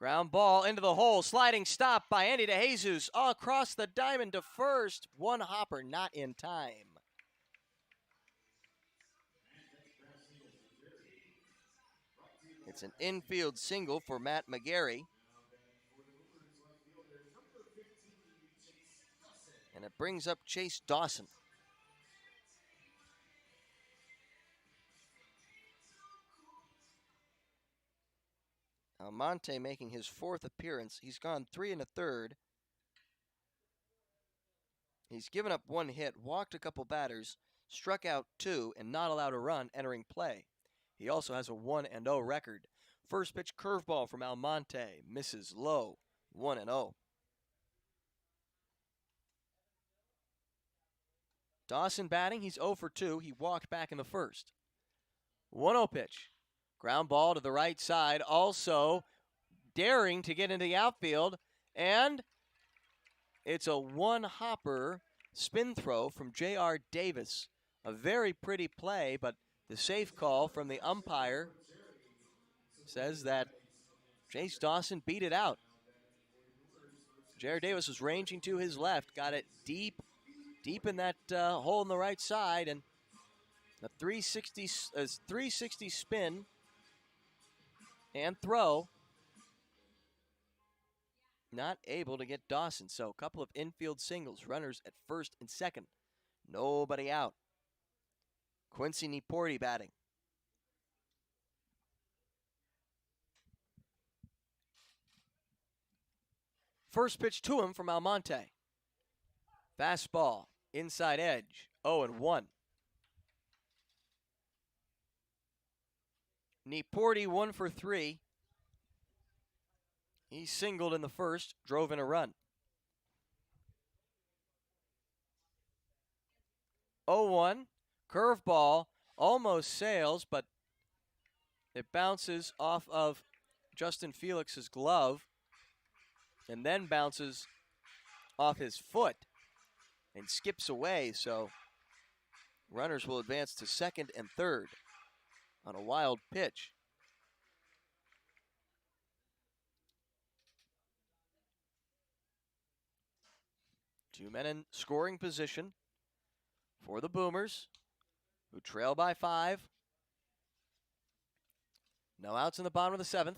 Speaker 1: Ground ball into the hole. Sliding stop by Andy DeJesus. All across the diamond to first. One hopper not in time. It's an infield single for Matt McGarry. And it brings up Chase Dawson. Almonte making his 4th appearance. He's gone 3 1/3. He's given up 1 hit, walked a couple batters, struck out 2, and not allowed a run entering play. He also has a 1-0 record. First pitch curveball from Almonte. Misses low. 1-0. Dawson batting. He's 0 for 2. He walked back in the first. 1-0 pitch. Ground ball to the right side, also daring to get into the outfield, and it's a one-hopper spin throw from J.R. Davis. A very pretty play, but the safe call from the umpire says that Chase Dawson beat it out. J.R. Davis was ranging to his left, got it deep in that hole in the right side, and a 360 spin and throw. Not able to get Dawson. So a couple of infield singles. Runners at first and second. Nobody out. Quincy Nieporti batting. First pitch to him from Almonte. Fastball. Inside edge. 0-1. Nieporti 1 for 3. He singled in the first, drove in a run. 0-1. Curveball almost sails, but it bounces off of Justin Felix's glove and then bounces off his foot and skips away. So runners will advance to second and third on a wild pitch. Two men in scoring position for the Boomers, who trail by 5. No outs in the bottom of the 7th.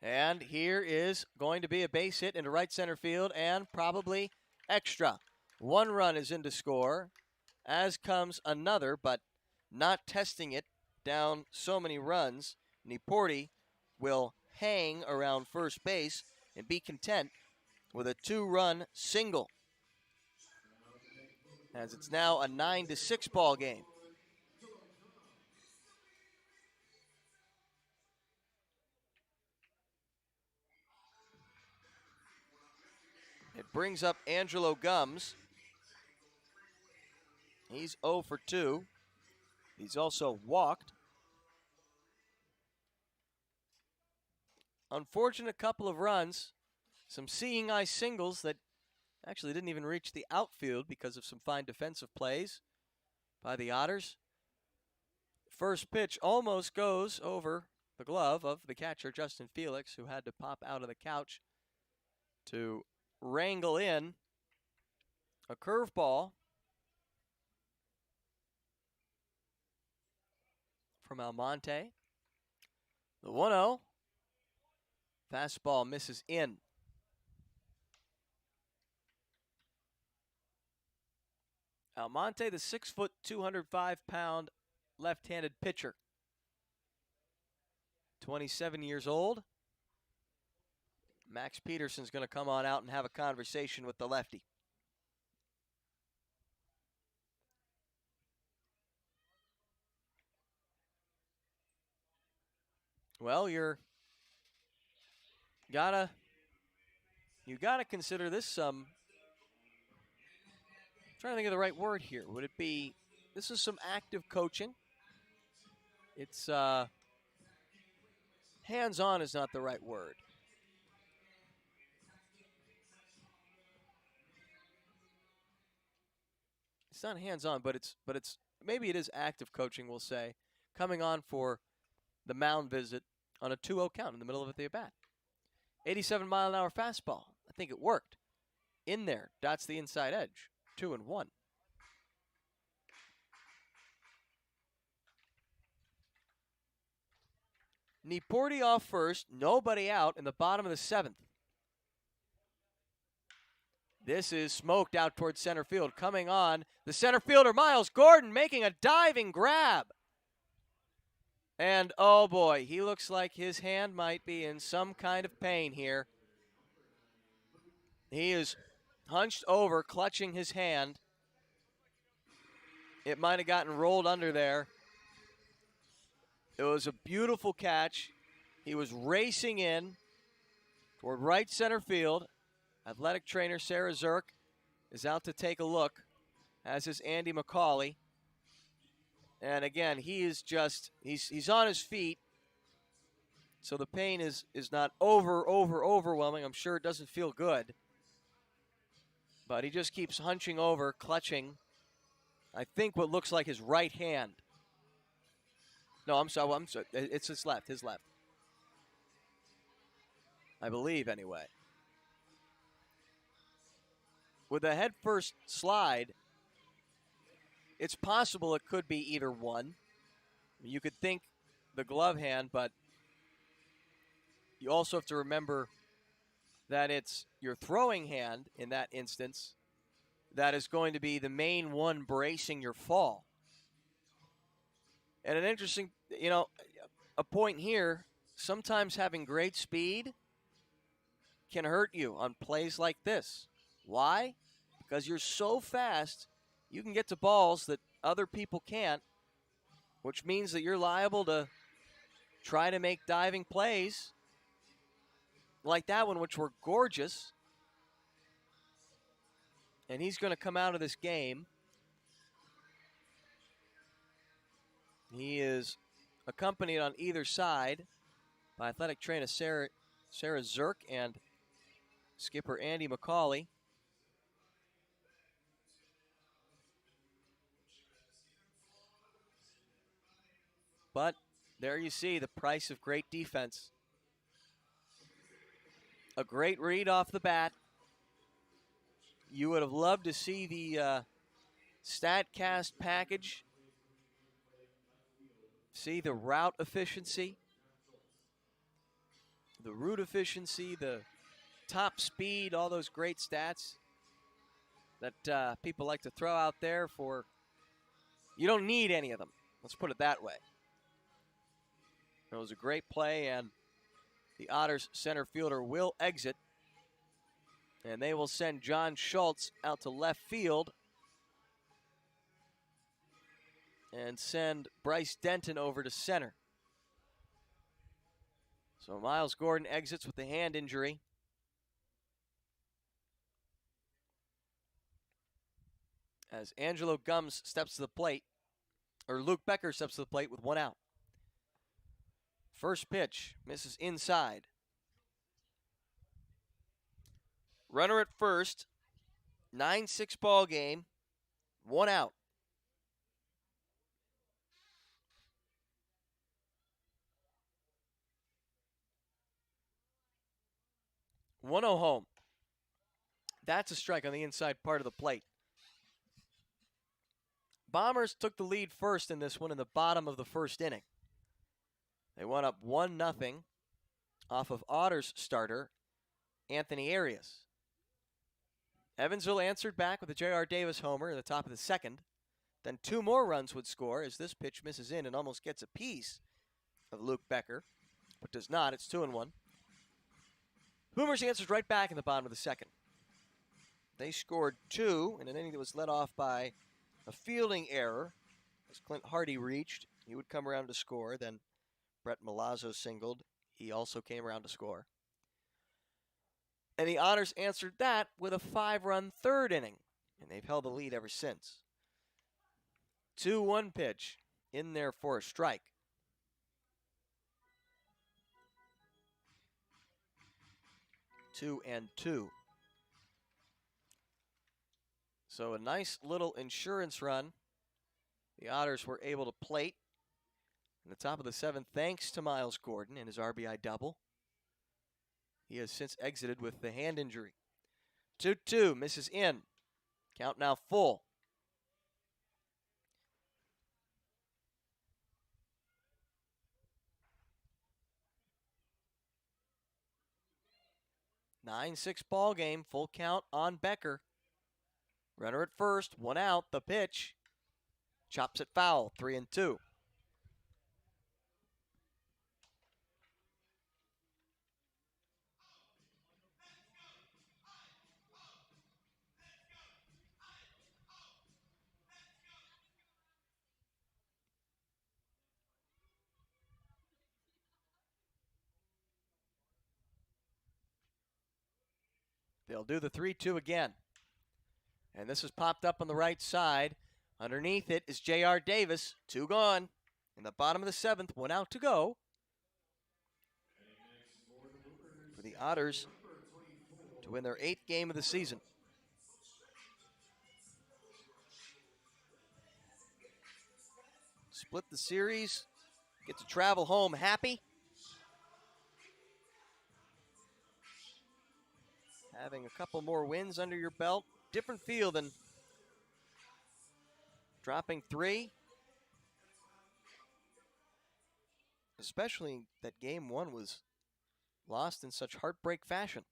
Speaker 1: And here is going to be a base hit into right center field and probably extra. 1 run is in to score, as comes another, but not testing it down so many runs, Niporti will hang around first base and be content with a 2-run single, as it's now a 9-6 ball game. It brings up Angelo Gums. He's 0 for 2. He's also walked. Unfortunate couple of runs. Some seeing eye singles that actually didn't even reach the outfield because of some fine defensive plays by the Otters. First pitch almost goes over the glove of the catcher, Justin Felix, who had to pop out of the couch to wrangle in a curveball from Almonte. The 1-0. Fastball misses in. Almonte, the 6-foot, 205-pound left-handed pitcher. 27 years old. Max Peterson's going to come on out and have a conversation with the lefty. Well, you gotta consider this I'm trying to think of the right word here. Would it be, this is some active coaching. It's hands-on is not the right word. It's not hands-on, but it's maybe it is active coaching, we'll say, coming on for the mound visit on a 2-0 count in the middle of the at-bat. 87-mile-an-hour fastball. I think it worked. In there, dots the inside edge. 2-1. Niporti off first, nobody out in the bottom of the 7th. This is smoked out towards center field. Coming on, the center fielder, Miles Gordon, making a diving grab. And, oh boy, he looks like his hand might be in some kind of pain here. He is hunched over, clutching his hand. It might have gotten rolled under there. It was a beautiful catch. He was racing in toward right center field. Athletic trainer Sarah Zirk is out to take a look, as is Andy McCauley. And again, he is just, he's on his feet. So the pain is not overwhelming. I'm sure it doesn't feel good. But he just keeps hunching over, clutching, I think what looks like his right hand. No, I'm sorry. It's his left. I believe, anyway. With a head-first slide, it's possible it could be either one. You could think the glove hand, but you also have to remember that it's your throwing hand in that instance that is going to be the main one bracing your fall. And an interesting, a point here, sometimes having great speed can hurt you on plays like this. Why? Because you're so fast, you can get to balls that other people can't, which means that you're liable to try to make diving plays like that one, which were gorgeous. And he's going to come out of this game. He is accompanied on either side by athletic trainer Sarah Zirk and skipper Andy McCauley. But there you see the price of great defense. A great read off the bat. You would have loved to see the StatCast package. See the route efficiency, the route efficiency, the top speed, all those great stats that people like to throw out there for. You don't need any of them. Let's put it that way. It was a great play, and the Otters center fielder will exit. And they will send John Schultz out to left field and send Bryce Denton over to center. So Miles Gordon exits with the hand injury. As Angelo Gums steps to the plate, or Luke Becker steps to the plate with one out. First pitch, misses inside. Runner at first, 9-6 ball game, one out. One 0 home. That's a strike on the inside part of the plate. Bombers took the lead first in this one in the bottom of the first inning. They went up 1-0 off of Otters starter Anthony Arias. Evansville answered back with a J.R. Davis homer in the top of the second. Then two more runs would score as this pitch misses in and almost gets a piece of Luke Becker, but does not. It's 2-1. Boomers answered right back in the bottom of the second. They scored two in an inning that was led off by a fielding error as Clint Hardy reached. He would come around to score. Then Brent Malazzo singled. He also came around to score. And the Otters answered that with a 5-run third inning, and they've held the lead ever since. 2-1 pitch in there for a strike. Two and two. So a nice little insurance run. The Otters were able to plate in the top of the seventh thanks to Miles Gordon and his RBI double. He has since exited with the hand injury. 2-2, misses in. Count now full. Nine 6 ball game, full count on Becker. Runner at first, one out, the pitch. Chops it foul, 3-2. They'll do the 3-2 again. And this is popped up on the right side. Underneath it is J.R. Davis. Two gone. In the bottom of the seventh, one out to go. For the Otters to win their 8th game of the season. Split the series. Get to travel home happy. Having a couple more wins under your belt. Different feel than dropping 3. Especially that game 1 was lost in such heartbreak fashion.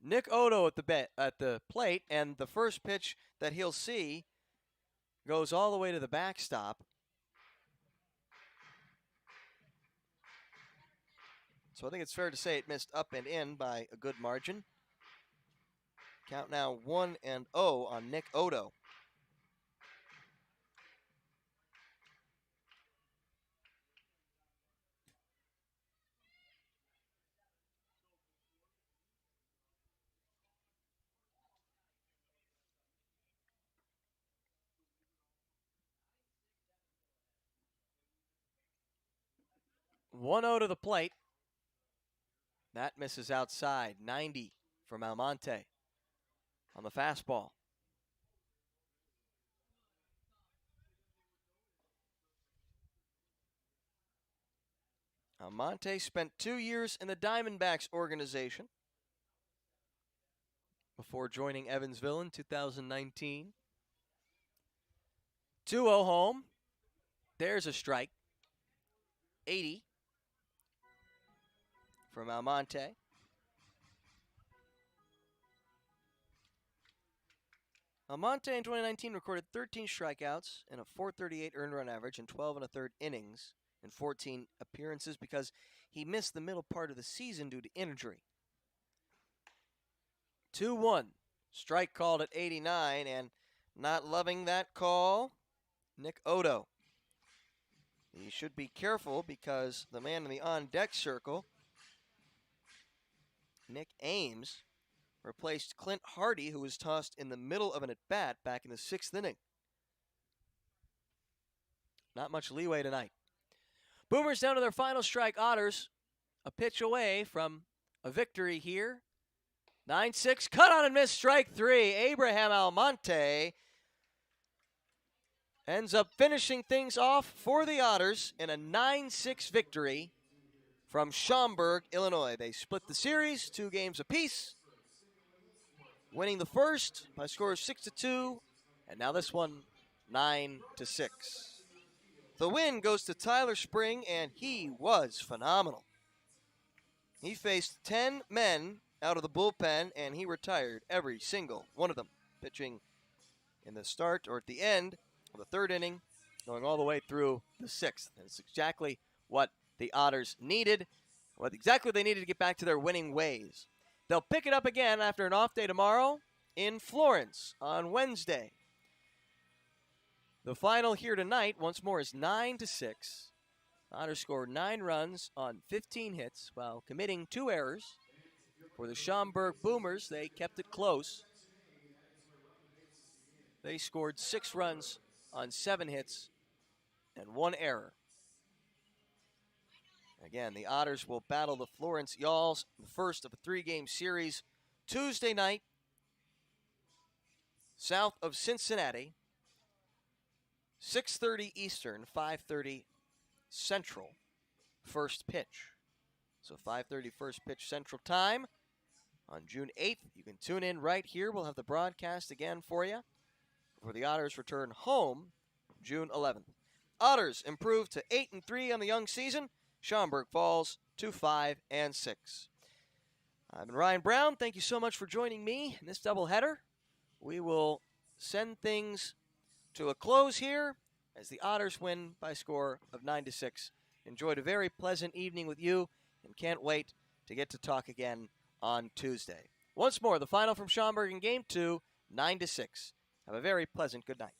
Speaker 1: Nick Odo at the plate, and the first pitch that he'll see goes all the way to the backstop. So I think it's fair to say it missed up and in by a good margin. Count now 1-0 on Nick Odo. One 0 to the plate. That misses outside. 90 from Almonte on the fastball. Almonte spent 2 years in the Diamondbacks organization before joining Evansville in 2019. 2-0 home. There's a strike. 80 from Almonte. Almonte in 2019 recorded 13 strikeouts and a .438 earned run average in 12 1/3 innings in 14 appearances because he missed the middle part of the season due to injury. 2-1. Strike called at 89, and not loving that call, Nick Odo. He should be careful because the man in the on-deck circle, Nick Ames, replaced Clint Hardy, who was tossed in the middle of an at-bat back in the 6th inning. Not much leeway tonight. Boomers down to their final strike. Otters a pitch away from a victory here. 9-6, cut on and miss, strike 3. Abraham Almonte ends up finishing things off for the Otters in a 9-6 victory from Schaumburg, Illinois. They split the series 2 games apiece, winning the first by a score of 6-2, and now this one 9-6. The win goes to Tyler Spring, and he was phenomenal. He faced 10 men out of the bullpen, and he retired every single one of them, pitching in the start or at the end of the 3rd inning, going all the way through the 6th. And it's exactly what the Otters needed, what exactly they needed to get back to their winning ways. They'll pick it up again after an off day tomorrow in Florence on Wednesday. The final here tonight, once more, is 9-6. Otters scored 9 runs on 15 hits while committing 2 errors. For the Schaumburg Boomers, they kept it close. They scored 6 runs on 7 hits and 1 error. Again, the Otters will battle the Florence Yawls, the first of a 3-game series, Tuesday night, south of Cincinnati, 6:30 Eastern, 5:30 Central, first pitch. So 5:30 first pitch Central Time on June 8th. You can tune in right here. We'll have the broadcast again for you before the Otters return home June 11th. Otters improve to 8-3 on the young season. Schaumburg falls to 5-6. I've been Ryan Brown. Thank you so much for joining me in this doubleheader. We will send things to a close here as the Otters win by a score of 9-6. Enjoyed a very pleasant evening with you and can't wait to get to talk again on Tuesday. Once more, the final from Schaumburg in Game 2, 9-6. Have a very pleasant good night.